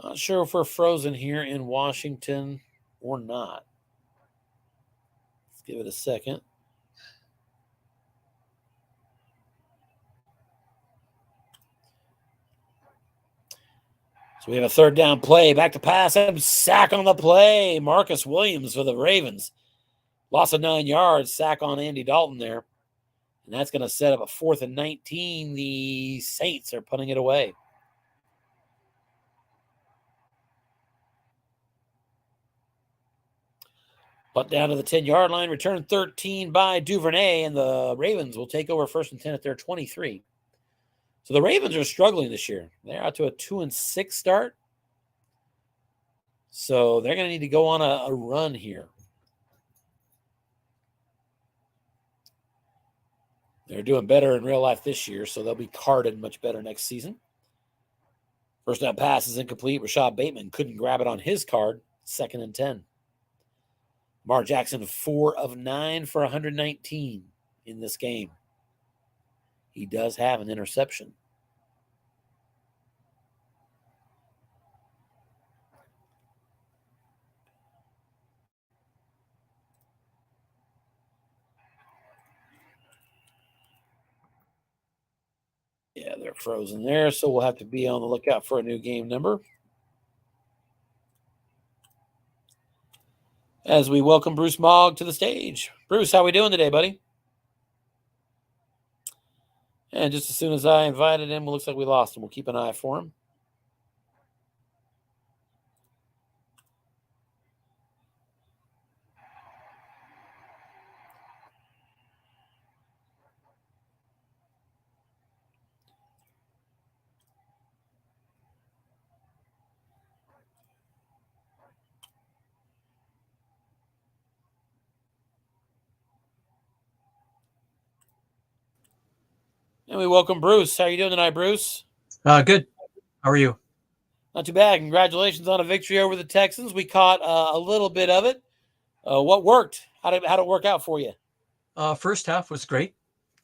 Not sure if we're frozen here in Washington or not. Let's give it a second. So we have a 3rd down play. Back to pass and sack on the play. Marcus Williams for the Ravens. Loss of 9 yards. Sack on Andy Dalton there. And that's going to set up a 4th and 19. The Saints are punting it away. Punt down to the 10-yard line. Return 13 by Duvernay. And the Ravens will take over 1st and 10 at their 23. So the Ravens are struggling this year. They're out to a 2-6 start. So they're going to need to go on a run here. They're doing better in real life this year, so they'll be carded much better next season. 1st down pass is incomplete. Rashad Bateman couldn't grab it on his card. 2nd and 10. Lamar Jackson, 4 of 9 for 119 in this game. He does have an interception. Yeah, they're frozen there, so we'll have to be on the lookout for a new game number. As we welcome Bruce Mogg to the stage. Bruce, how we doing today, buddy? And just as soon as I invited him, it looks like we lost him. We'll keep an eye for him. And we welcome Bruce. How are you doing tonight, Bruce? Good. How are you? Not too bad. Congratulations on a victory over the Texans. We caught a little bit of it. What worked? How did it work out for you? First half was great.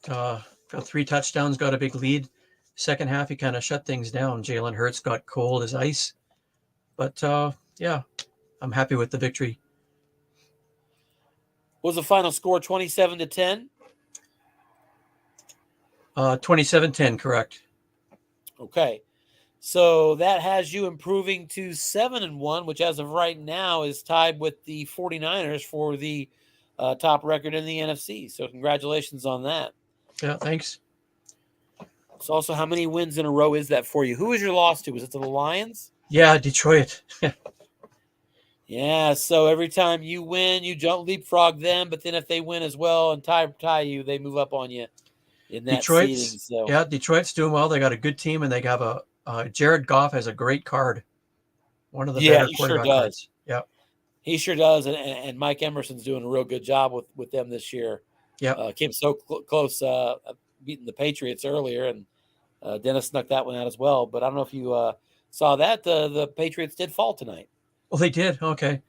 Got 3 touchdowns, got a big lead. Second half, he kind of shut things down. Jalen Hurts got cold as ice. But, yeah, I'm happy with the victory. What was the final score, 27-10? 27-10, correct. Okay. So that has you improving to 7-1, which as of right now is tied with the 49ers for the top record in the NFC. So congratulations on that. Yeah, thanks. So also, how many wins in a row is that for you? Who was your loss to? Was it to the Lions? Yeah, Detroit. Yeah, so every time you win, you don't leapfrog them, but then if they win as well and tie you, they move up on you in that seeding. So Detroit's doing well. They got a good team, and they have Jared Goff has a great card, one of the yeah, better he sure quarterback does. cards. Yeah, He sure does, and Mike Emerson's doing a real good job with them this year. yeah. Came so close beating the Patriots earlier, and Dennis snuck that one out as well. But I don't know if you saw that the Patriots did fall tonight. Well, they did. Okay.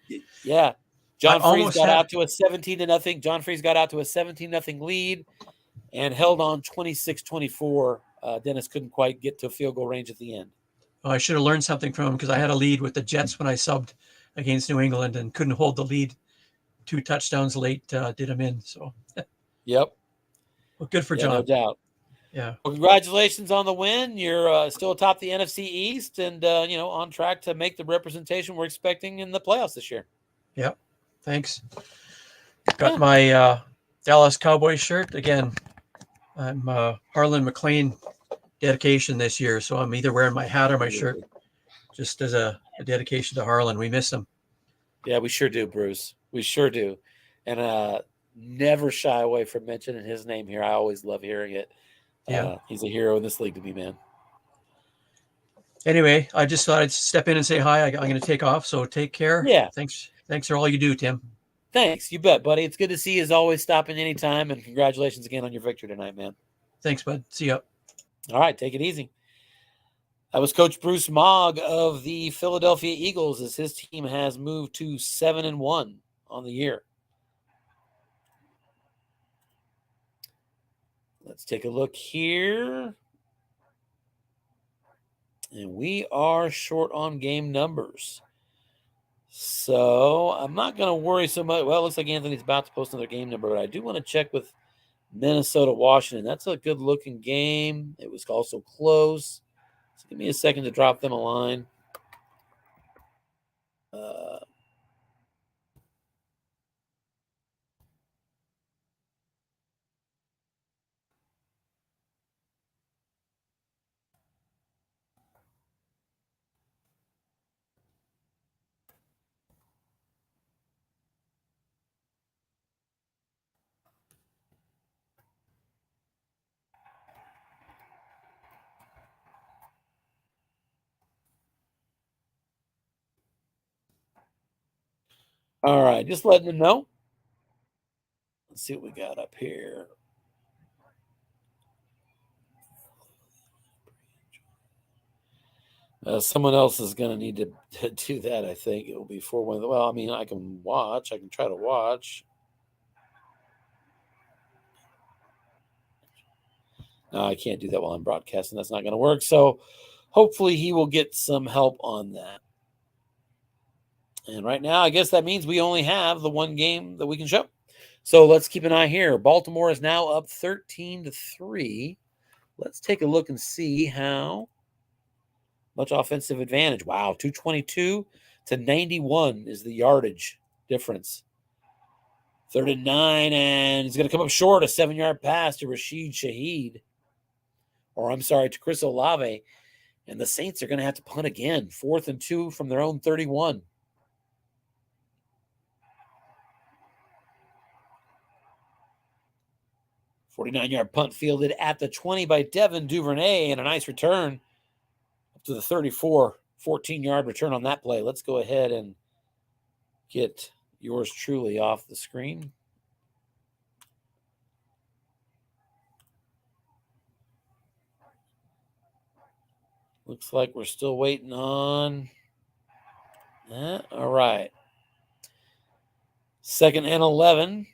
Yeah. I John Freeze almost got had- out to a 17-0. John Freeze got out to a 17-0 lead and held on 26-24. Dennis couldn't quite get to field goal range at the end. I should have learned something from him because I had a lead with the Jets when I subbed against New England and couldn't hold the lead. 2 touchdowns late did him in. So, Yep. well, good for Yeah, John. no doubt. Yeah. Well, congratulations on the win. You're still atop the NFC East and, on track to make the representation we're expecting in the playoffs this year. Yeah. Thanks. Got my Dallas Cowboys shirt. Again, I'm Harlan McLean dedication this year. So I'm either wearing my hat or my shirt just as a dedication to Harlan. We miss him. Yeah, we sure do, Bruce. We sure do. And never shy away from mentioning his name here. I always love hearing it. Yeah. He's a hero in this league to me, man. Anyway, I just thought I'd step in and say hi. I'm going to take off. So take care. Yeah. Thanks for all you do, Tim. Thanks. You bet, buddy. It's good to see you as always, stopping anytime. And congratulations again on your victory tonight, man. Thanks, bud. See ya. All right. Take it easy. That was Coach Bruce Mogg of the Philadelphia Eagles as his team has moved to 7-1 on the year. Let's take a look here. And we are short on game numbers. So I'm not going to worry so much. Well, it looks like Anthony's about to post another game number, but I do want to check with Minnesota-Washington. That's a good-looking game. It was also close. So give me a second to drop them a line. All right, just letting them know. Let's see what we got up here. Someone else is going to need to do that, I think. It will be 4-1. Well, I mean, I can watch. I can try to watch. No, I can't do that while I'm broadcasting. That's not going to work. So hopefully he will get some help on that. And right now, I guess that means we only have the one game that we can show. So let's keep an eye here. Baltimore is now up 13-3. Let's take a look and see how much offensive advantage. Wow, 222 to 91 is the yardage difference. 3rd and 9, and he's going to come up short. A 7-yard pass to Rashid Shaheed. To Chris Olave. And the Saints are going to have to punt again. 4th and 2 from their own 31. $49-yard punt fielded at the 20 by Devin Duvernay, and a nice return up to the 34. 14-yard return on that play. Let's go ahead and get yours truly off the screen. Looks like we're still waiting on that. All right. 2nd and 11.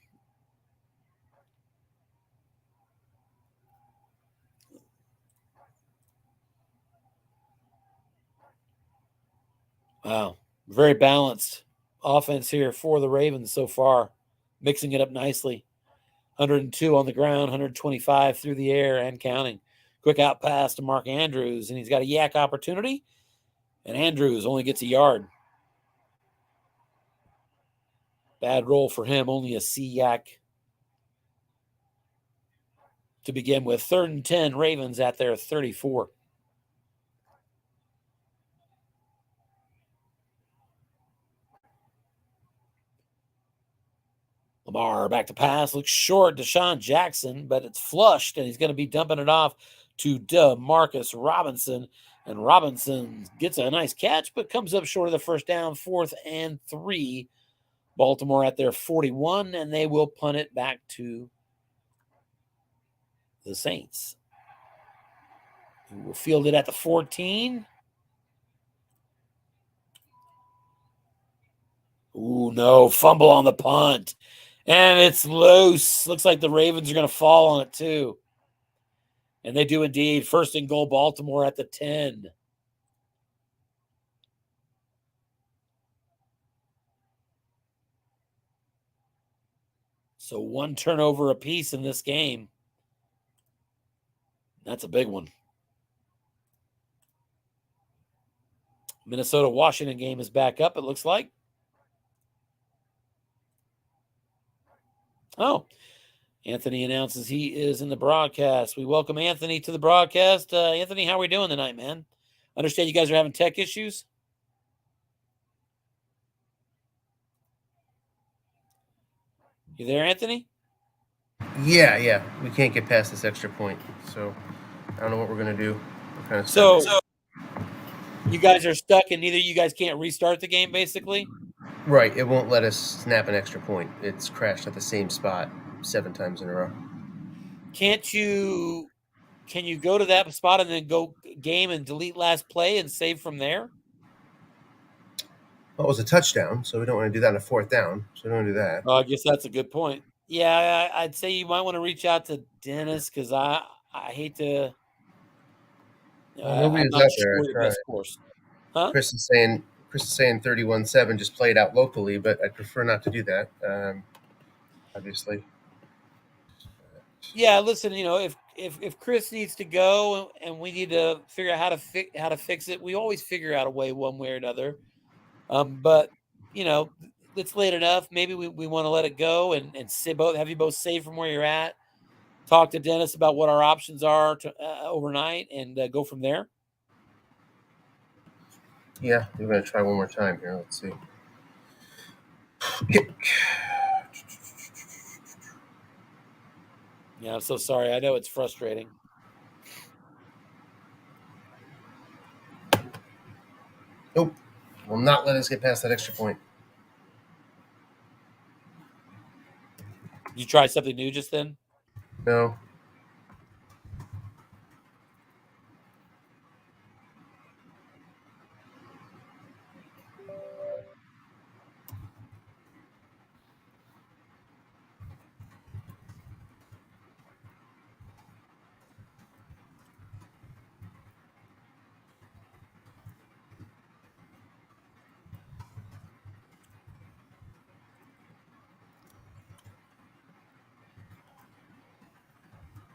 Wow. Very balanced offense here for the Ravens so far. Mixing it up nicely. 102 on the ground, 125 through the air and counting. Quick out pass to Mark Andrews, and he's got a yak opportunity, and Andrews only gets a yard. Bad roll for him, only a C yak to begin with. 3rd and 10, Ravens at their 34. Lamar back to pass, looks short, Deshaun Jackson, but it's flushed, and he's going to be dumping it off to DeMarcus Robinson. And Robinson gets a nice catch, but comes up short of the first down. 4th and 3. Baltimore at their 41, and they will punt it back to the Saints, who will field it at the 14. Ooh, no, fumble on the punt. And it's loose. Looks like the Ravens are going to fall on it too. And they do indeed. 1st and goal, Baltimore at the 10. So 1 turnover apiece in this game. That's a big one. Minnesota-Washington game is back up, it looks like. Oh, Anthony announces he is in the broadcast. We welcome Anthony to the broadcast. Anthony, how are we doing tonight, man? Understand you guys are having tech issues? You there, Anthony? Yeah. We can't get past this extra point, so I don't know what we're going to do. We're kind of So stuck. you guys are stuck and neither of you guys can't restart the game, basically? Right, it won't let us snap an extra point. It's crashed at the same spot 7 times in a row. Can you go to that spot and then go game and delete last play and save from there? Well, it was a touchdown, so we don't want to do that on a 4th down, so we don't do that. I guess that's a good point. Yeah, I'd say you might want to reach out to Dennis because I hate to. Nobody's I'm not out sure there. the best course. Huh? Chris is saying 31-7 just played out locally, but I'd prefer not to do that. Obviously. Yeah, listen. If Chris needs to go and we need to figure out how to fix it, we always figure out a way one way or another. But it's late enough. Maybe we want to let it go and have you both save from where you're at. Talk to Dennis about what our options are to, overnight and go from there. Yeah, we're going to try one more time here. Let's see. Yeah, I'm so sorry. I know it's frustrating. Nope. Will not let us get past that extra point. You try something new just then? No.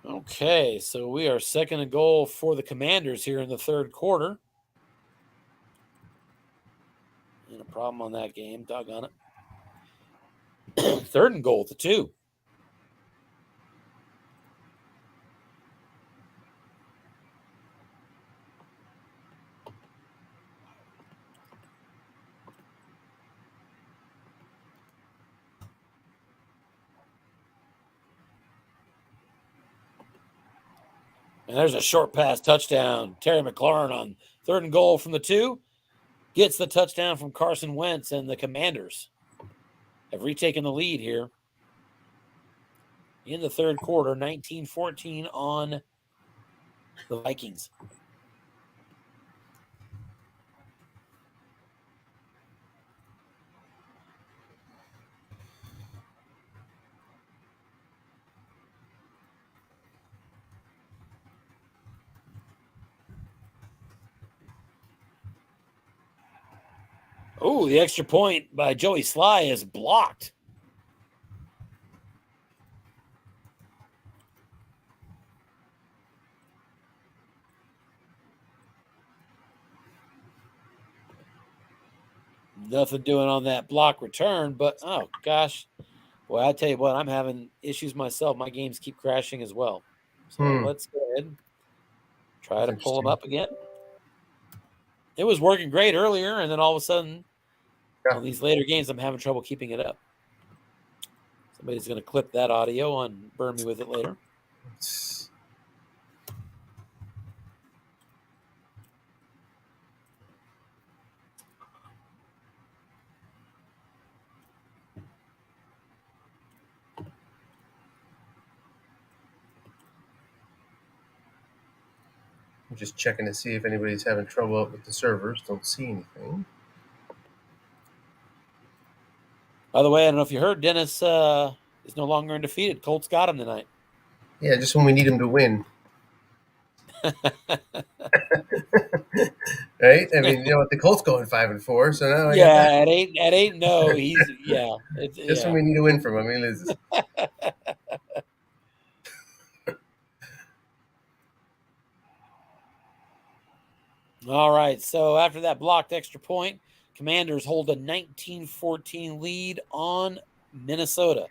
Okay, so we are 2nd and goal for the Commanders here in the 3rd quarter. And a problem on that game. Doggone it. 3rd and goal at the 2. And there's a short pass touchdown. Terry McLaurin on 3rd and goal from the 2. Gets the touchdown from Carson Wentz, and the Commanders have retaken the lead here in the 3rd quarter, 19-14 on the Vikings. Oh, the extra point by Joey Sly is blocked. Nothing doing on that block return, but oh gosh. Boy, I tell you what, I'm having issues myself. My games keep crashing as well. So let's go ahead and try to pull them up again. It was working great earlier, and then all of a sudden, on these later games, I'm having trouble keeping it up. Somebody's going to clip that audio and burn me with it later. I'm just checking to see if anybody's having trouble with the servers. Don't see anything. By the way, I don't know if you heard, Dennis is no longer undefeated. Colts got him tonight. Yeah, just when we need him to win. Right? I mean, what, the Colts going 5-4, so now at 8-0, he's just when we need to win from him, he loses. All right, so after that blocked extra point, Commanders hold a 19-14 lead on Minnesota.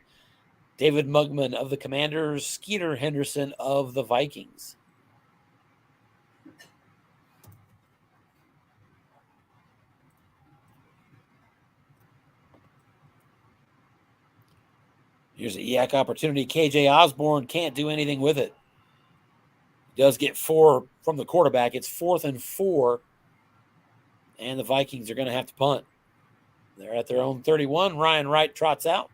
David Mugman of the Commanders, Skeeter Henderson of the Vikings. Here's a yak opportunity. KJ Osborne can't do anything with it. He does get 4 from the quarterback. It's 4th and 4, and the Vikings are going to have to punt. They're at their own 31. Ryan Wright trots out.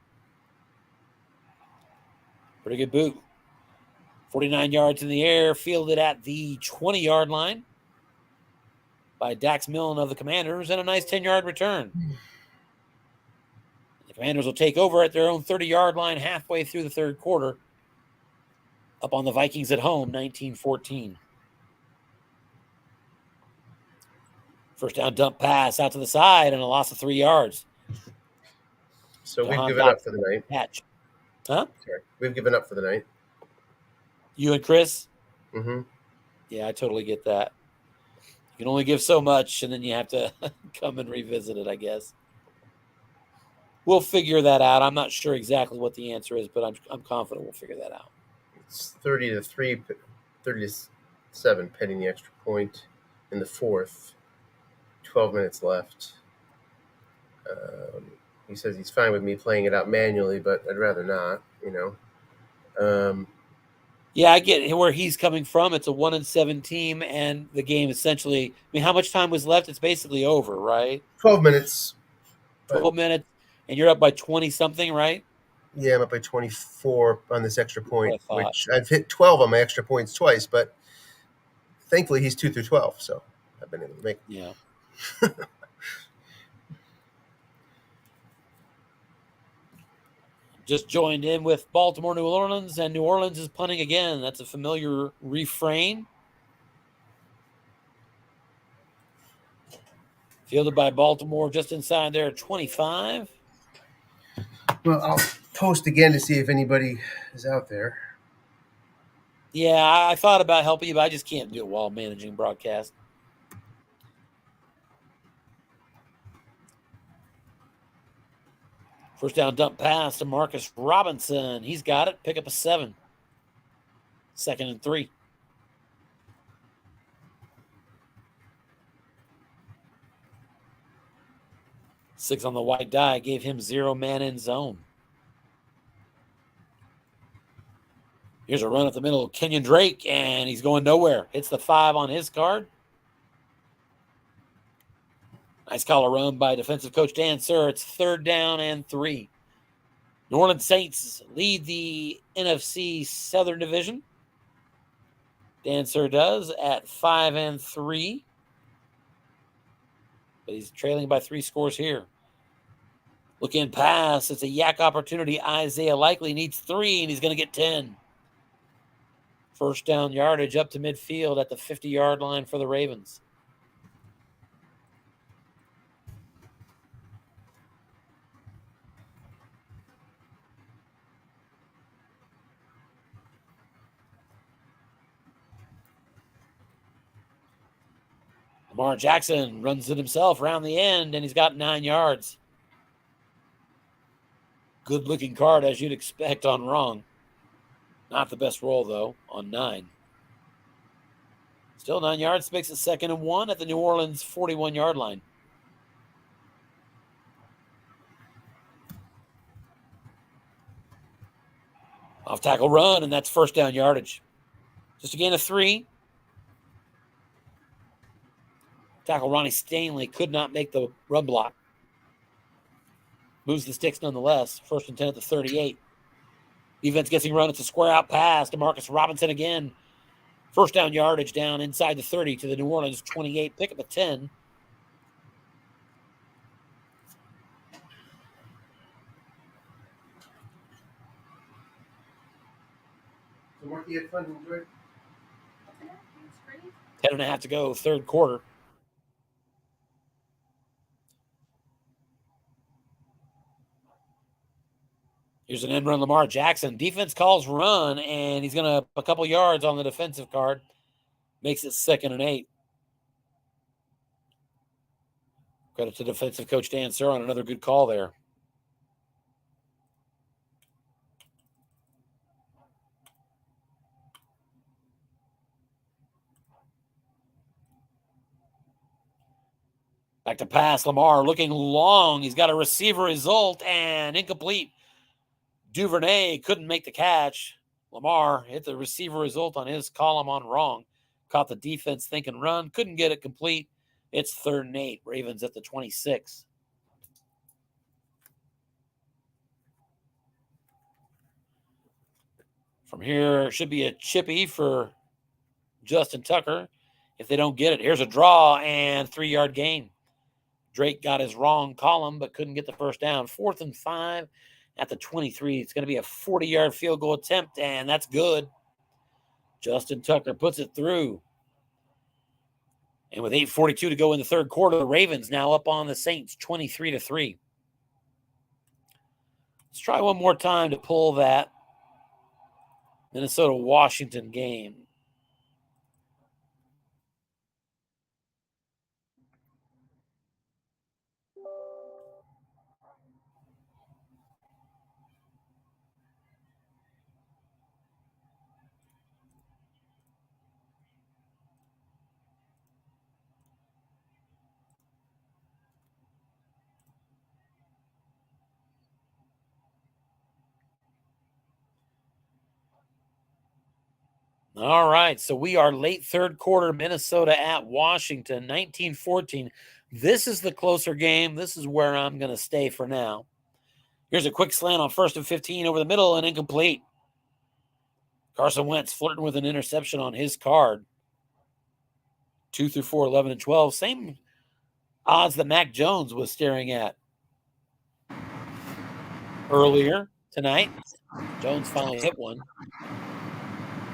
Pretty good boot. 49 yards in the air, fielded at the 20-yard line by Dax Milne of the Commanders, and a nice 10-yard return. The Commanders will take over at their own 30-yard line halfway through the third quarter, up on the Vikings at home, 19-14. First down dump pass out to the side and a loss of 3 yards. So we've given up for the night. Catch. Huh? Sorry. We've given up for the night. You and Chris? Mm-hmm. Yeah, I totally get that. You can only give so much, and then you have to come and revisit it, I guess. We'll figure that out. I'm not sure exactly what the answer is, but I'm confident we'll figure that out. It's 30-3, 30-7, pending the extra point in the fourth. 12 minutes left. He says he's fine with me playing it out manually, but I'd rather not, Yeah, I get where he's coming from. It's a 1-7 team, and the game essentially, how much time was left? It's basically over, right? 12 minutes. 12 minutes, and you're up by 20-something, right? Yeah, I'm up by 24 on this extra point, which I've hit 12 on my extra points twice, but thankfully he's 2 through 12, so I've been able to make it. Yeah. Just joined in with Baltimore, New Orleans, and New Orleans is punting again. That's a familiar refrain. Fielded by Baltimore just inside their 25. Well, I'll post again to see if anybody is out there. Yeah, I thought about helping you, but I just can't do it while managing broadcast. First down dump pass to Marcus Robinson. He's got it. Pick up a 7. 2nd and 3. Six on the white die gave him 0 man in zone. Here's a run up the middle of Kenyon Drake, and he's going nowhere. Hits the 5 on his card. Nice collar run by defensive coach Dan Sir. It's 3rd down and 3. New Orleans Saints lead the NFC Southern Division. Dan Sir does at 5 and 3. But he's trailing by 3 scores here. Looking pass. It's a yak opportunity. Isaiah Likely needs 3, and he's going to get 10. First down yardage up to midfield at the 50-yard line for the Ravens. Lamar Jackson runs it himself around the end, and he's got 9 yards. Good-looking card, as you'd expect on wrong. Not the best roll, though, on 9. Still 9 yards, makes it 2nd and 1 at the New Orleans 41-yard line. Off tackle run, and that's first down yardage. Just a gain of 3. Tackle Ronnie Stanley could not make the run block. Moves the sticks nonetheless. 1st and 10 at the 38. Defense gets him run. It's a square out pass to Marcus Robinson again. First down yardage down inside the 30 to the New Orleans 28. Pick up a 10. So, Mark, you had fun and enjoyed? 10.5 to go, 3rd quarter. Here's an end run, Lamar Jackson. Defense calls run, and he's going to a couple yards on the defensive card. Makes it 2nd and 8. Credit to defensive coach Dan Sir on another good call there. Back to pass, Lamar looking long. He's got a receiver result and incomplete. Duvernay couldn't make the catch. Lamar hit the receiver result on his column on wrong. Caught the defense thinking run. Couldn't get it complete. It's 3rd and 8. Ravens at the 26. From here, should be a chippy for Justin Tucker. If they don't get it, here's a draw and 3-yard gain. Drake got his wrong column, but couldn't get the first down. 4th and 5 at the 23. It's going to be a 40-yard field goal attempt, and that's good. Justin Tucker puts it through. And with 8:42 to go in the 3rd quarter, the Ravens now up on the Saints 23-3. Let's try one more time to pull that Minnesota-Washington game. All right, so we are late 3rd quarter, Minnesota at Washington, 19-14. This is the closer game. This is where I'm going to stay for now. Here's a quick slant on 1st and 15 over the middle and incomplete. Carson Wentz flirting with an interception on his card. 2 through 4, 11 and 12. Same odds that Mac Jones was staring at earlier tonight. Jones finally hit one.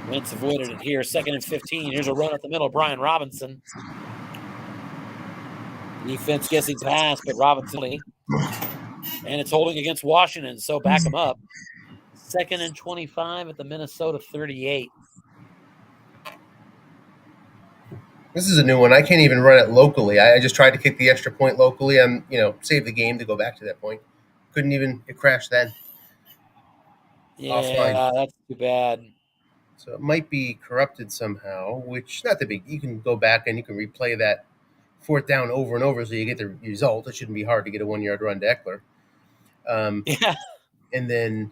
Wentz avoided it here. 2nd and 15. Here's a run up the middle. Brian Robinson. Defense guessing pass, but Robinson. And it's holding against Washington, so back him up. 2nd and 25 at the Minnesota 38. This is a new one. I can't even run it locally. I just tried to kick the extra point locally and, save the game to go back to that point. Couldn't even, it crashed then. Yeah, offline. That's too bad. So it might be corrupted somehow, which not the big. You can go back and you can replay that 4th down over and over so you get the result. It shouldn't be hard to get a 1-yard run to Eckler. Yeah. And then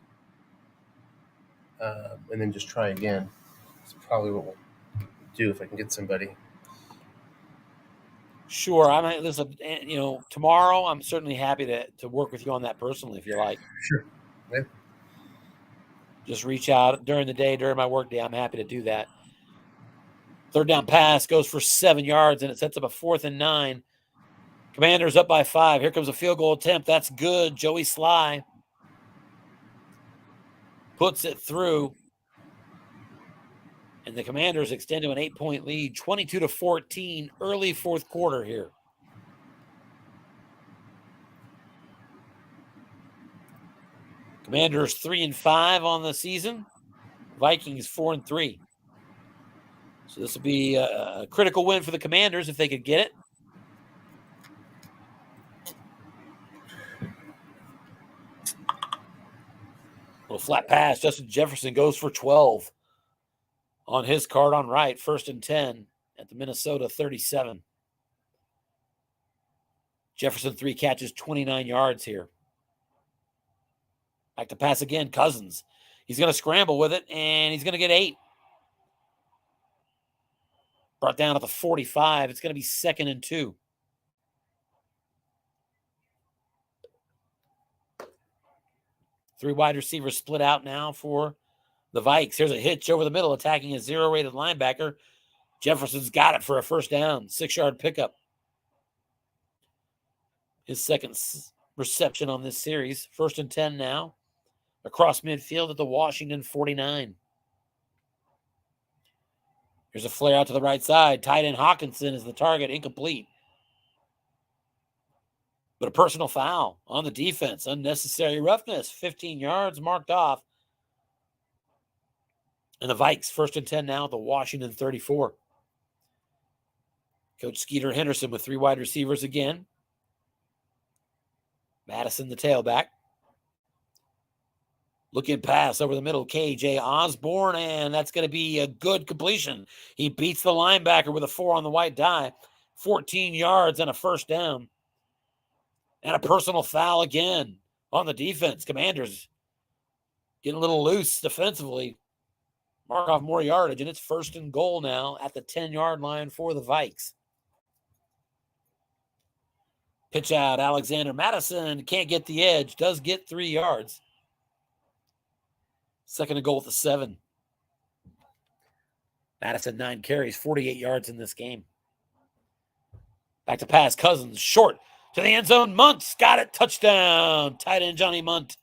just try again. That's probably what we'll do if I can get somebody. Sure. Listen, tomorrow I'm certainly happy to work with you on that personally if you like. Sure. Yeah. Just reach out during the day, during my work day. I'm happy to do that. 3rd down pass goes for 7 yards, and it sets up a 4th and 9. Commanders up by 5. Here comes a field goal attempt. That's good. Joey Sly puts it through. And the Commanders extend to an 8-point lead, 22-14, early 4th quarter here. Commanders 3-5 on the season. Vikings 4-3. So this will be a critical win for the Commanders if they could get it. Little flat pass. Justin Jefferson goes for 12 on his card on right. 1st and 10 at the Minnesota 37. Jefferson 3 catches, 29 yards here. Back to pass again. Cousins. He's going to scramble with it, and he's going to get 8. Brought down at the 45. It's going to be 2nd and 2. Three wide receivers split out now for the Vikes. Here's a hitch over the middle, attacking a 0-rated linebacker. Jefferson's got it for a 1st down, 6-yard pickup. His 2nd reception on this series. 1st and 10 now. Across midfield at the Washington 49. Here's a flare out to the right side. Tight end Hawkinson is the target, incomplete. But a personal foul on the defense. Unnecessary roughness. 15 yards marked off. And the Vikes, 1st and 10 now at the Washington 34. Coach Skeeter Henderson with 3 wide receivers again. Madison, the tailback. Looking pass over the middle, KJ Osborne, and that's going to be a good completion. He beats the linebacker with a 4 on the white die. 14 yards and a 1st down. And a personal foul again on the defense. Commanders getting a little loose defensively. Mark off more yardage, and it's 1st and goal now at the 10-yard line for the Vikes. Pitch out, Alexander Madison can't get the edge. Does get 3 yards. 2nd and goal at the 7. Madison, 9 carries, 48 yards in this game. Back to pass, Cousins, short to the end zone. Munt's got it, touchdown. Tight end Johnny Munt.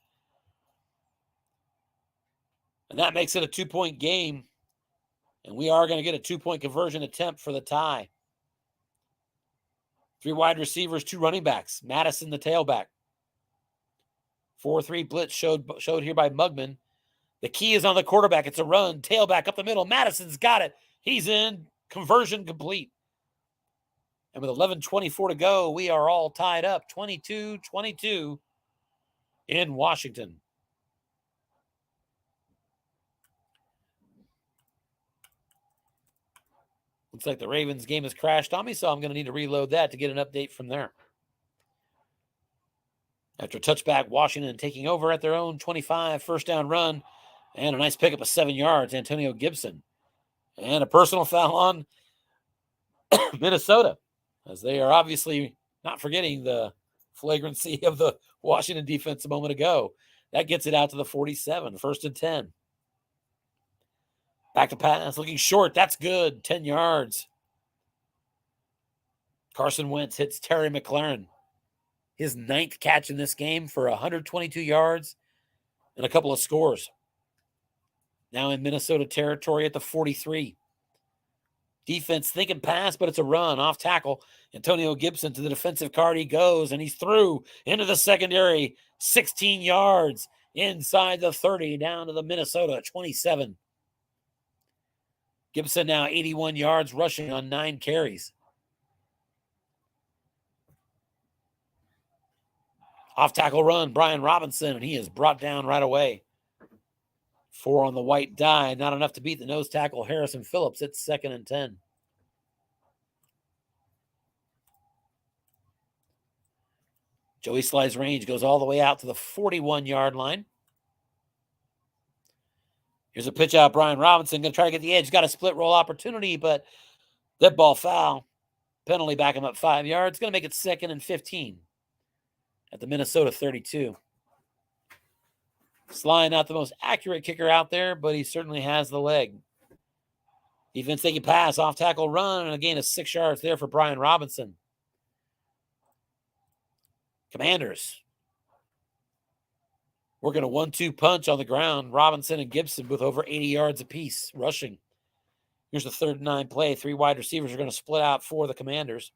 And that makes it a 2-point game. And we are going to get a 2-point conversion attempt for the tie. 3 wide receivers, 2 running backs. Madison, the tailback. 4-3 blitz showed here by Mugman. The key is on the quarterback. It's a run. Tailback up the middle. Madison's got it. He's in. Conversion complete. And with 11:24 to go, we are all tied up. 22-22 in Washington. Looks like the Ravens game has crashed on me, so I'm going to need to reload that to get an update from there. After a touchback, Washington taking over at their own 25, 1st down run. And a nice pickup of 7 yards, Antonio Gibson. And a personal foul on Minnesota, as they are obviously not forgetting the flagrancy of the Washington defense a moment ago. That gets it out to the 47, 1st and 10. Back to pass, looking short. That's good, 10 yards. Carson Wentz hits Terry McLaurin. His 9th catch in this game for 122 yards and a couple of scores. Now in Minnesota territory at the 43. Defense thinking pass, but it's a run. Off tackle. Antonio Gibson to the defensive card. He goes, and he's through into the secondary. 16 yards inside the 30, down to the Minnesota 27. Gibson now 81 yards rushing on 9 carries. Off tackle run, Brian Robinson, and he is brought down right away. 4 on the white die, not enough to beat the nose tackle Harrison Phillips. It's 2nd and 10. Joey Sly's range goes all the way out to the 41-yard line. Here's a pitch out, Brian Robinson going to try to get the edge. Got a split roll opportunity, but that ball foul. Penalty back him up 5 yards. Going to make it 2nd and 15 at the Minnesota 32. Sly, not the most accurate kicker out there, but he certainly has the leg. Defense taking pass, off tackle run, and a gain of 6 yards there for Brian Robinson. Commanders working a 1-2 punch on the ground. Robinson and Gibson with over 80 yards apiece rushing. Here's the 3rd and 9 play. 3 wide receivers are going to split out for the Commanders.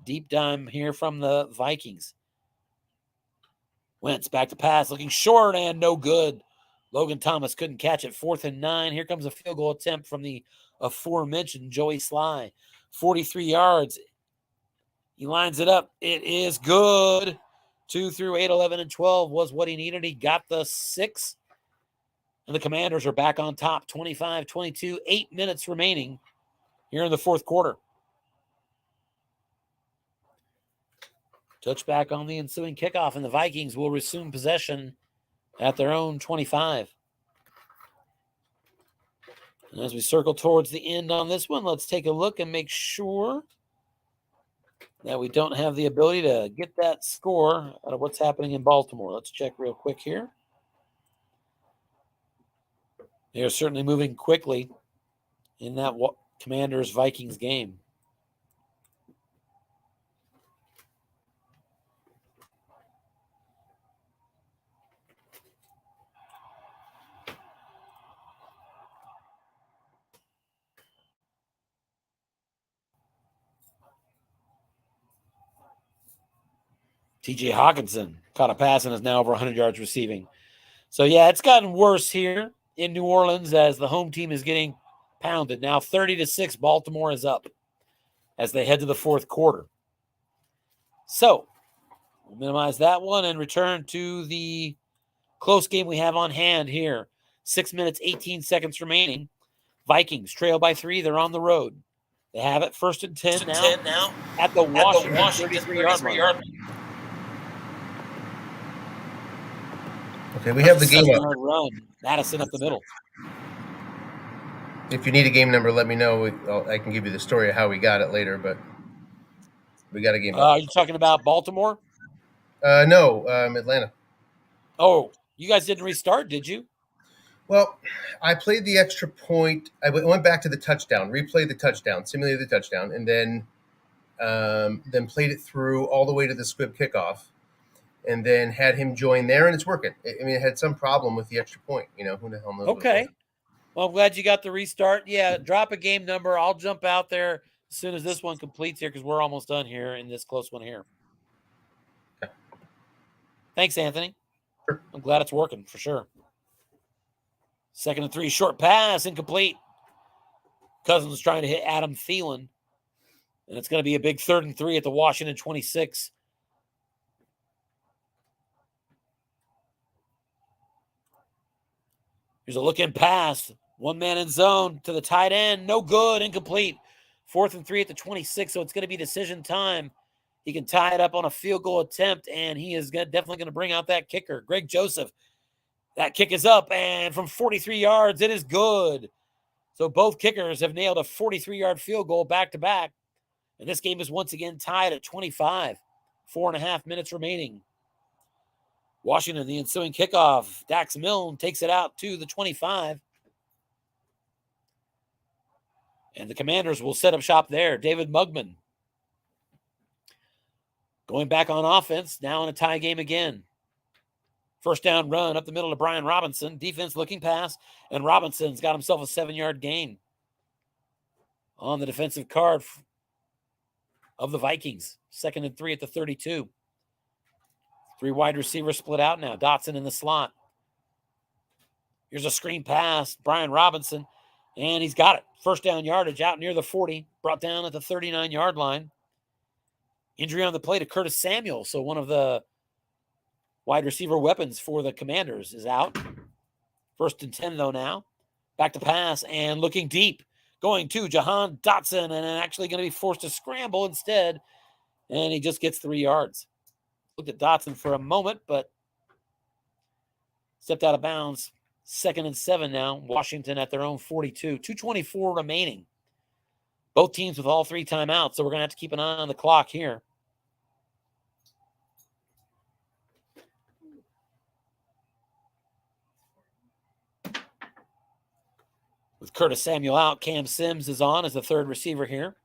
Deep dime here from the Vikings. Wentz back to pass, looking short and no good. Logan Thomas couldn't catch it. 4th and 9. Here comes a field goal attempt from the aforementioned Joey Sly. 43 yards. He lines it up. It is good. 2 through 8, 11, and 12 was what he needed. He got the 6. And the Commanders are back on top, 25-22, 8 minutes remaining here in the fourth quarter. Touchback on the ensuing kickoff, and the Vikings will resume possession at their own 25. And as we circle towards the end on this one, let's take a look and make sure that we don't have the ability to get that score out of what's happening in Baltimore. Let's check real quick here. They're certainly moving quickly in that Commanders-Vikings game. T.J. Hawkinson caught a pass and is now over 100 yards receiving. So, yeah, it's gotten worse here in New Orleans as the home team is getting pounded. Now 30-6, Baltimore is up as they head to the fourth quarter. So, we'll minimize that one and return to the close game we have on hand here. 6 minutes, 18 seconds remaining. Vikings trail by 3. They're on the road. They have it 1st and 10 now at the Washington 33-yard line. Okay, we have the game up. Run. Madison up the middle. If you need a game number, let me know. I can give you the story of how we got it later, but we got a game up. Are you talking about Baltimore? No, Atlanta. Oh, you guys didn't restart, did you? Well, I played the extra point. I went back to the touchdown, replayed the touchdown, simulated the touchdown, and then played it through all the way to the squib kickoff, and then had him join there, and it's working. I mean, it had some problem with the extra point. You know, who the hell knows? Okay. Well, I'm glad you got the restart. Yeah, drop a game number. I'll jump out there as soon as this one completes here because we're almost done here in this close one here. Okay. Thanks, Anthony. Sure. I'm glad it's working for sure. 2nd and 3, short pass, incomplete. Cousins trying to hit Adam Thielen. And it's going to be a big 3rd and 3 at the Washington 26. Here's a look-in pass. One man in zone to the tight end. No good. Incomplete. 4th and 3 at the 26, so it's going to be decision time. He can tie it up on a field goal attempt, and he is definitely going to bring out that kicker, Greg Joseph. That kick is up, and from 43 yards, it is good. So both kickers have nailed a 43-yard field goal back-to-back, and this game is once again tied at 25. 4.5 minutes remaining. Washington, the ensuing kickoff. Dax Milne takes it out to the 25. And the Commanders will set up shop there. David Mugman going back on offense, now in a tie game again. 1st down run up the middle to Brian Robinson. Defense looking pass, and Robinson's got himself a 7-yard gain on the defensive card of the Vikings. 2nd and 3 at the 32. 3 wide receivers split out now. Dotson in the slot. Here's a screen pass. Brian Robinson, and he's got it. 1st down yardage out near the 40. Brought down at the 39-yard line. Injury on the play to Curtis Samuel. So one of the wide receiver weapons for the Commanders is out. 1st and 10, though, now. Back to pass and looking deep. Going to Jahan Dotson, and actually going to be forced to scramble instead. And he just gets 3 yards. Looked at Dotson for a moment, but stepped out of bounds. 2nd and 7 now. Washington at their own 42. 2:24 remaining. Both teams with all 3 timeouts, so we're going to have to keep an eye on the clock here. With Curtis Samuel out, Cam Sims is on as the 3rd receiver here.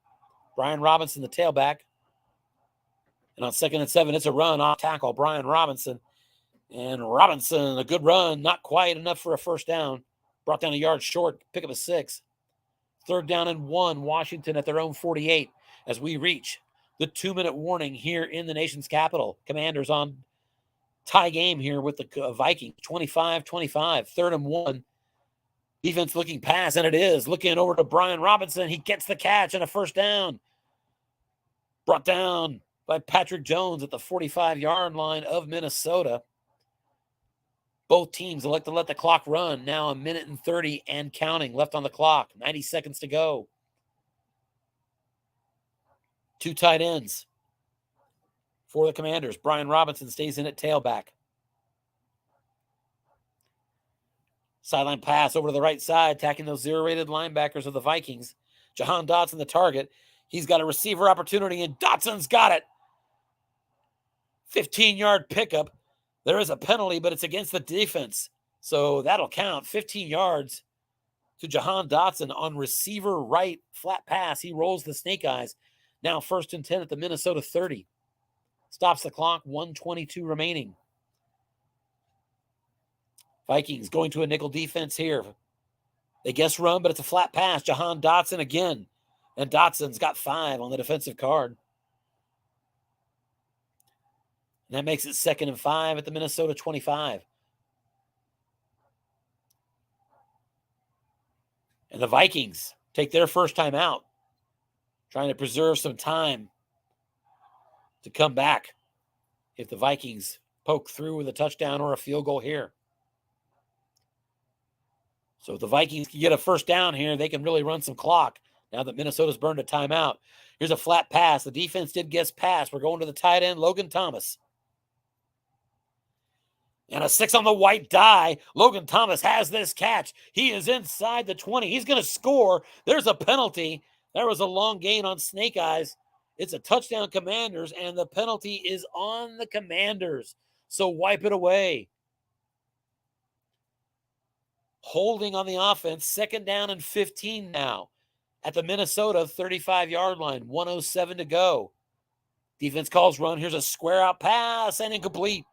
Brian Robinson, the tailback. And on 2nd and 7, it's a run off tackle. Brian Robinson. And Robinson, a good run. Not quite enough for a 1st down. Brought down a yard short. Pick up a 6. 3rd down and 1. Washington at their own 48 as we reach the 2-minute warning here in the nation's capital. Commanders on tie game here with the Vikings. 25-25. 3rd and 1. Defense looking pass, and it is. Looking over to Brian Robinson. He gets the catch and a 1st down. Brought down by Patrick Jones at the 45-yard line of Minnesota. Both teams elect to let the clock run. Now 1 minute and 30 and counting left on the clock. 90 seconds to go. 2 tight ends for the Commanders. Brian Robinson stays in at tailback. Sideline pass over to the right side, attacking those zero-rated linebackers of the Vikings. Jahan Dotson, the target. He's got a receiver opportunity, and Dotson's got it. 15-yard pickup. There is a penalty, but it's against the defense. So that'll count. 15 yards to Jahan Dotson on receiver right, flat pass. He rolls the snake eyes. Now 1st and 10 at the Minnesota 30. Stops the clock, 1:22 remaining. Vikings going to a nickel defense here. They guess run, but it's a flat pass. Jahan Dotson again. And Dotson's got 5 on the defensive card. And that makes it 2nd and 5 at the Minnesota 25. And the Vikings take their first time out, trying to preserve some time to come back if the Vikings poke through with a touchdown or a field goal here. So if the Vikings can get a first down here, they can really run some clock now that Minnesota's burned a timeout. Here's a flat pass. The defense did guess pass. We're going to the tight end, Logan Thomas. And a 6 on the white die. Logan Thomas has this catch. He is inside the 20. He's going to score. There's a penalty. There was a long gain on Snake Eyes. It's a touchdown, Commanders, and the penalty is on the Commanders. So wipe it away. Holding on the offense, 2nd down and 15 now at the Minnesota 35-yard line, 1:07 to go. Defense calls run. Here's a square out pass and incomplete.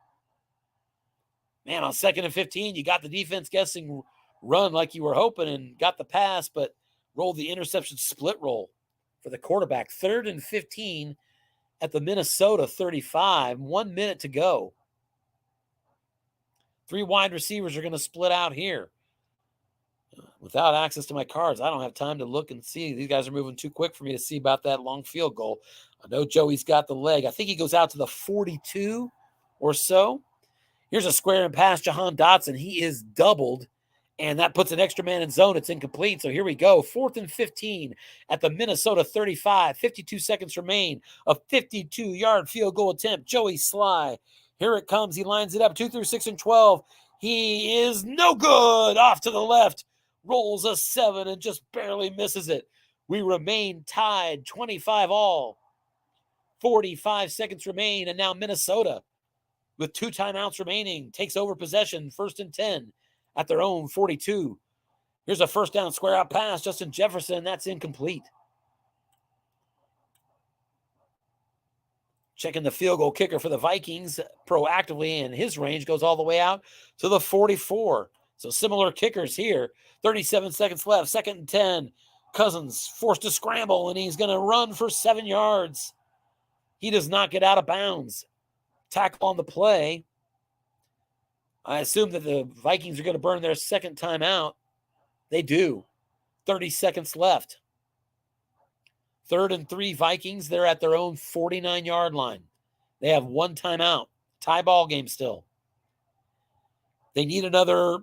Man, on 2nd and 15, you got the defense guessing run like you were hoping and got the pass, but rolled the interception split roll for the quarterback. 3rd and 15 at the Minnesota 35, 1 minute to go. 3 wide receivers are going to split out here. Without access to my cards, I don't have time to look and see. These guys are moving too quick for me to see about that long field goal. I know Joey's got the leg. I think he goes out to the 42 or so. Here's a square and pass, Jahan Dotson. He is doubled, and that puts an extra man in zone. It's incomplete. So here we go. 4th and 15 at the Minnesota 35. 52 seconds remain. A 52-yard field goal attempt. Joey Sly. Here it comes. He lines it up. 2 through 6 and 12. He is no good. Off to the left. Rolls a 7 and just barely misses it. We remain tied, 25 all. 45 seconds remain, and now Minnesota, with 2 timeouts remaining, takes over possession, 1st and 10 at their own 42. Here's a first down square out pass, Justin Jefferson. That's incomplete. Checking the field goal kicker for the Vikings proactively, and his range goes all the way out to the 44. So similar kickers here. 37 seconds left, 2nd and 10. Cousins forced to scramble, and he's going to run for 7 yards. He does not get out of bounds. Tackle on the play. I assume that the Vikings are going to burn their 2nd timeout. They do. 30 seconds left. 3rd and 3 Vikings. They're at their own 49-yard line. They have 1 timeout. Tie ball game still. They need another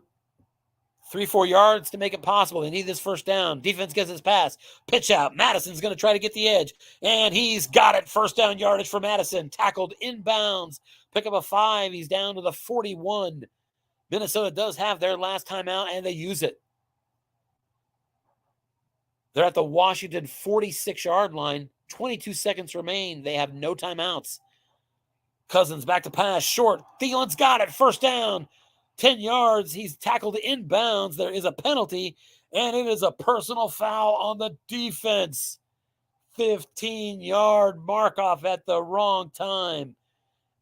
3-4 yards to make it possible. They need this first down. Defense gets his pass. Pitch out. Madison's going to try to get the edge. And he's got it. First down yardage for Madison. Tackled inbounds. Pick up a 5. He's down to the 41. Minnesota does have their last timeout, and they use it. They're at the Washington 46-yard line. 22 seconds remain. They have no timeouts. Cousins back to pass. Short. Thielen's got it. First down. 10 yards. He's tackled inbounds. There is a penalty, and it is a personal foul on the defense. 15-yard mark off at the wrong time.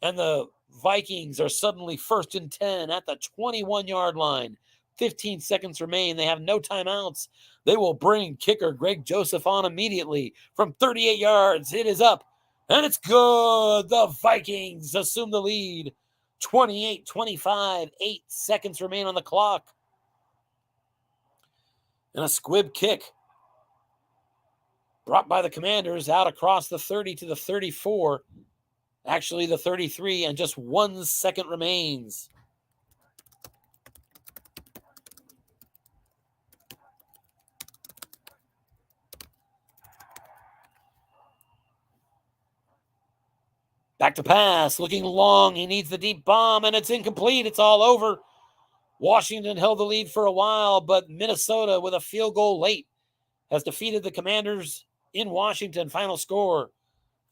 And the Vikings are suddenly 1st and 10 at the 21-yard line. 15 seconds remain. They have no timeouts. They will bring kicker Greg Joseph on immediately from 38 yards. It is up, and it's good. The Vikings assume the lead. 28-25, 8 seconds remain on the clock. And a squib kick brought by the Commanders out across the 30 to the 34. Actually, the 33, and just 1 second remains. Back to pass, looking long. He needs the deep bomb, and it's incomplete. It's all over. Washington held the lead for a while, but Minnesota, with a field goal late, has defeated the Commanders in Washington. Final score,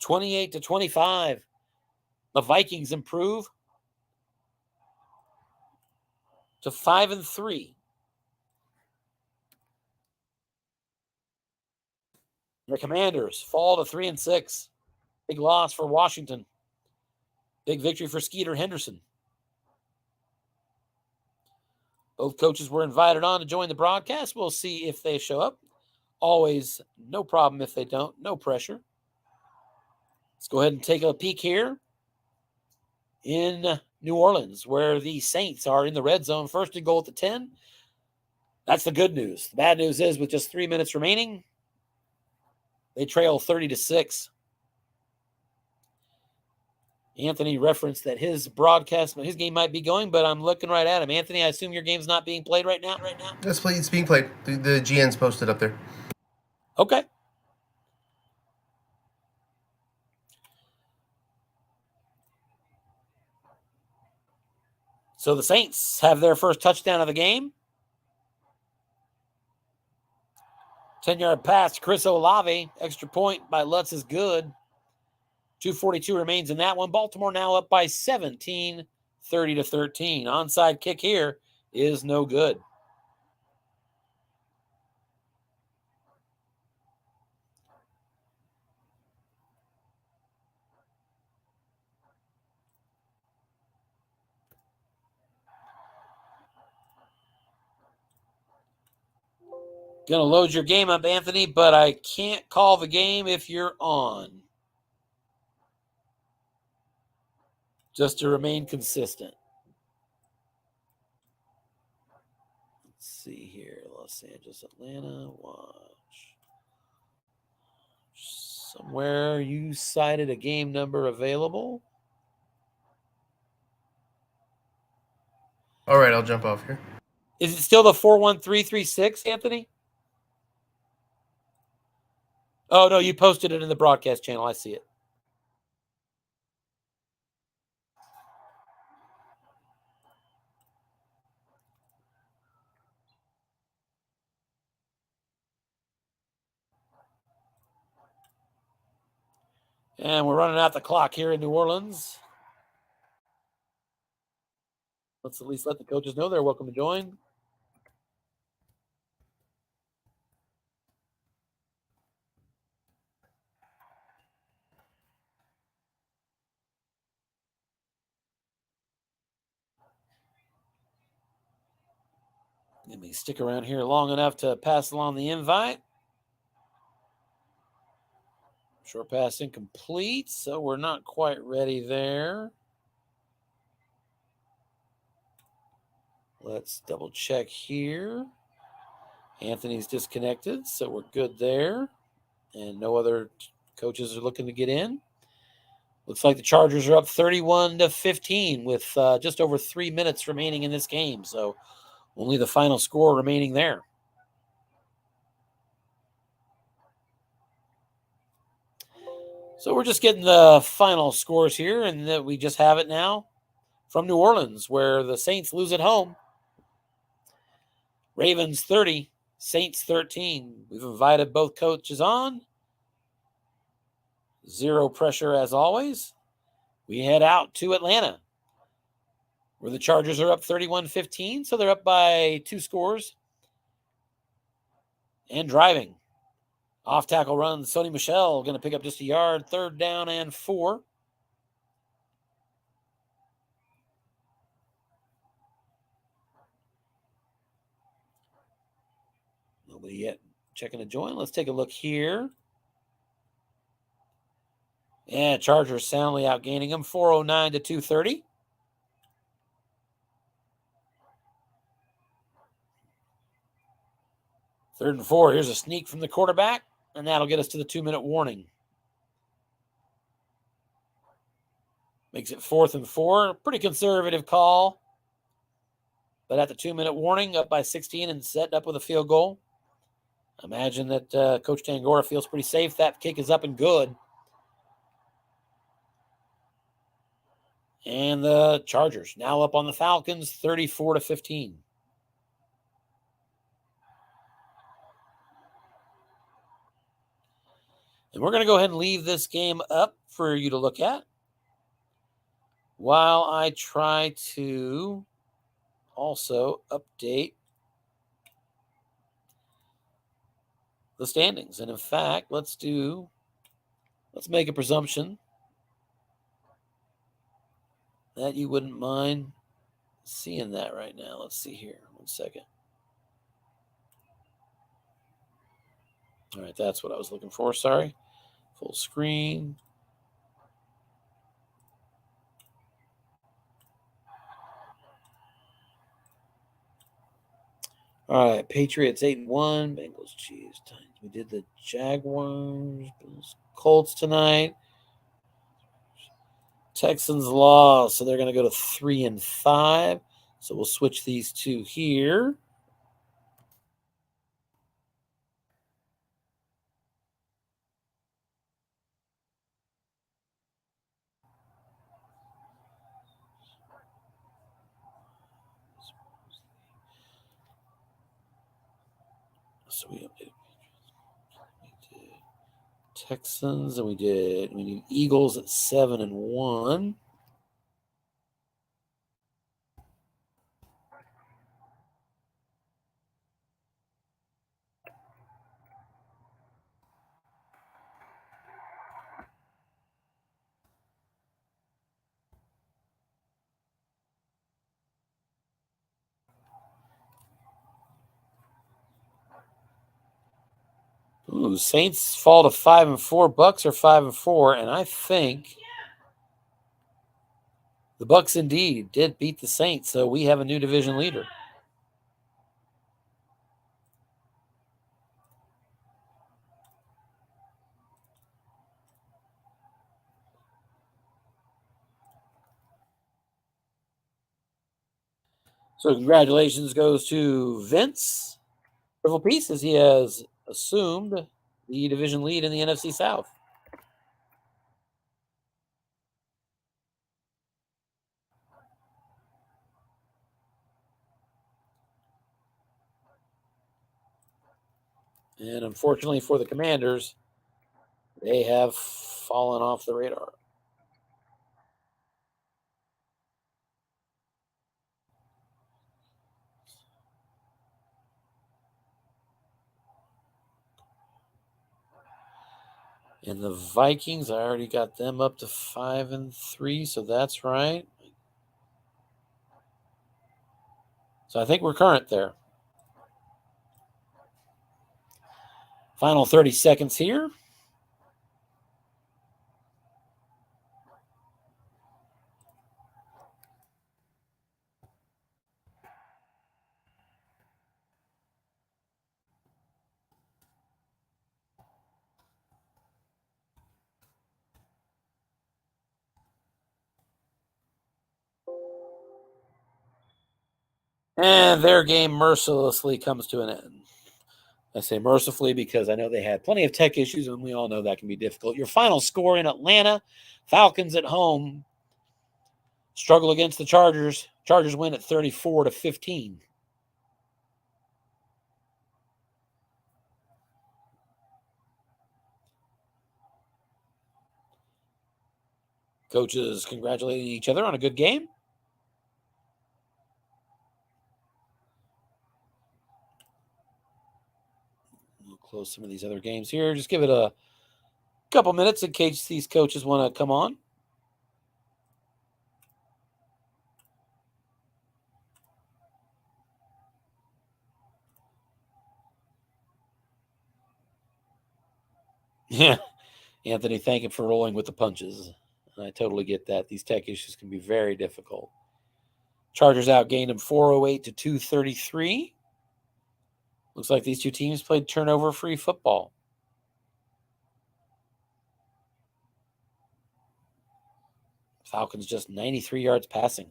28-25. The Vikings improve to 5-3. The Commanders fall to 3-6. Big loss for Washington. Big victory for Skeeter Henderson. Both coaches were invited on to join the broadcast. We'll see if they show up. Always no problem if they don't. No pressure. Let's go ahead and take a peek here in New Orleans, where the Saints are in the red zone. First and goal at the 10. That's the good news. The bad news is with just 3 minutes remaining, they trail 30-6. Anthony referenced that his broadcast, his game might be going, but I'm looking right at him. Anthony, I assume your game's not being played right now? It's being played. The GN's posted up there. Okay. So the Saints have their first touchdown of the game. 10-yard pass to Chris Olave. Extra point by Lutz is good. 2:42 remains in that one. Baltimore now up by 17, 30-13. Onside kick here is no good. Going to load your game up, Anthony, but I can't call the game if you're on. Just to remain consistent. Let's see here. Los Angeles, Atlanta. Watch. Somewhere you cited a game number available. All right, I'll jump off here. Is it still the 41336, Anthony? Oh, no, you posted it in the broadcast channel. I see it. And we're running out the clock here in New Orleans. Let's at least let the coaches know they're welcome to join. Let me stick around here long enough to pass along the invite. Short pass incomplete, so we're not quite ready there. Let's double check here. Anthony's disconnected, so we're good there. And no other coaches are looking to get in. Looks like the Chargers are up 31-15 with just over 3 minutes remaining in this game. So only the final score remaining there. So we're just getting the final scores here, and we just have it now from New Orleans, where the Saints lose at home. Ravens 30, Saints 13. We've invited both coaches on. Zero pressure as always. We head out to Atlanta, where the Chargers are up 31-15, so they're up by 2 scores. And driving. Off tackle run, Sony Michel going to pick up just a yard. 3rd down and 4. Nobody yet checking to join. Let's take a look here. Yeah, Chargers soundly outgaining them. 409-230. Third and 4. Here's a sneak from the quarterback, and that'll get us to the 2-minute warning. Makes it 4th and 4. Pretty conservative call. But at the 2-minute warning, up by 16 and setting up with a field goal. Imagine that Coach Tangora feels pretty safe. That kick is up and good. And the Chargers now up on the Falcons, 34-15. And we're going to go ahead and leave this game up for you to look at while I try to also update the standings. And in fact, let's make a presumption that you wouldn't mind seeing that right now. Let's see here. 1 second. All right, that's what I was looking for. Sorry. Full screen. All right, Patriots 8-1, Bengals, Chiefs, Titans. We did the Jaguars, Bills, Colts tonight. Texans lost, so they're going to go to 3-5. So we'll switch these two here. So we did Texans, and we did Eagles at 7-1. Ooh, Saints fall to 5-4. Bucks are 5-4, and I think the Bucks indeed did beat the Saints, so we have a new division leader. So congratulations goes to Vince. Triple piece as he has assumed the division lead in the NFC South. And unfortunately for the Commanders, they have fallen off the radar. And the Vikings, I already got them up to 5-3, so that's right. So I think we're current there. Final 30 seconds here. And their game mercilessly comes to an end. I say mercifully because I know they had plenty of tech issues, and we all know that can be difficult. Your final score in Atlanta, Falcons at home struggle against the Chargers. Chargers win at 34-15. Coaches congratulating each other on a good game. We'll close some of these other games here. Just give it a couple minutes in case these coaches want to come on. Yeah. Anthony, thank you for rolling with the punches. I totally get that. These tech issues can be very difficult. Chargers outgained them 408 to 233. Looks like these two teams played turnover-free football. Falcons just 93 yards passing.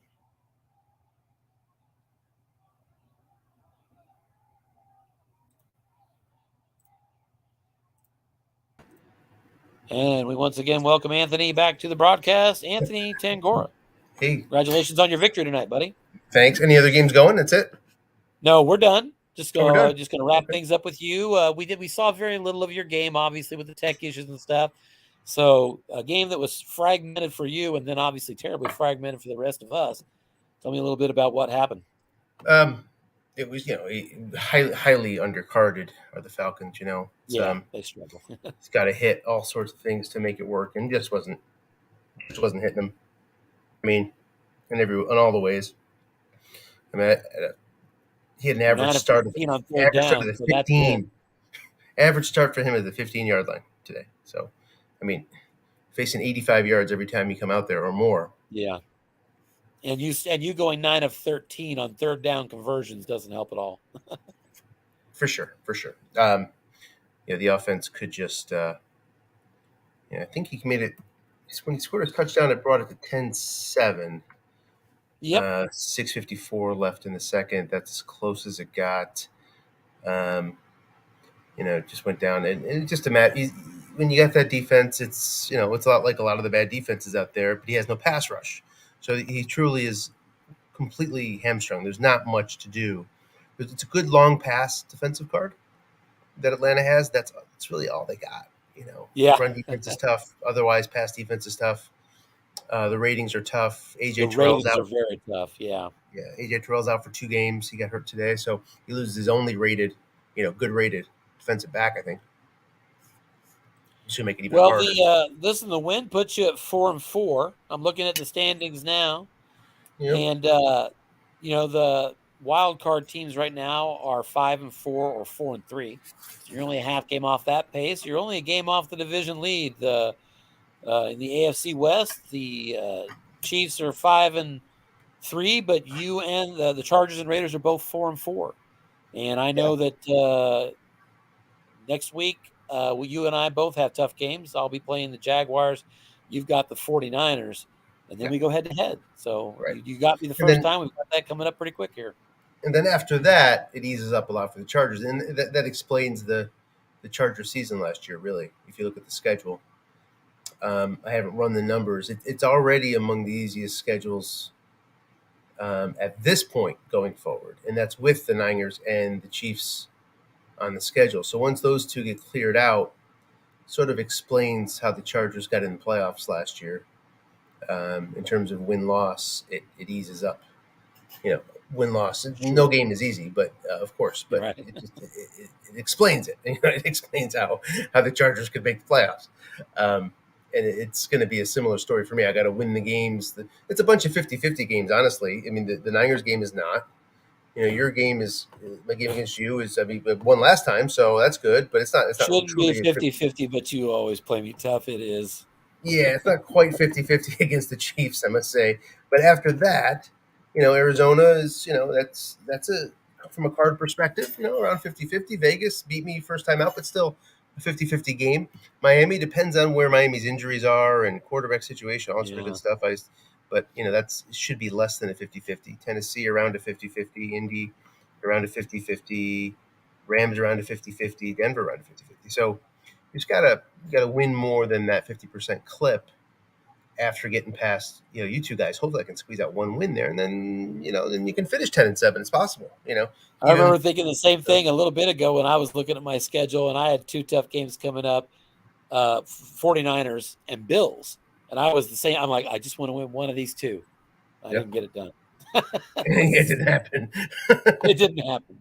And we once again welcome Anthony back to the broadcast. Anthony Tangora. Hey, Congratulations on your victory tonight, buddy. thanks. Any other games going? That's it? No, we're done. Just Oh, we're done. just gonna wrap Okay. things up with you. We saw very little of your game, obviously, with the tech issues and stuff. So a game that was fragmented for you, and then obviously terribly fragmented for the rest of us. Tell me a little bit about what happened. It was, highly undercarded are the Falcons. Yeah, they struggle. He's got to hit all sorts of things to make it work, and just wasn't hitting them. I mean, in all the ways. I mean, he had an average start of on third down, the so that's good. 15. Average start for him at the 15-yard line today. So, I mean, facing 85 yards every time you come out there or more. Yeah. And you going 9 of 13 on third down conversions doesn't help at all. For sure. The offense could just I think he made it when he scored a touchdown, it brought it to 10-7. Yep. 6:54 left in the second. That's as close as it got. It just went down, and it's just a matter. When you got that defense, it's it's a lot like a lot of the bad defenses out there, but he has no pass rush, so he truly is completely hamstrung. There's not much to do. It's a good long pass defensive card that Atlanta has. That's really all they got. Yeah. Run defense is tough. Otherwise, pass defense is tough. The ratings are tough. The ratings are very tough. Yeah. Yeah. AJ Terrell's out for 2 games. He got hurt today, so he loses his only rated, good rated defensive back. I think. Should make it even harder. The win puts you at 4-4. I'm looking at the standings now, Yep. and the wild card teams right now are 5-4 or 4-3. So you're only a half game off that pace. You're only a game off the division lead. In the AFC West, the Chiefs are 5-3, but you and the Chargers and Raiders are both 4-4. And I know that next week, you and I both have tough games. I'll be playing the Jaguars. You've got the 49ers. And then we go head to head. So you got me the first time. We've got that coming up pretty quick here. And then after that, it eases up a lot for the Chargers. And that explains the Charger season last year, really, if you look at the schedule. I haven't run the numbers. It's already among the easiest schedules at this point going forward. And that's with the Niners and the Chiefs on the schedule. So once those two get cleared out, sort of explains how the Chargers got in the playoffs last year. In terms of win-loss, it eases up. Win-loss. No game is easy, but of course. But right. it explains it. It explains how the Chargers could make the playoffs. And it's going to be a similar story for me. I got to win the games. It's a bunch of 50-50 games, honestly. I mean, the Niners game is not. Your game is my game against you is. I mean, we won last time, so that's good. But it's not. It's not shouldn't be 50-50, but you always play me tough. It is. Yeah, it's not quite 50-50 against the Chiefs, I must say. But after that, Arizona is, that's from a card perspective, around 50-50. Vegas beat me first time out, but still a 50-50 game. Miami depends on where Miami's injuries are and quarterback situation, all sorts of good stuff. But it should be less than a 50-50. Tennessee around a 50-50, Indy around a 50-50, Rams around a 50-50, Denver around a 50-50. So you just gotta win more than that 50% clip after getting past you two guys. Hopefully I can squeeze out one win there, and then then you can finish 10-7. It's possible. I remember thinking the same thing a little bit ago when I was looking at my schedule, and I had 2 tough games coming up, 49ers and Bills. And I was the same. I'm like, I just want to win one of these 2. I didn't get it done. It didn't happen. It didn't happen.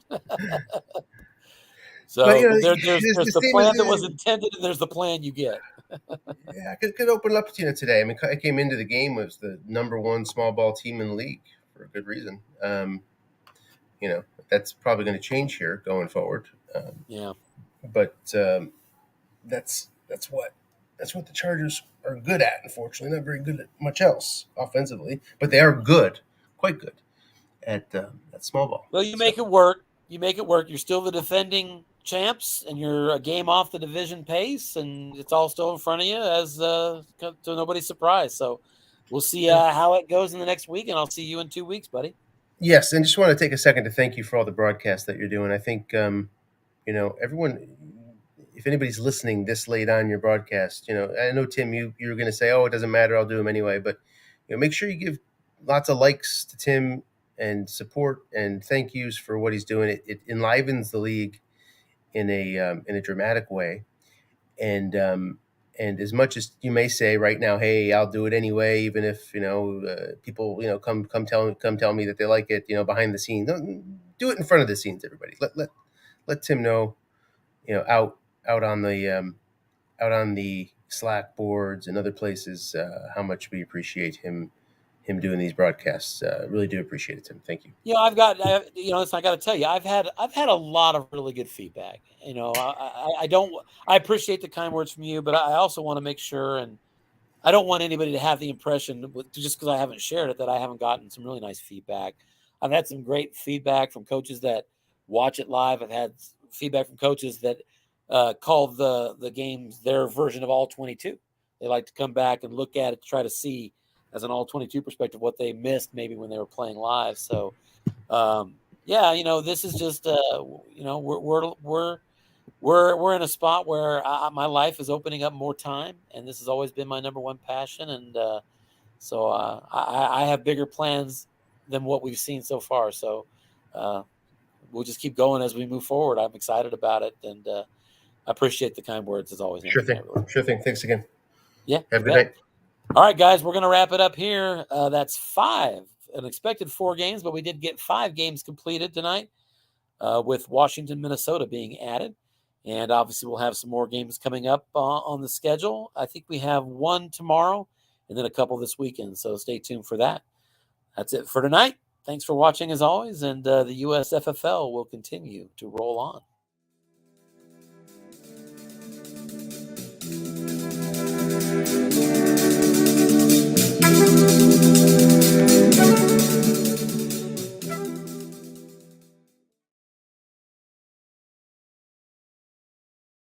So there's the plan that was intended, and there's the plan you get. Yeah, I could open up today. I mean, I came into the game as the number 1 small ball team in the league for a good reason. That's probably going to change here going forward. But that's what the Chargers are good at. Unfortunately, not very good at much else offensively, but they are good, quite good at small ball. Well, you make it work. You're still the defending champs, and you're a game off the division pace, and it's all still in front of you as to nobody's surprise. So we'll see how it goes in the next week, and I'll see you in 2 weeks, buddy. Yes, and just want to take a second to thank you for all the broadcasts that you're doing. I think everyone, if anybody's listening this late on your broadcast, I know Tim, you were going to say, oh, it doesn't matter, I'll do them anyway, but make sure you give lots of likes to Tim and support and thank yous for what he's doing. It enlivens the league in a dramatic way. And as much as you may say right now, hey, I'll do it anyway, even if people come tell me that they like it, behind the scenes. Don't do it in front of the scenes, everybody. Let Tim know, out on the Slack boards and other places, how much we appreciate him doing these broadcasts. Really do appreciate it, Tim. Thank you. I got to tell you, I've had a lot of really good feedback. I appreciate the kind words from you, but I also want to make sure, and I don't want anybody to have the impression, just because I haven't shared it, that I haven't gotten some really nice feedback. I've had some great feedback from coaches that watch it live. I've had feedback from coaches that call the games their version of all 22. They like to come back and look at it to try to see, as an all 22 perspective, what they missed maybe when they were playing live. So, this is just, we're in a spot where my life is opening up more time, and this has always been my number one passion. And so I have bigger plans than what we've seen so far. So we'll just keep going as we move forward. I'm excited about it, and I appreciate the kind words as always. Sure thing. Thanks again. Yeah. Have a good night. All right, guys, we're going to wrap it up here. That's 5, an expected 4 games, but we did get 5 games completed tonight, with Washington, Minnesota being added. And obviously we'll have some more games coming up on the schedule. I think we have 1 tomorrow and then a couple this weekend. So stay tuned for that. That's it for tonight. Thanks for watching as always. And the USFFL will continue to roll on.